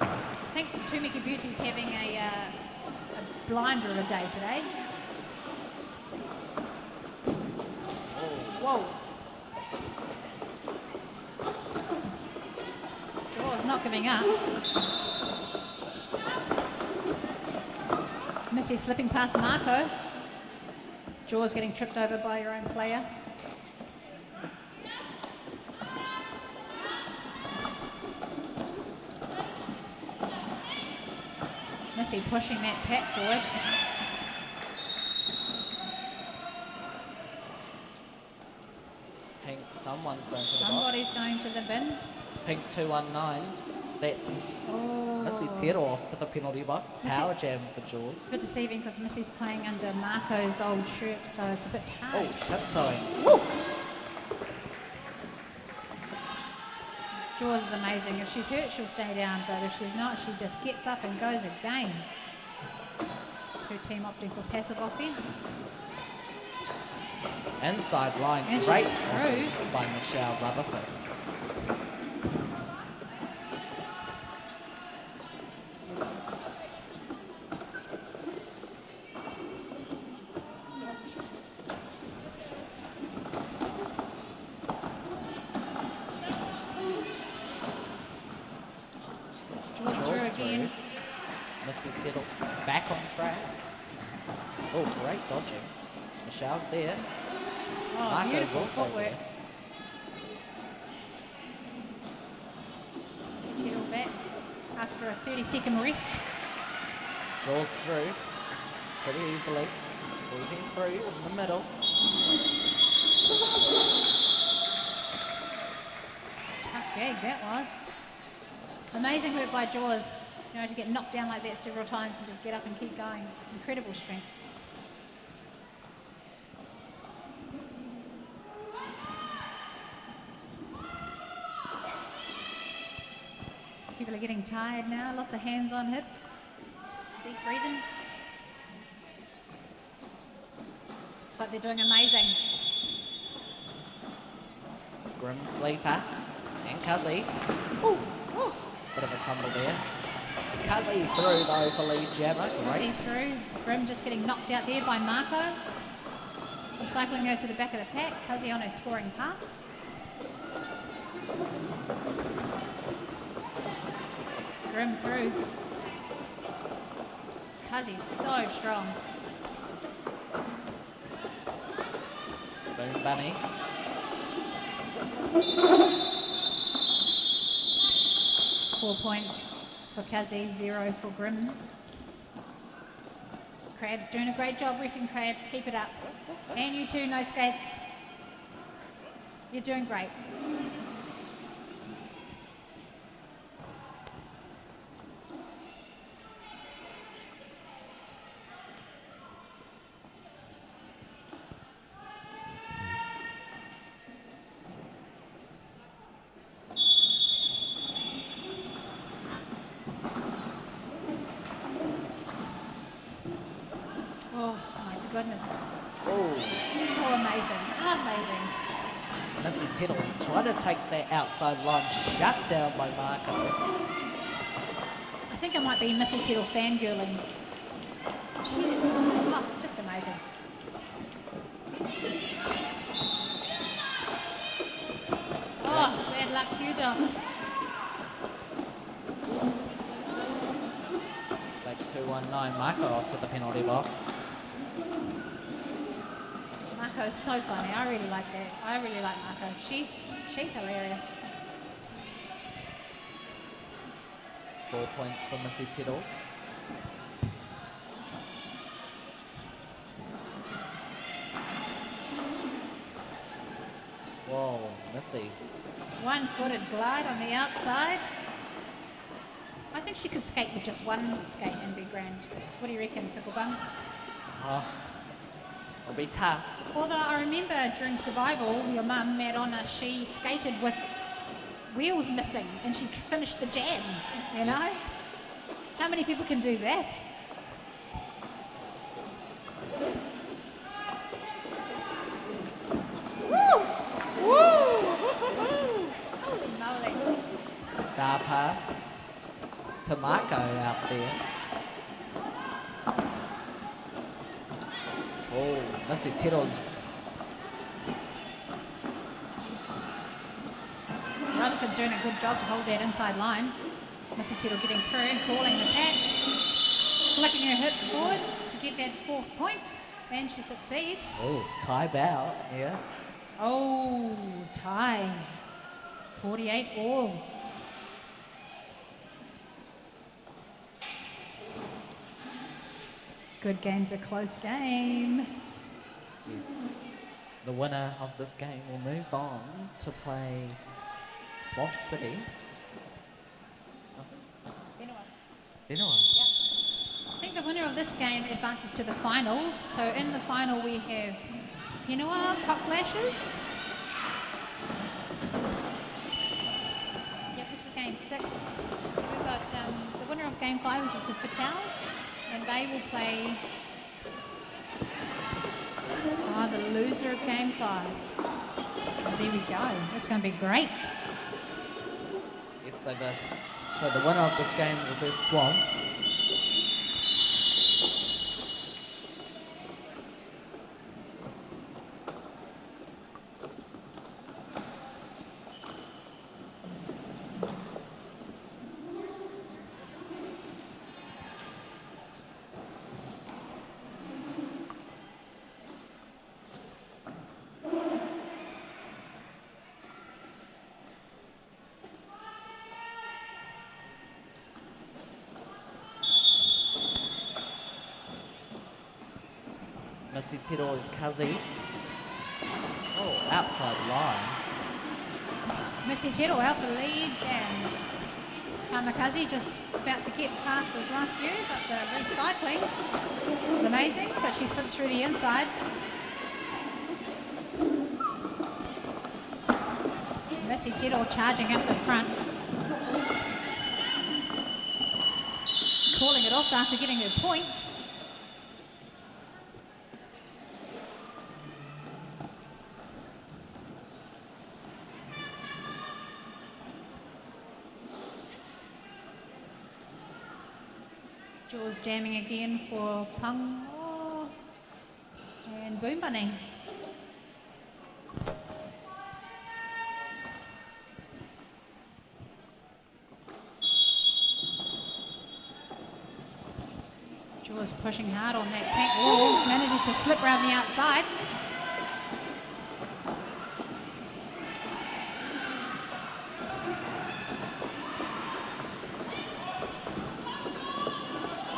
I think Tumiki Beauty's having a blinder of a day today. Whoa. Jaws not giving up. Missy slipping past Marco. Jaws getting tripped over by your own player. Missy pushing that pack forward. Pink, someone's going to the box. Somebody's going to the bin. Pink 219. That's Missy Tero off to the penalty box. Power jam for Jaws. It's a bit deceiving because Missy's playing under Marco's old shirt, so it's a bit hard. Oh, tiptoeing. Woo! Jaws is amazing. If she's hurt, she'll stay down, but if she's not, she just gets up and goes again. Her team opting for passive offence. Inside line, And she's great through. offense by Michelle Rutherford. Jaws through again. Missy Tero back on track. Oh, great dodging. Michelle's there. Oh, Marco's beautiful also footwork. there. Settle back after a 30-second rest. Draws through pretty easily. Weaving through in the middle. Tough gag that was. Amazing work by Jaws, you know, to get knocked down like that several times and just get up and keep going. Incredible strength. People are getting tired now, lots of hands on hips, deep breathing. But they're doing amazing. Grim Sleeper and Cuzzy. Ooh, ooh. Bit of a tumble there. Cuzzy through though for lead jammer. See Great. through. Grim just getting knocked out there by Marco. Recycling her to the back of the pack. Cuzzy on her scoring pass. Grim through. Cuzzy's so strong. Boom Bunny. Four points for Cuzzy, 0 for Grim. Crabs doing a great job, riffing Crabs. Keep it up. And you too, No Skates. You're doing great. Oh my goodness. Oh, So amazing. Amazing. Missy Tittle trying to take that outside line, shut down by Marco. I think I might be Missy Tittle fangirling. She is, oh, just amazing. Oh, bad luck, Hugh Dot. Back 219, Marco off to the penalty box. Marco's so funny. I really like that. I really like Marco. She's hilarious. 4 points for Missy Tittle. Whoa, Missy. One-footed glide on the outside. I think she could skate with just one skate and be grand. What do you reckon, Pickle Bum? Oh, it'll be tough. Although I remember during survival, your mum, Madonna, she skated with wheels missing and she finished the jam, you know? How many people can do that? Woo! Woo! Holy moly. Star pass to Marco out there. Oh, Missy Tittle's Rutherford doing a good job to hold that inside line. Missy Tittle getting through and calling the pack. Flicking her hips forward to get that 4th point. And she succeeds. oh, tie bout, yeah. Oh, tie. 48 all. Good game's a close game. Yes. The winner of this game will move on to play Swamp City. Whenua. I think the winner of this game advances to the final. So in the final we have Whenua Hot Flashes. Yep, this is game 6. So we've got the winner of game 5 is the Fatals, and they will play the loser of game 5. Oh, there we go. That's going to be great. Yes, so the winner of this game will be Swamp. Missy Tittle and Kazi. Oh, outside line. Missy Tittle out the lead, and Kamikaze just about to get past his last few, but the recycling is amazing, but she slips through the inside. Missy Tittle charging up the front. Calling it off after getting her points. Jaws jamming again for Pung and Boom Bunny. Jaws pushing hard on that pink wall, manages to slip around the outside.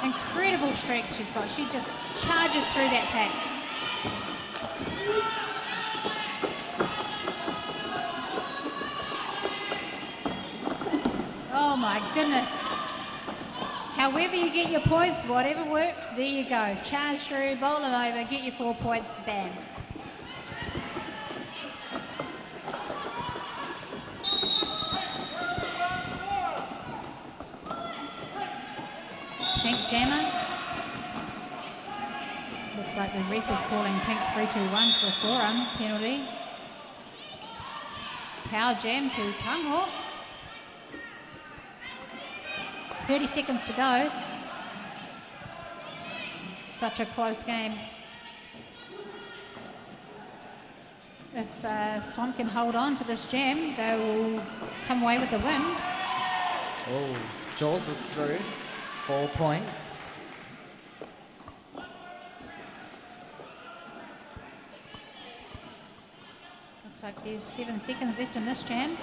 Incredible strength she's got. She just charges through that pack. Oh my goodness. However you get your points, whatever works, there you go. Charge through, bowl it over, get your 4 points, bam. Pink jammer. Looks like the ref is calling pink 3-2-1 for a forearm penalty. Power jam to Pungho. 30 seconds to go. Such a close game. If Swamp can hold on to this jam, they will come away with the win. Oh, Jaws is through. 4 points. like there's 7 seconds left in this jam.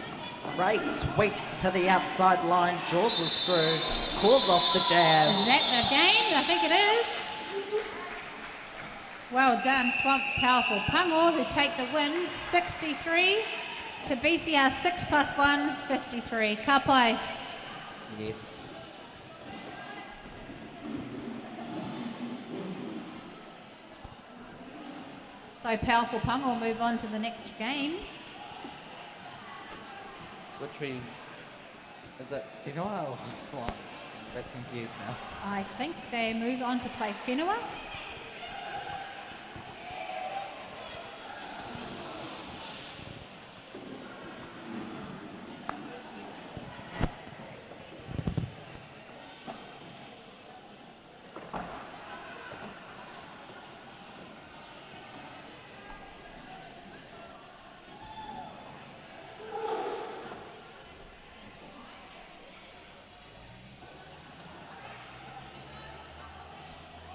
Great sweep to the outside line, jaws us through, calls off the Is jab. that the game? I think it is. Well done, Swamp Powerful Pango, who take the win, 63 to BCR 6+1, 53. Ka pai. Yes. So Powerful Pango will move on to the next game. Which we... Is it Whenua or Swamp? I'm a bit confused now. I think they move on to play Whenua.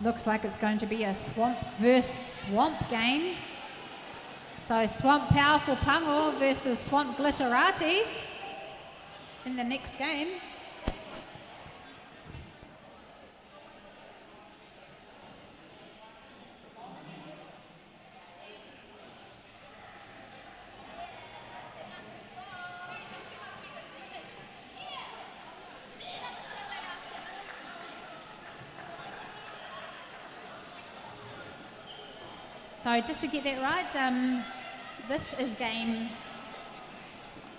Looks like it's going to be a Swamp versus Swamp game. So Swamp Powerful Pango versus Swamp Glitterati in the next game. So just to get that right, this is game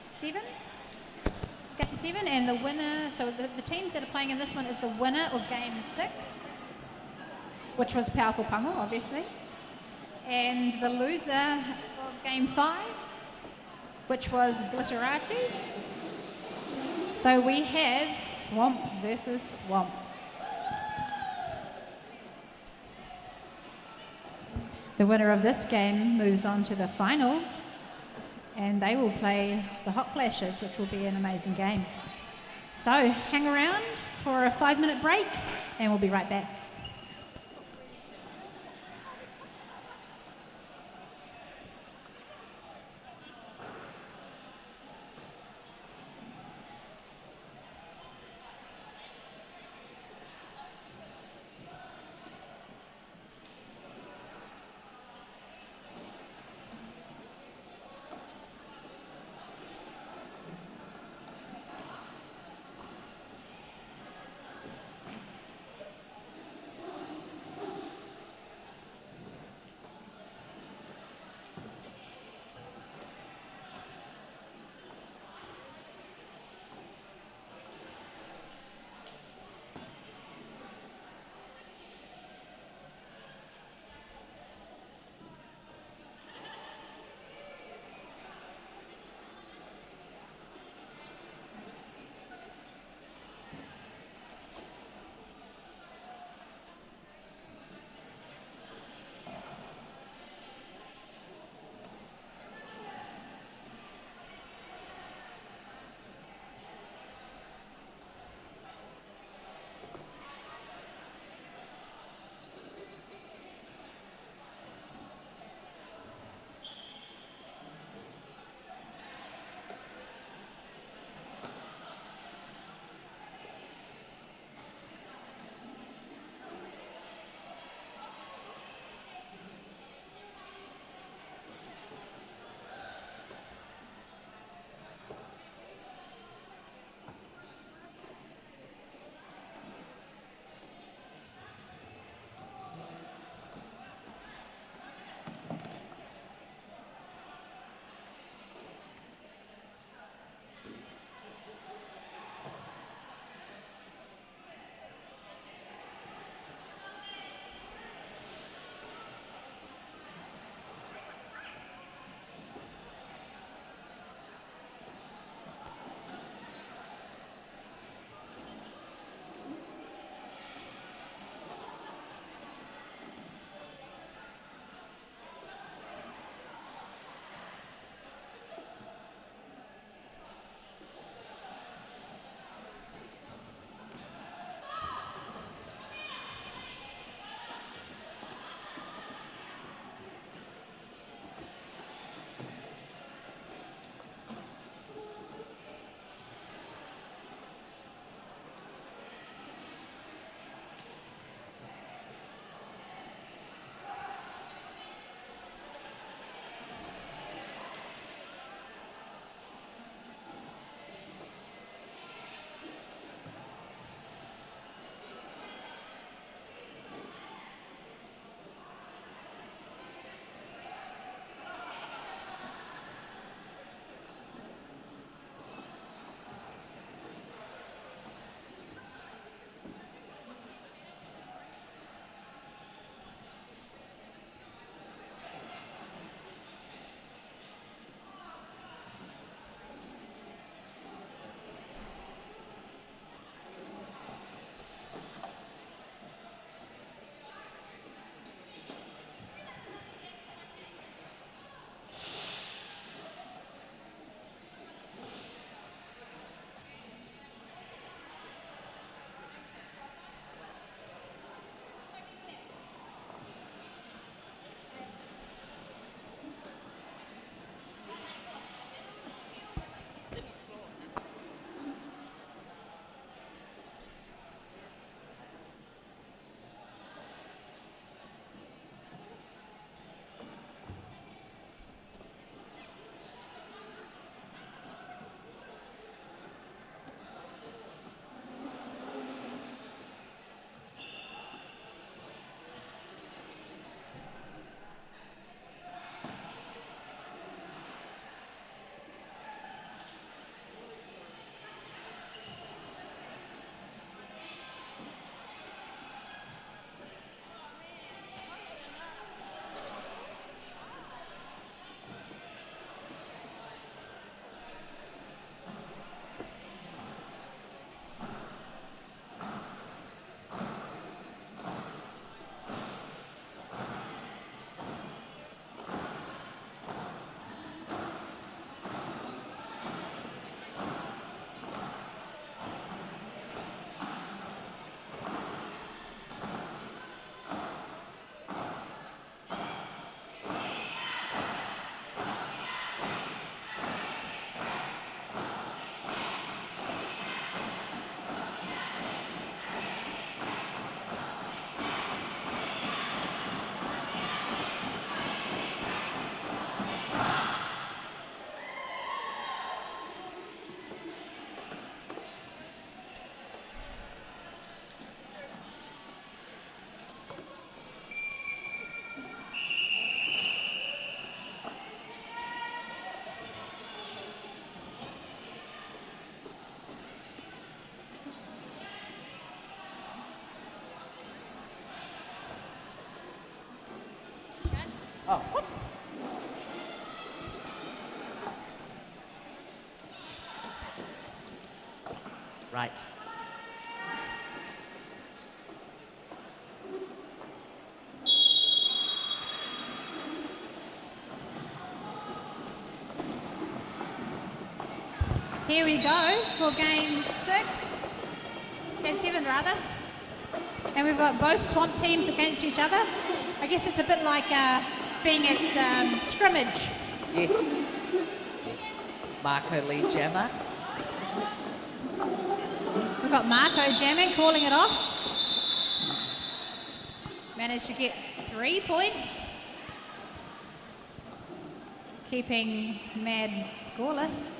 7. Game 7, and the winner, so the teams that are playing in this one is the winner of game 6, which was Powerful Pango, obviously, and the loser of game 5, which was Glitterati. So we have Swamp versus Swamp. The winner of this game moves on to the final, and they will play the Hot Flashes, which will be an amazing game. So hang around for a 5-minute break, and we'll be right back. Oh, what? Right. Here we go for game 7 rather. And we've got both swamp teams against each other. I guess it's a bit like being at scrimmage. Yes. Yes. Marco Lee jammer. We've got Marco jamming, calling it off. Managed to get 3 points. Keeping Mads scoreless.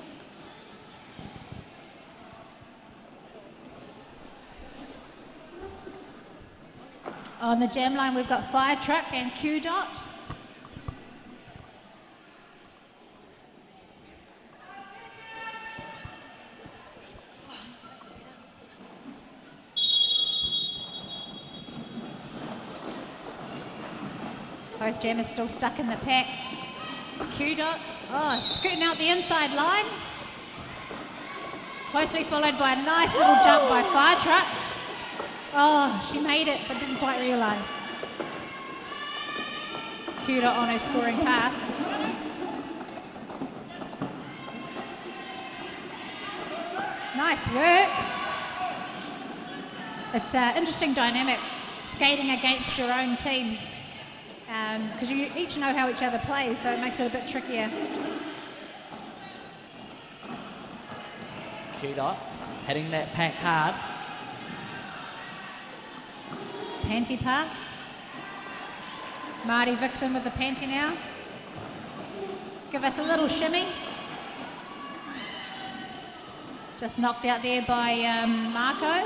On the jam line, we've got Fire Truck and Q Dot. Both jammers still stuck in the pack. Q Dot, scooting out the inside line. Closely followed by a nice little jump by Fire Truck. Oh, she made it, but didn't quite realise. Q Dot on her scoring pass. Nice work. It's an interesting dynamic, skating against your own team. Because you each know how each other plays, so it makes it a bit trickier. Q Dot hitting that pack hard. Panty pass. Marty Vixen with the panty now. Give us a little shimmy. Just knocked out there by Marco.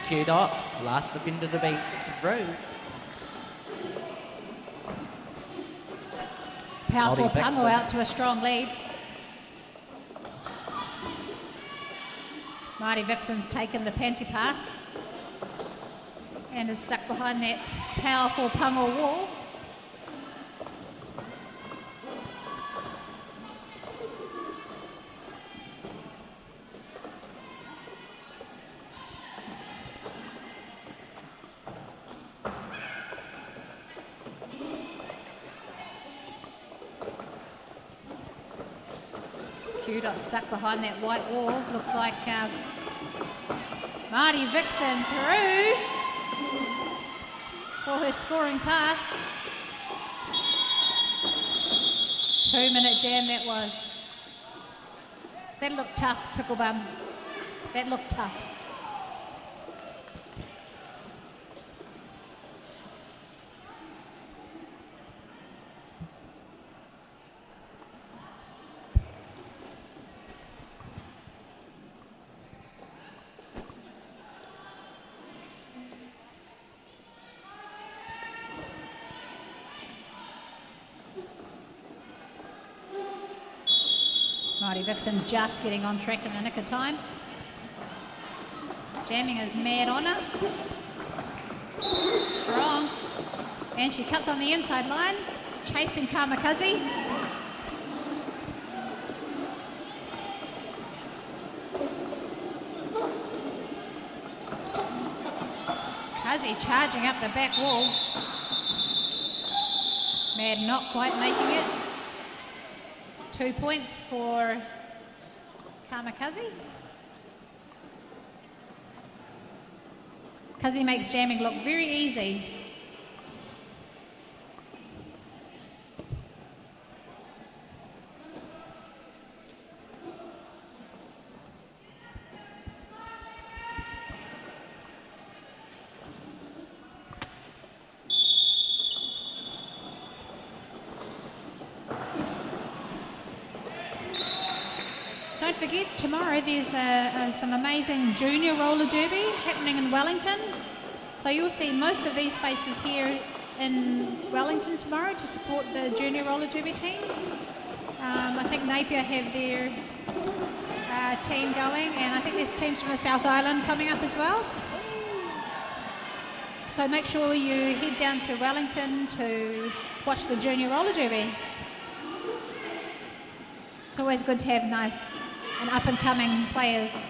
Q Dot, last defender to beat through. Powerful Marty pungle Vixen. out to a strong lead. Marty Vixen's taken the panty pass and is stuck behind that powerful pungle wall. Q Dot stuck behind that white wall. Looks like Marty Vixen through for her scoring pass. 2-minute jam that was. That looked tough, Picklebum. That looked tough. Marty Vixen just getting on track in the nick of time. Jamming is mad on her. Strong. And she cuts on the inside line, chasing Kamikaze. Kazi charging up the back wall. Mad not quite making it. 2 points for Kamikaze. Kazi makes jamming look very easy. Don't forget, tomorrow there's some amazing junior roller derby happening in Wellington. So you'll see most of these spaces here in Wellington tomorrow to support the junior roller derby teams. I think Napier have their team going, and I think there's teams from the South Island coming up as well. So make sure you head down to Wellington to watch the junior roller derby. It's always good to have nice and up-and-coming players.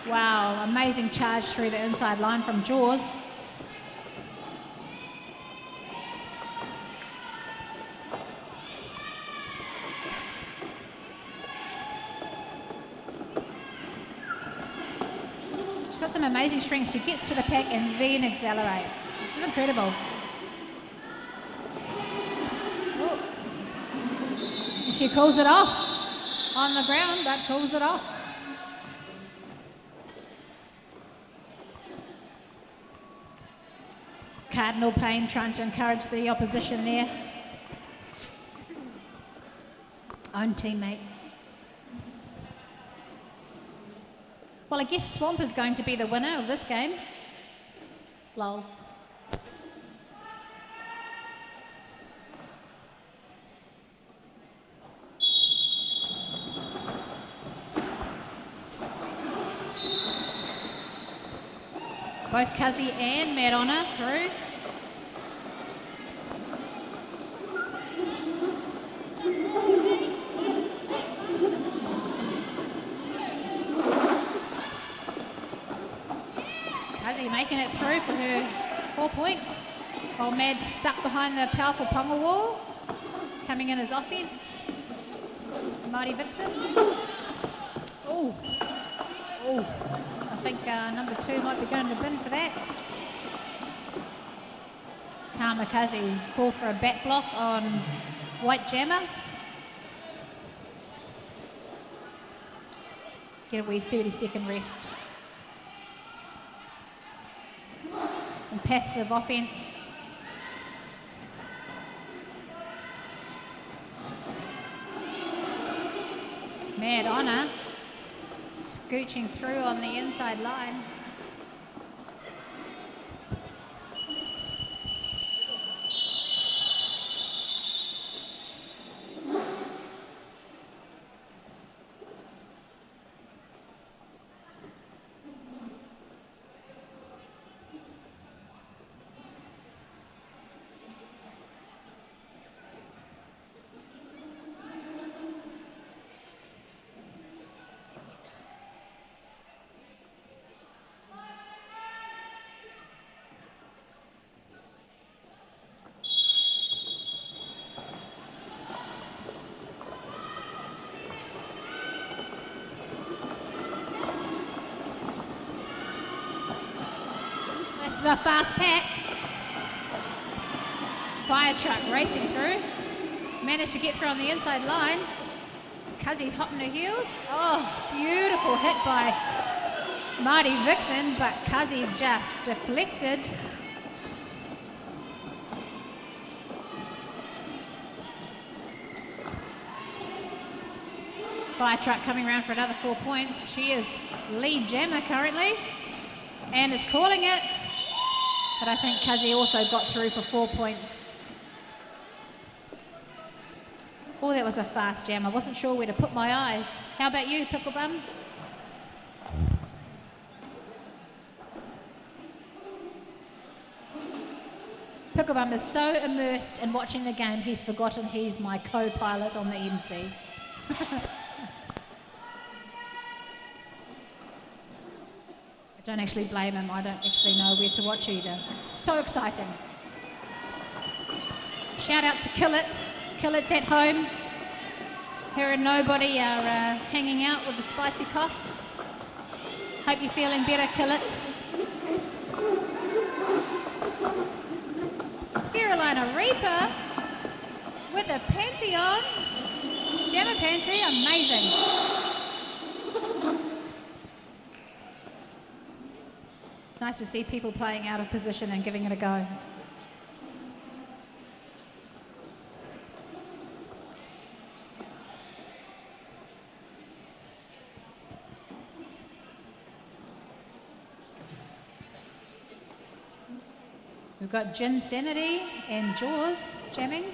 Wow, amazing charge through the inside line from Jaws. She's got some amazing strength. She gets to the pack and then accelerates. She's incredible. And she calls it off on the ground, but calls it off. Cardinal Payne trying to encourage the opposition there. Own teammates. Well, I guess Swamp is going to be the winner of this game. Lol. Both Cuzzy and Madonna through. Cuzzy making it through for her 4 points, while Mad's stuck behind the powerful Ponga wall. Coming in as offense. Marty Vixen. Oh. Oh. I think number 2 might be going to the bin for that. Kamikaze call for a back block on White Jammer. Get a wee 30-second rest. Some passive offense. Mad Honor scooching through on the inside line. This is a fast pack. Fire truck racing through. Managed to get through on the inside line. Cuzzy hot on her heels. Oh, beautiful hit by Marty Vixen, but Cuzzy just deflected. Fire truck coming around for another 4 points. She is lead jammer currently and is calling it. But I think Cuzzy also got through for 4 points. Oh, that was a fast jam. I wasn't sure where to put my eyes. How about you, Picklebum? Picklebum is so immersed in watching the game, he's forgotten he's my co-pilot on the MC. I don't actually blame him. I don't actually know where to watch either. It's so exciting. Shout out to Kill It. Kill It's at home. Her and Nobody are hanging out with a spicy cough. Hope you're feeling better, Kill It. Carolina Reaper with a panty on. Jammer panty, amazing. Nice to see people playing out of position and giving it a go. We've got Gin Sanity and Jaws jamming.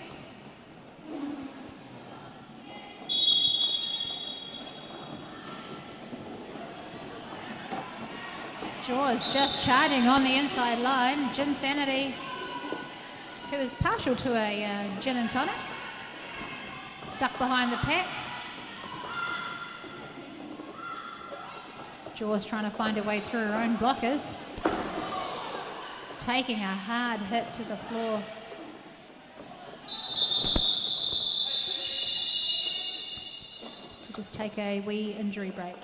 Jaws just charging on the inside line. Gin Sanity, who is partial to a gin and tonic, stuck behind the pack. Jaws trying to find her way through her own blockers. Taking a hard hit to the floor. We'll just take a wee injury break.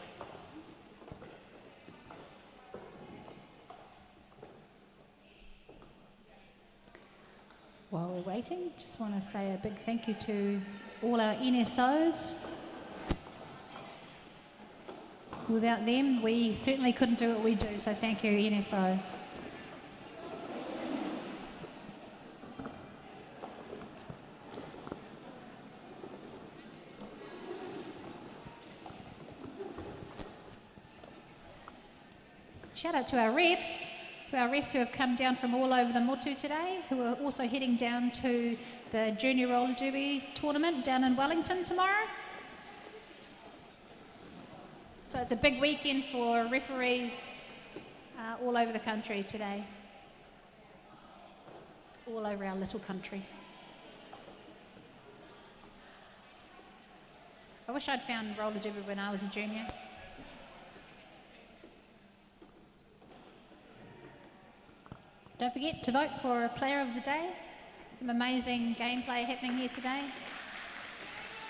While we're waiting, just want to say a big thank you to all our NSOs. Without them, we certainly couldn't do what we do, so thank you, NSOs. Shout out to our refs who have come down from all over the motu today, who are also heading down to the Junior Roller Derby tournament down in Wellington tomorrow. So it's a big weekend for referees all over the country today. All over our little country. I wish I'd found roller derby when I was a junior. Don't forget to vote for a player of the day. Some amazing gameplay happening here today.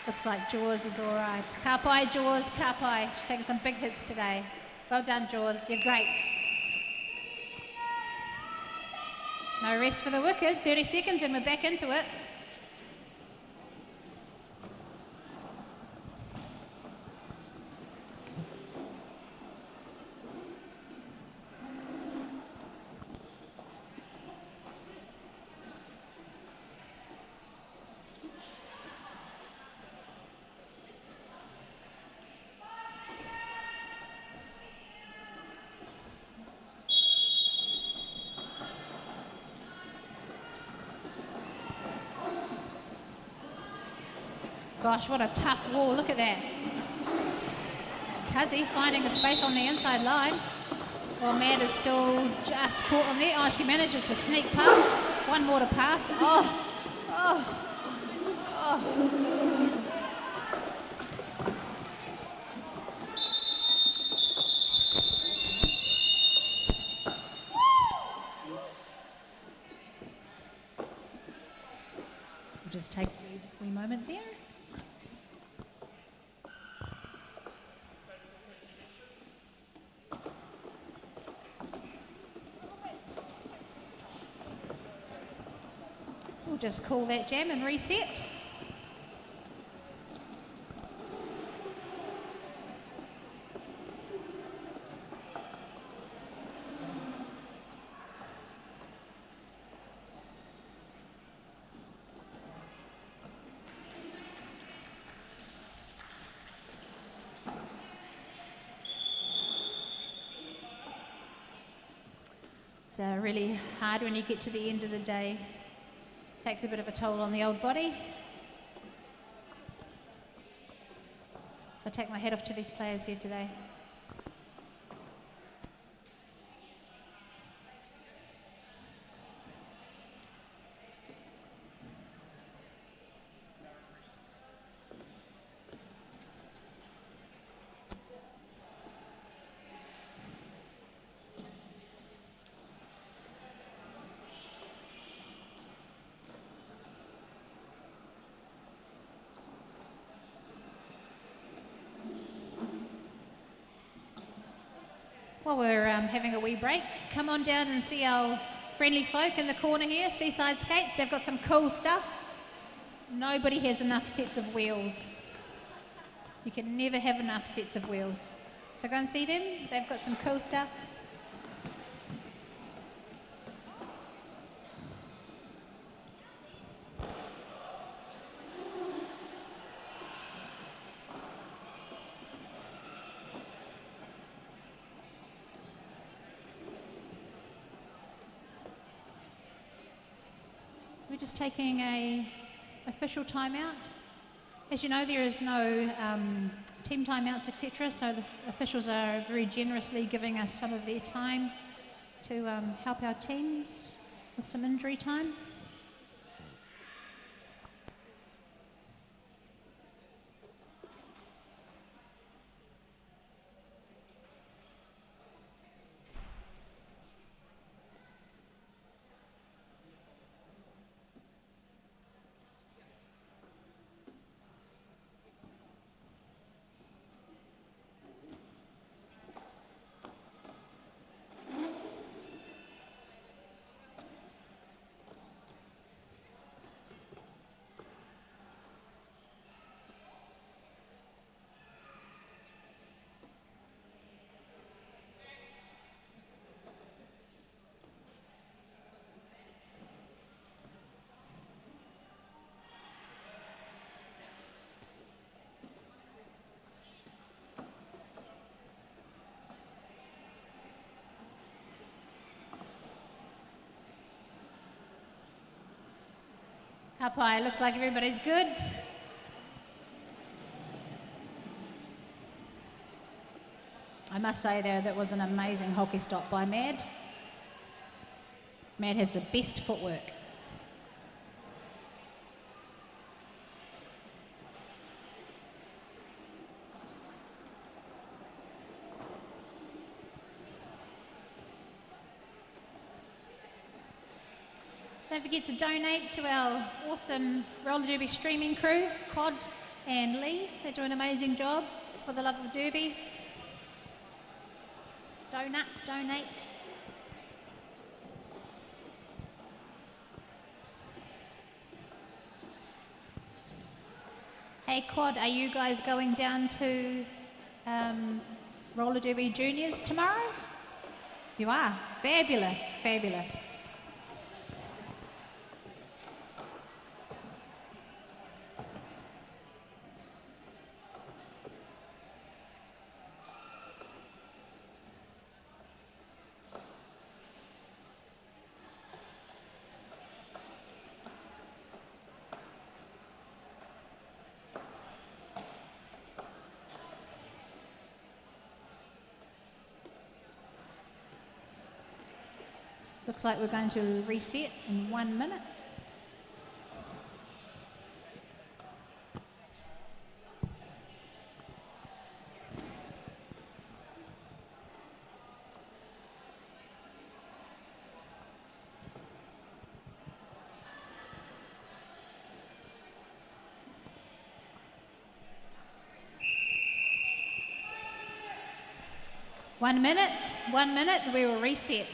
Looks like Jaws is all right. Kapai, Jaws, Kapai. She's taking some big hits today. Well done, Jaws. You're great. No rest for the wicked. 30 seconds and we're back into it. Gosh, what a tough wall. Look at that. Kazi finding a space on the inside line. Well, Mad is still just caught on there. Oh, she manages to sneak past. One more to pass. Oh, oh, oh. We'll just take a wee moment there. Just call that jam and reset. It's really hard when you get to the end of the day. Takes a bit of a toll on the old body. So I take my hat off to these players here today. While we're having a wee break, come on down and see our friendly folk in the corner here, Seaside Skates. They've got some cool stuff. Nobody has enough sets of wheels. You can never have enough sets of wheels. So go and see them. They've got some cool stuff. We're just taking a official timeout As you know, there is no team timeouts, etc. So the officials are very generously giving us some of their time to help our teams with some injury time. Up high, looks like everybody's good. I must say though, that was an amazing hockey stop by Mad. Mad has the best footwork. Don't forget to donate to our awesome roller derby streaming crew, Cod and Lee. They do an amazing job for the love of derby. Donate. Hey Quad, are you guys going down to roller derby juniors tomorrow? You are? Fabulous, fabulous. Looks like we're going to reset in 1 minute. One minute, we will reset.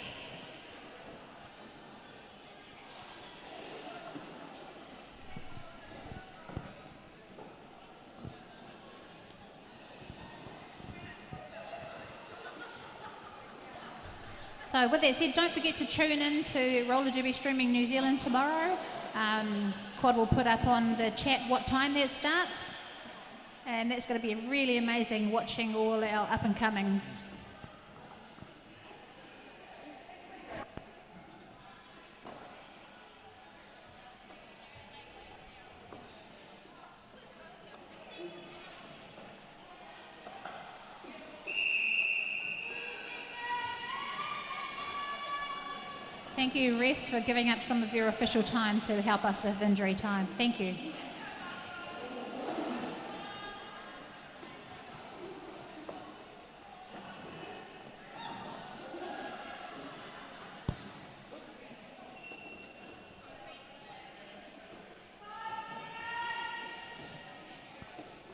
So with that said, don't forget to tune in to Roller Derby Streaming New Zealand tomorrow. Quad will put up on the chat what time that starts. And that's going to be really amazing watching all our up-and-comings. Thank you, refs, for giving up some of your official time to help us with injury time. Thank you.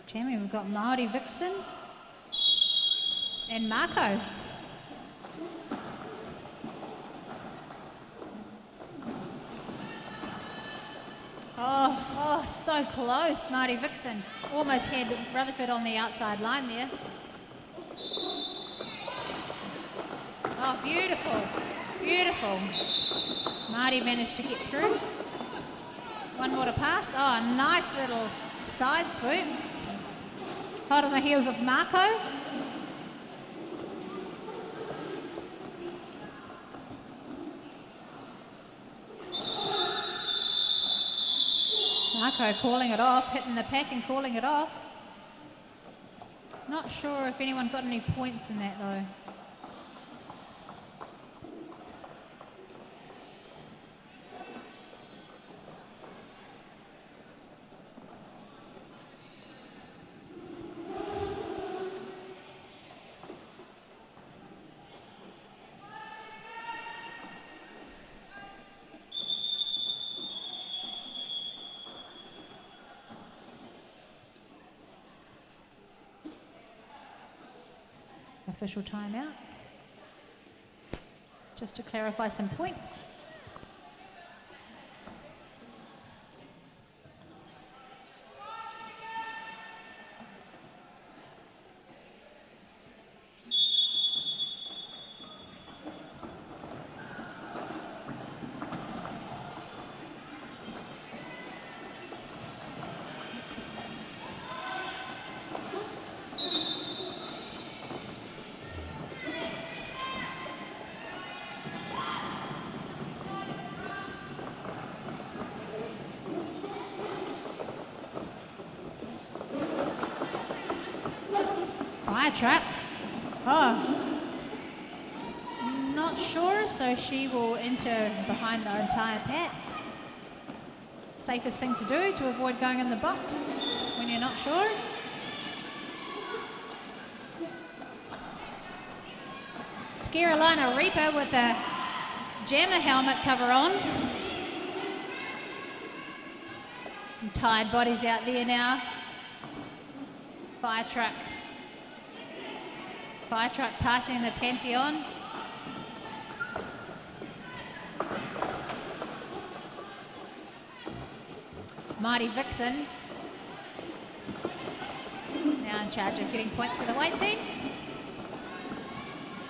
Jamie, we've got Maori Vixen and Marco. Oh, so close, Marty Vixen. Almost had Rutherford on the outside line there. Oh, beautiful, beautiful. Marty managed to get through. One more to pass. Oh, nice little side swoop. Hot on the heels of Marco. Marco Marco calling it off, hitting the pack and calling it off. Not sure if anyone got any points in that though. Official timeout. Just to clarify some points. Fire truck. Oh, not sure, so she will enter behind the entire pack. Safest thing to do to avoid going in the box when you're not sure. Carolina Reaper with the jammer helmet cover on. Some tired bodies out there now. Fire truck. Fire truck passing the Pantheon. Marty Vixen now in charge of getting points for the white team.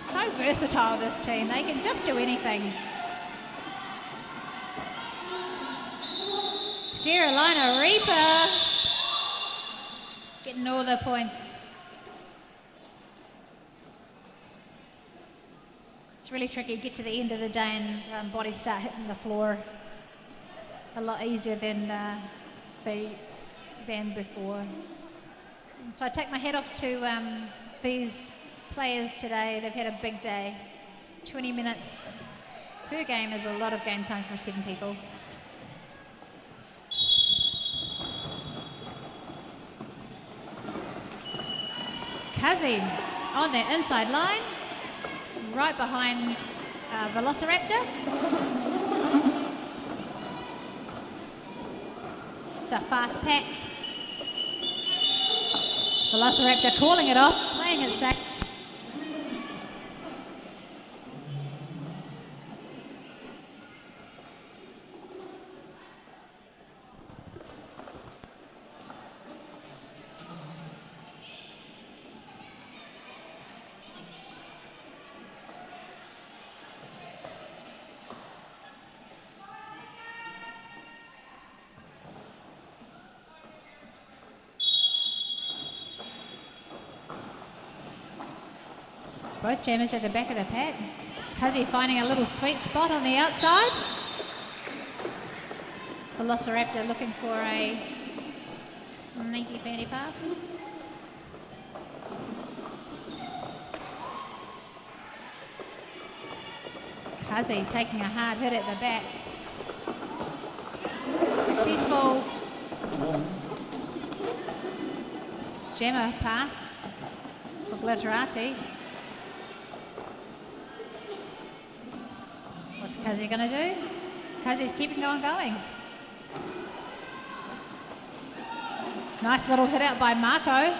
So versatile, this team. They can just do anything. Carolina Reaper getting all the points. It's really tricky. Get to the end of the day and bodies start hitting the floor a lot easier than before. So I take my hat off to these players today. They've had a big day. 20 minutes per game is a lot of game time for 7 people. Kazi on the inside line, right behind Velociraptor. It's a fast pack. Velociraptor calling it off, playing it safe. Both jammers at the back of the pack. Kazi finding a little sweet spot on the outside. Velociraptor looking for a sneaky panty pass. Kazi taking a hard hit at the back. Successful jammer pass for Glitterati. What's Kazi going to do? Kazi's keeping on going. Nice little hit out by Marco.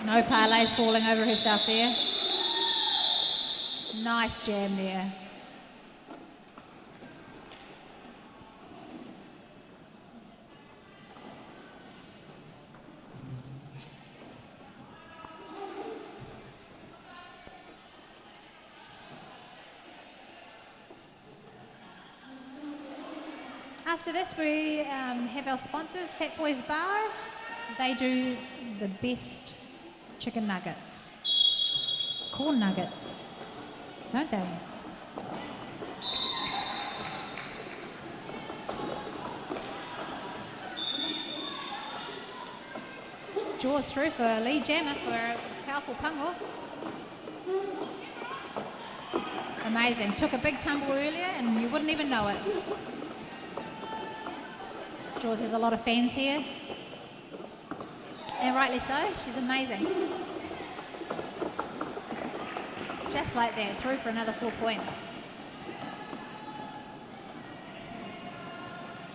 No parlays falling over herself there. Nice jam there. After this, we have our sponsors, Fat Boys Bar. They do the best chicken nuggets, corn nuggets, don't they? jaws through for a lead jammer for a powerful Pango. Amazing. Took a big tumble earlier and you wouldn't even know it. Jaws has a lot of fans here. And rightly so. She's amazing. Just like that. Through for another 4 points.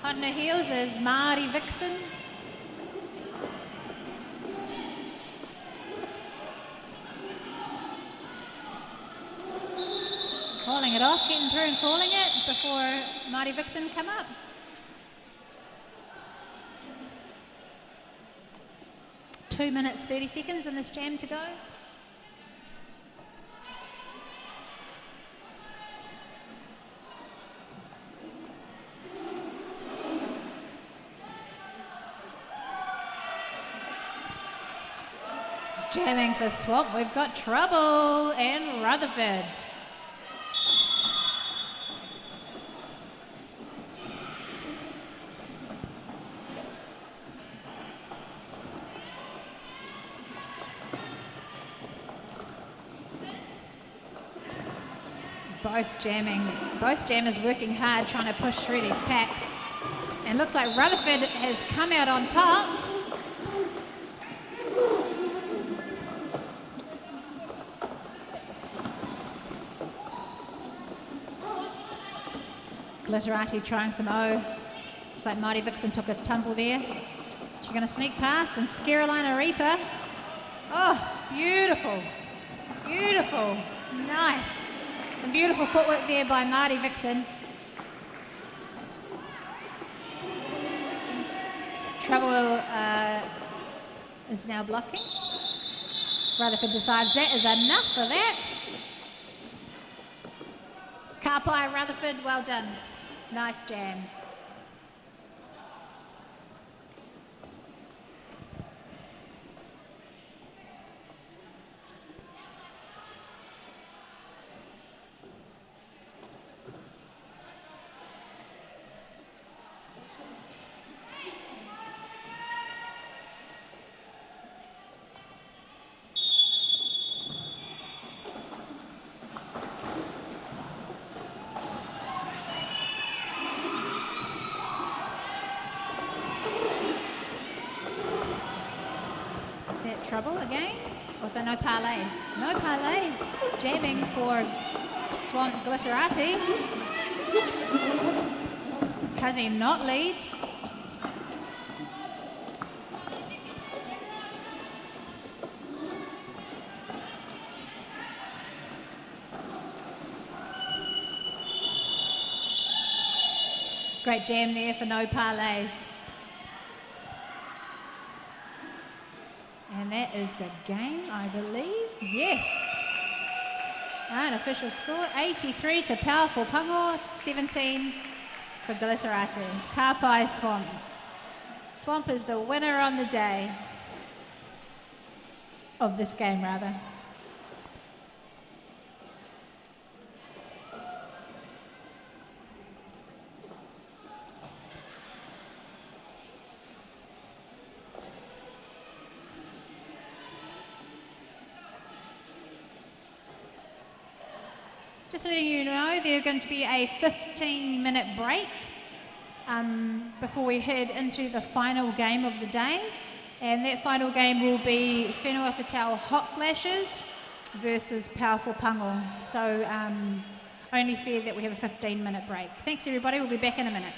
On her heels is Marty Vixen. Calling it off, getting through and calling it before Marty Vixen come up. Two minutes, 30 seconds in this jam to go. Jamming for Swamp, we've got trouble in Rutherford. Both jammers working hard trying to push through these packs. And looks like Rutherford has come out on top. Glitterati trying some O. Looks like Marty Vixen took a tumble there. She's going to sneak past and Scarolina Reaper. Oh, beautiful. Beautiful. Nice. Some beautiful footwork there by Marty Vixen. Trouble is now blocking. Rutherford decides that is enough for that. Karpai Rutherford, well done. Nice jam. Trouble again. Also no parlays. No parlays. Jamming for Swamp Glitterati. Cuzzy not lead. Great jam there for no parlays. And that is the game, I believe. Yes. Unofficial score, 83 to Powerful Pango, 17 for Glitterati. Karpai Swamp. Swamp is the winner on the day. Of this game, rather. Just letting you know, there's going to be a 15-minute break before we head into the final game of the day. And that final game will be Whenua Fatal Hot Flashes versus Powerful Pango. So only fair that we have a 15-minute break. Thanks, everybody. We'll be back in a minute.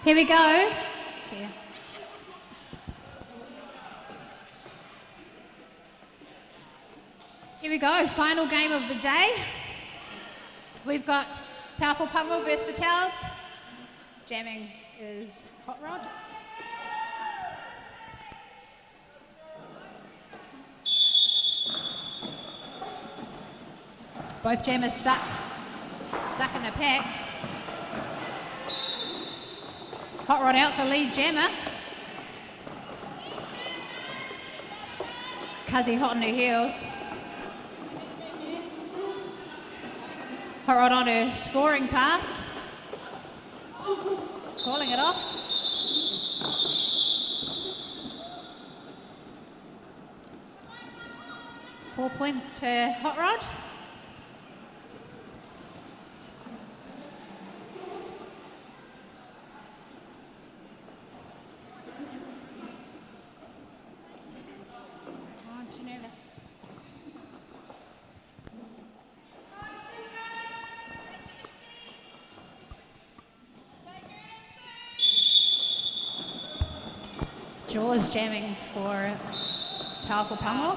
Here we go. See ya. Here we go, final game of the day. We've got Powerful Pungal versus Vitals. Jamming is Hot Rod. Both jammers stuck in a pack. Hot Rod out for lead jammer. Cuzzy hot on her heels. Hot Rod on her scoring pass. Calling it off. Four points to Hot Rod. Jaws jamming for Powerful Pungal.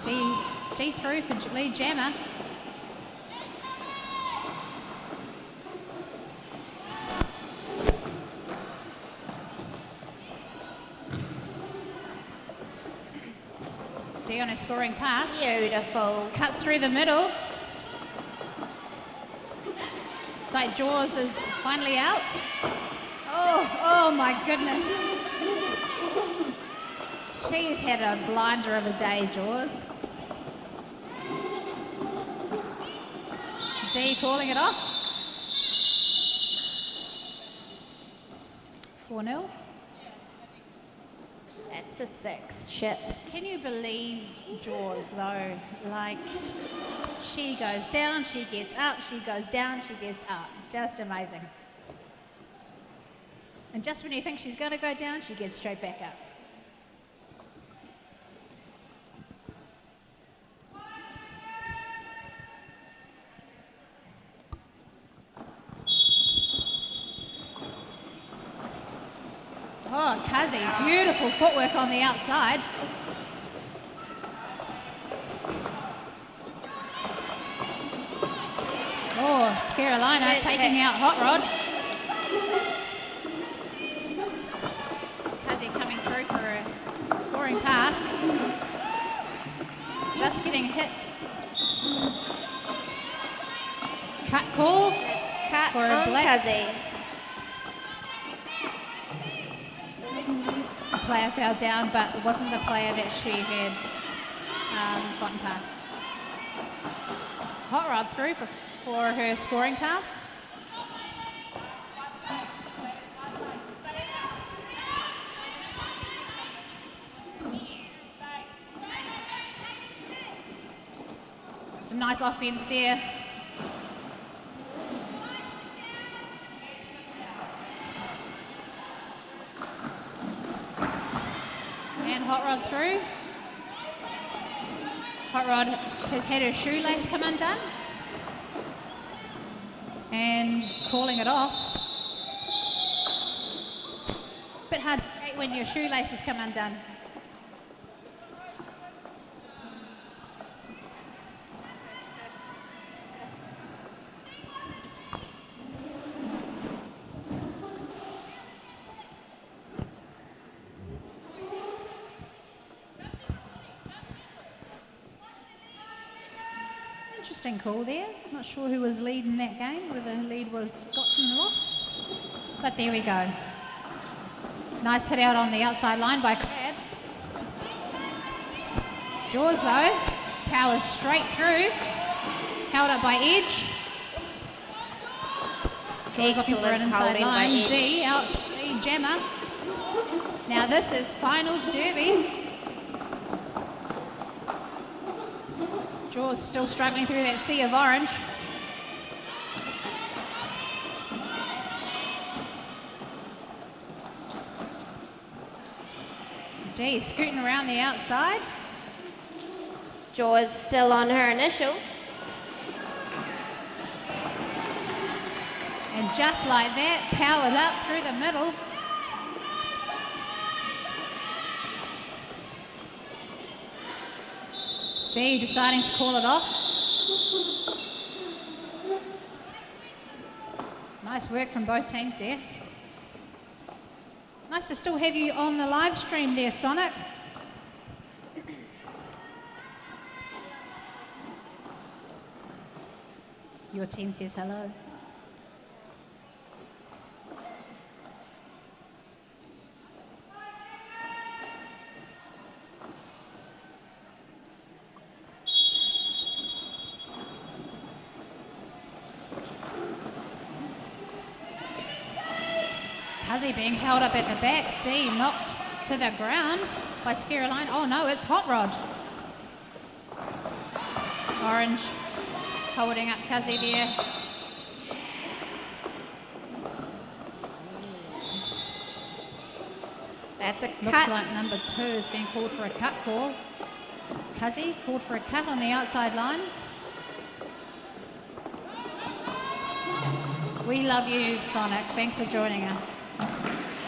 D through for lead jammer. D on a scoring pass. Beautiful. Cuts through the middle. It's like Jaws is finally out. Oh my goodness. She's had a blinder of a day, Jaws. D calling it off. 4-0. That's a 6. Shit. Can you believe Jaws though? Like, she goes down, she gets up, she goes down, she gets up. Just amazing. And just when you think she's gonna go down, she gets straight back up. Oh, Kazi, beautiful footwork on the outside. Oh, Carolina taking out Hot Rod. Kazi coming through for a scoring pass. Just getting hit. Cut call Cut for a on black. Kazi. Player fell down, but it wasn't the player that she had gotten past. Hot Rod through for her scoring pass. Some nice offense there. And Hot Rod through. Hot Rod has had her shoelace come undone. And calling it off. Bit hard to skate when your shoelaces come undone. Interesting call there. Not sure who was leading that game, whether the lead was gotten or lost. But there we go. Nice hit out on the outside line by Crabs. Jaws though, powers straight through. Held up by Edge. Jaws looking for an inside line. D out for the jammer. Now this is finals derby. Jaws still struggling through that sea of orange. D scooting around the outside. Jaws still on her initial. And just like that, powered up through the middle. D deciding to call it off. Nice work from both teams there. Nice to still have you on the live stream there, Sonic. Your team says hello. Cuzzy being held up at the back. D knocked to the ground by Scaroline. Oh no, it's Hot Rod. Orange holding up Cuzzy there. That's a Looks cut. like number 2 is being called for a cut call. Cuzzy called for a cut on the outside line. We love you, Sonic. Thanks for joining us.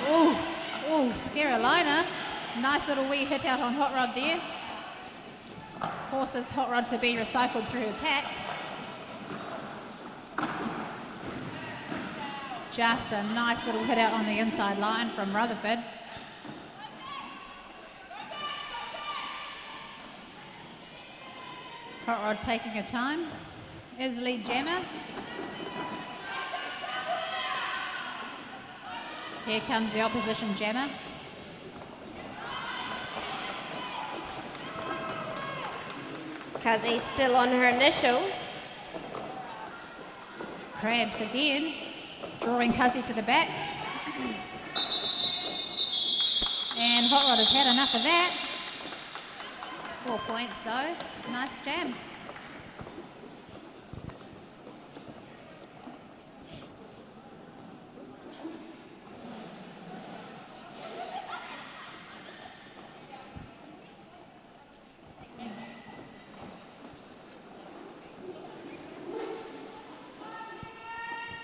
Oh, Scarolina. Nice little wee hit out on Hot Rod there. Forces Hot Rod to be recycled through her pack. Just a nice little hit out on the inside line from Rutherford. Hot Rod taking her time. Is lead jammer. Here comes the opposition jammer. Cuzzy still on her initial. Krabs again, drawing Cuzzy to the back. And Hot Rod has had enough of that. 4 points, so nice jam.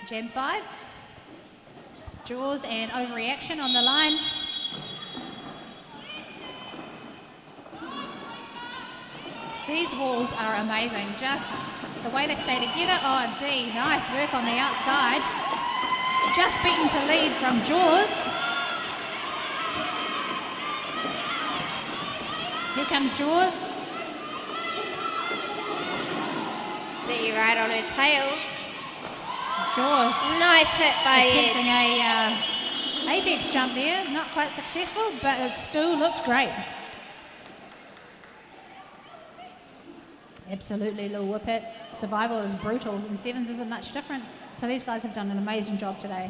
Jam 5. Jaws and overreaction on the line. These walls are amazing, just the way they stay together. Oh, D, nice work on the outside. Just beaten to lead from Jaws. Here comes Jaws. D right on her tail. Jaws Nice hit by attempting Edge. a apex jump there, not quite successful, but it still looked great. Absolutely, little whippet. Survival is brutal, and sevens isn't much different. So these guys have done an amazing job today.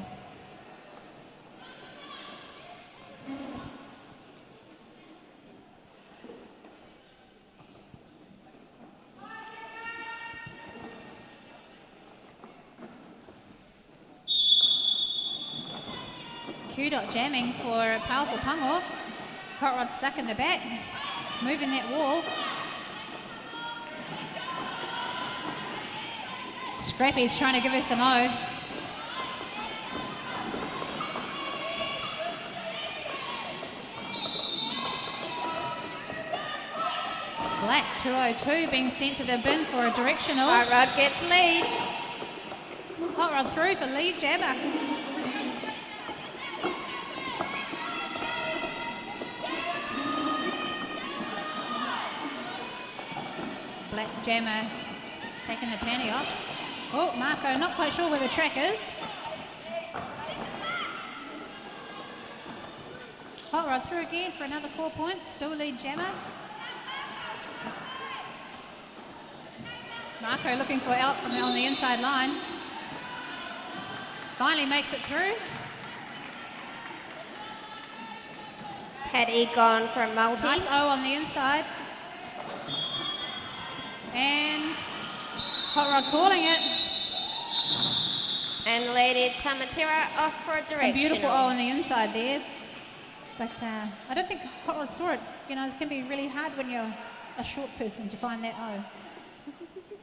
Q-dot jamming for a powerful pungo. Hot Rod stuck in the back, moving that wall. Scrappy's trying to give her some O. Black 202 being sent to the bin for a directional. Hot Rod gets lead. Hot Rod through for lead jabber. Black jammer taking the panty off. Oh, Marco, not quite sure where the track is. Hot Rod through again for another 4 points, still lead jammer. Marco looking for out from on the inside line. Finally makes it through. Paddy gone for a multi. Nice O on the inside. And Hot Rod calling it. And Lady Tamatera off for a directional. Some beautiful O on the inside there. But I don't think Hot Rod saw it. You know, it can be really hard when you're a short person to find that O.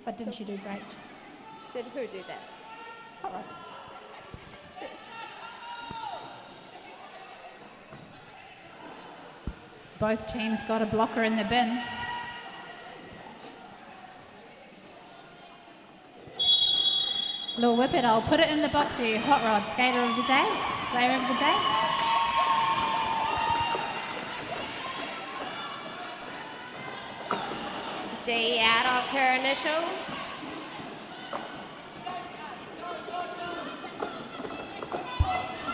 But didn't she do great? Did who do that? Hot Rod. Both teams got a blocker in the bin. Little Whippet, I'll put it in the box for you. Hot Rod, skater of the day, player of the day. D out of her initial.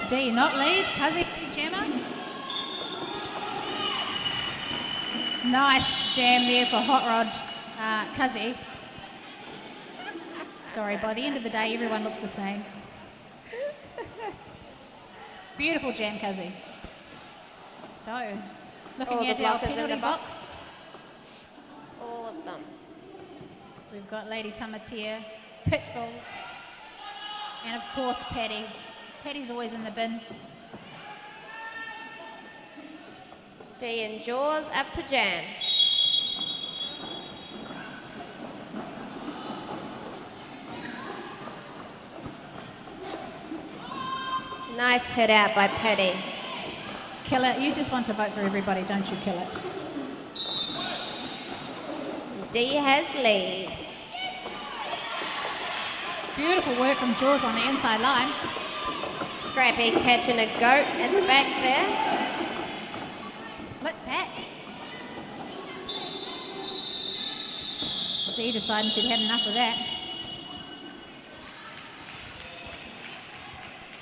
D not lead, Kazi jammer. Nice jam there for Hot Rod, Kazi. Sorry, by the end of the day, everyone looks the same. Beautiful jam, Kazi. So, looking All the at our blockers in penalty the box, All of them. we've got Lady Tamatea, Pitbull, and of course Patty. Patty's always in the bin. D and Jaws up to jam. Nice hit out by Petty. Kill it. You just want to vote for everybody, don't you? Kill it. D has lead. Beautiful work from Jaws on the inside line. Scrappy catching a goat at the back there. Split back. D deciding she'd had enough of that.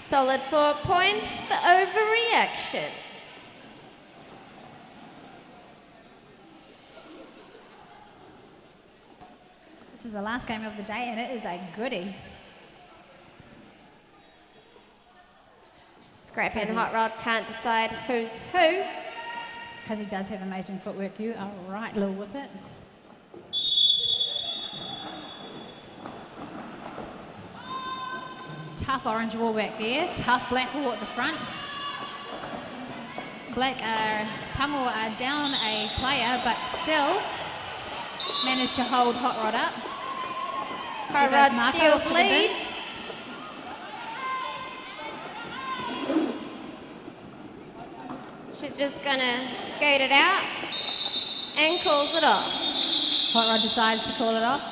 Solid 4 points for overreaction. This is the last game of the day, and it is a goodie. Scrappy and Hot Rod can't decide who's who. Because he does have amazing footwork. You are right, Little Whippet. Tough orange wall back there. Tough black wall at the front. Black Pango are down a player, but still managed to hold Hot Rod up. Hot There goes Rod Marco steals off to the lead. bin. She's just gonna skate it out and calls it off. Hot Rod decides to call it off.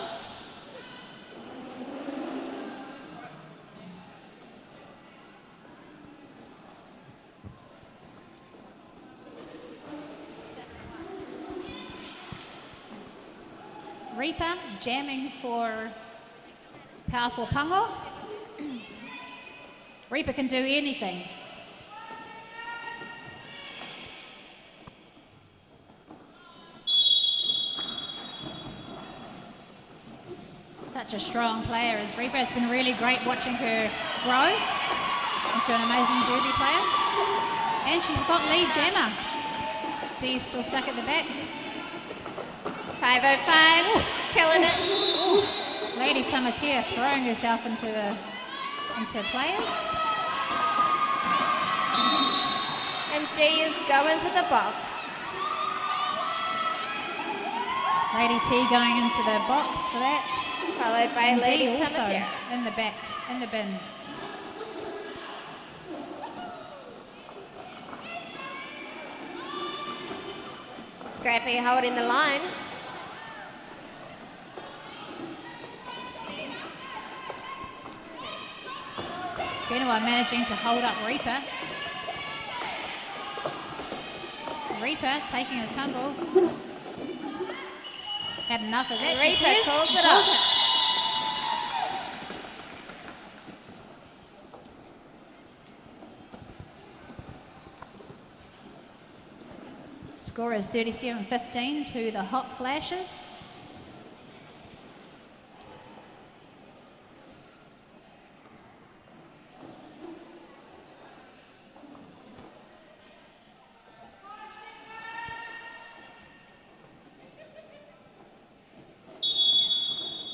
Reaper jamming for powerful Pango. Reaper can do anything. Such a strong player as Reaper. It's been really great watching her grow into an amazing derby player. And she's got lead jammer. Dee's still stuck at the back. 5:05, killing it. Lady Tamatea throwing herself into players. And D is going to the box. Lady T going into the box for that. Followed by And Lady D also Tamatea. in the back, in the bin. Scrappy holding the line. Whenua managing to hold up Reaper. Reaper taking a tumble. Had enough of that. And she Reaper says. calls it Calls off. Score is 37-15 to the Hot Flashes.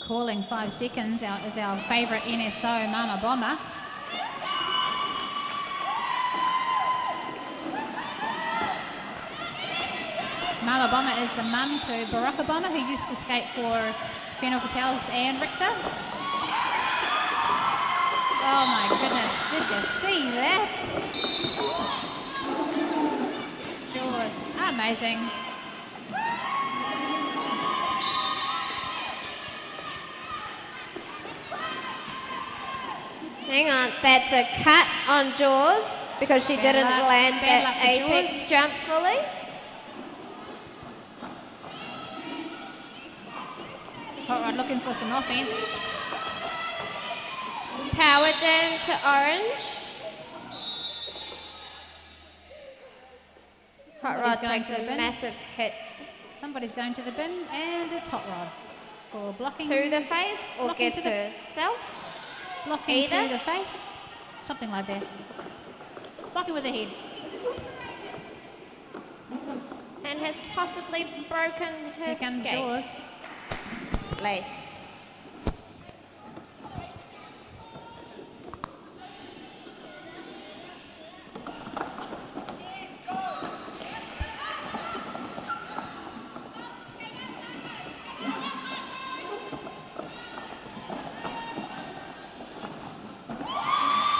Calling 5 seconds is our favourite NSO Mama Bomber. Mama Bomber is the mum to Barack Obama, who used to skate for Whenua Patels and Richter. Oh my goodness, did you see that? Jaws Amazing. Hang on, that's a cut on Jaws because she Bad didn't luck. land Bad luck that for apex Jaws. jump fully. Hot Rod looking for some offense. Power jam to orange. Hot Somebody's Rod going takes to the a bin. massive hit Somebody's going to the bin, and it's Hot Rod for blocking. to the face or Blocking gets to the- herself. Blocking Either. to the face. Something like that. Blocking with the head. And has possibly broken her Here comes skate. Jaws. Lace.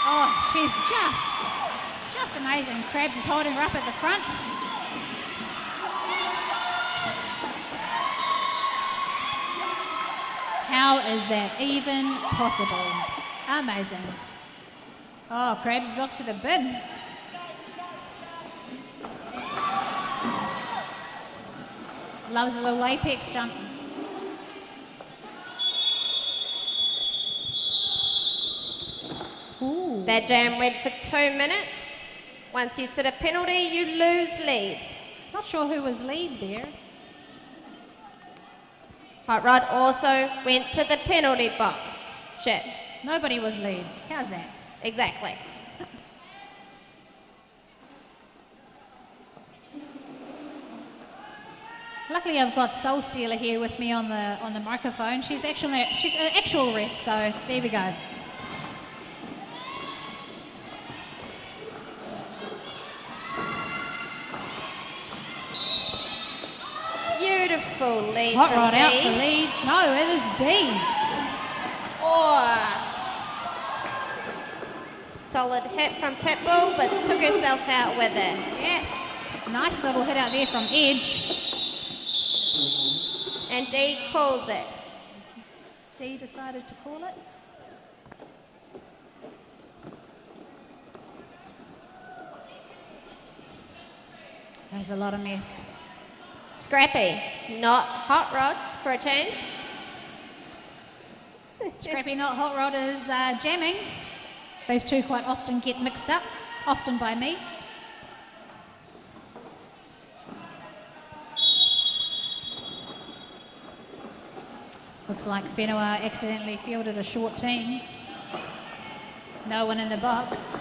Oh, she's just amazing. Krabs is holding her up at the front. How is that even possible? Amazing. Oh, Krabs is off to the bin. Loves a little apex jump. Ooh. That jam went for 2 minutes. Once you set a penalty, you lose lead. Not sure who was lead there. Hot Rod also went to the penalty box. Shit. Nobody was lead. How's that? Exactly. Luckily, I've got Soul Stealer here with me on the microphone. She's an actual ref, so there we go. Beautiful lead Hot from Rod D. out for lead. No, it is D. Or solid hit from Pitbull, but took herself out with it. Yes. Nice little hit out there from Edge. And D calls it. D decided to call it. There's a lot of mess. Scrappy, not Hot Rod for a change. Scrappy Not Hot Rod is jamming. Those two quite often get mixed up, often by me. Looks like Whenua accidentally fielded a short team. No one in the box.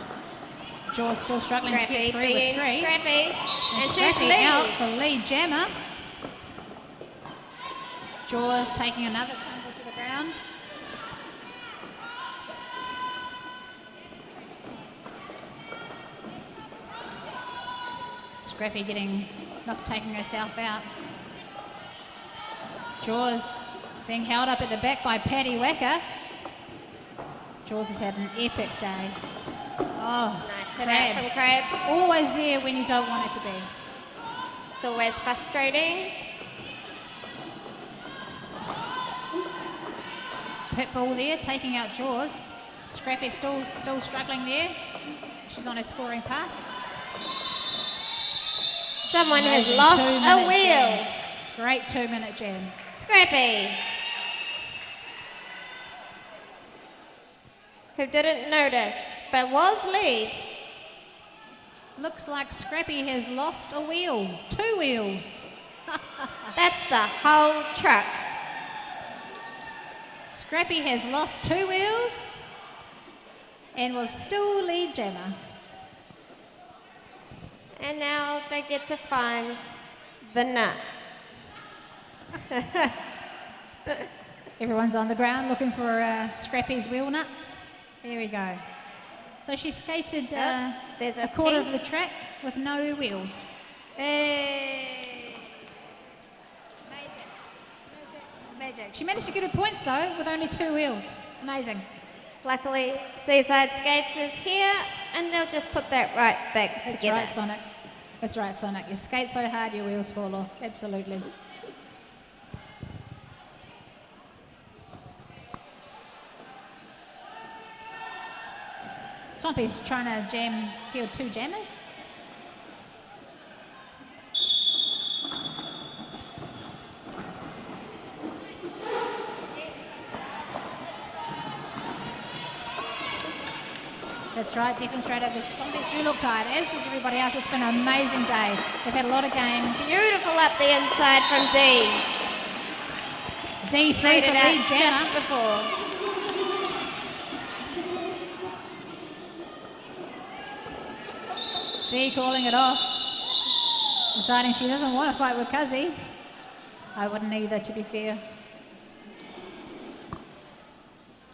Jaws still struggling to Scrappy get through with being three. Scrappy. And she's Scrappy lead. out for lead jammer. Jaws taking another tumble to the ground. Scrappy taking herself out. Jaws being held up at the back by Paddy Wacker. Jaws has had an epic day. Oh, Nice hit out from Krabs. always there when you don't want it to be. It's always frustrating. Pitbull there taking out Jaws. Scrappy still struggling there. She's on her scoring pass. Someone has Amazing lost a 2-minute wheel. jam. Great 2-minute jam. Scrappy, who didn't notice but was lead. Looks like Scrappy has lost a wheel. 2 wheels. That's the whole truck. Scrappy has lost 2 wheels and was still lead jammer. And now they get to find the nut. Everyone's on the ground looking for Scrappy's wheel nuts. There we go. So she skated There's a quarter of the track with no wheels. Hey. Magic. She managed to get her points though with only 2 wheels. Amazing. Luckily, Seaside Skates is here, and they'll just put that right back That's together. right, Sonic. That's right, Sonic. You skate so hard, your wheels fall off. Absolutely. Swampy's trying to field 2 jammers. That's right, demonstrated the Zombies do look tired, as does everybody else. It's been an amazing day. They've had a lot of games. Beautiful up the inside from D. D3 for Made it lead out jammer. just before. D calling it off. Deciding she doesn't want to fight with Cuzzy. I wouldn't either, to be fair.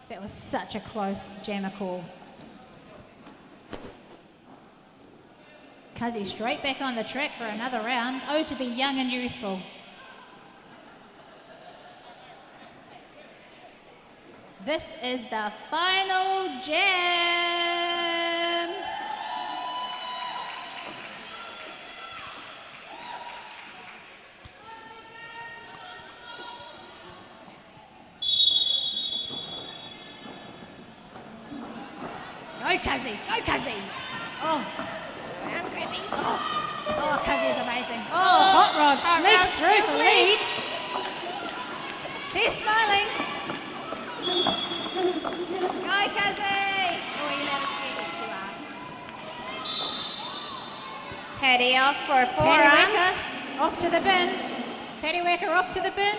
That was such a close jammer call. Cuzzy straight back on the track for another round. Oh, to be young and youthful. This is the final jam. Go Cuzzy, go Cuzzy. Oh. Round grabbing. Oh, Cuzzy is amazing. Oh, Hot Rod sneaks through for lead. She's smiling. Go, Cuzzy. Oh, you'll have a cheer, yes, you are. Paddy off for Paddy 4 arms. Wacker off to the bin. Paddy Wacker off to the bin.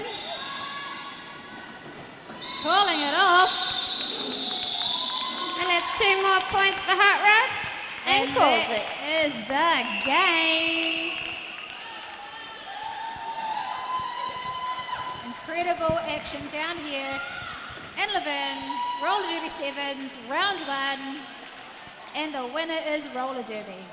Calling it off. And that's 2 more points for Hot Rod. And calls it. Is the game. Incredible action down here in Levin. Roller Derby Sevens, round 1. And the winner is Roller Derby.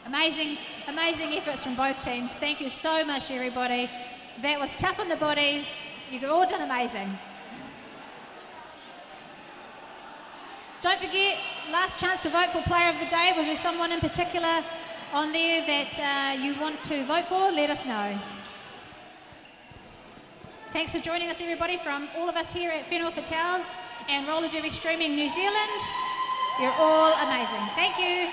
Amazing, amazing efforts from both teams. Thank you so much, everybody. That was tough on the bodies. You've all done amazing. Don't forget, last chance to vote for Player of the Day. Was there someone in particular on there that you want to vote for? Let us know. Thanks for joining us, everybody, from all of us here at Whenua for Towers and Roller Derby Streaming New Zealand. You're all amazing. Thank you.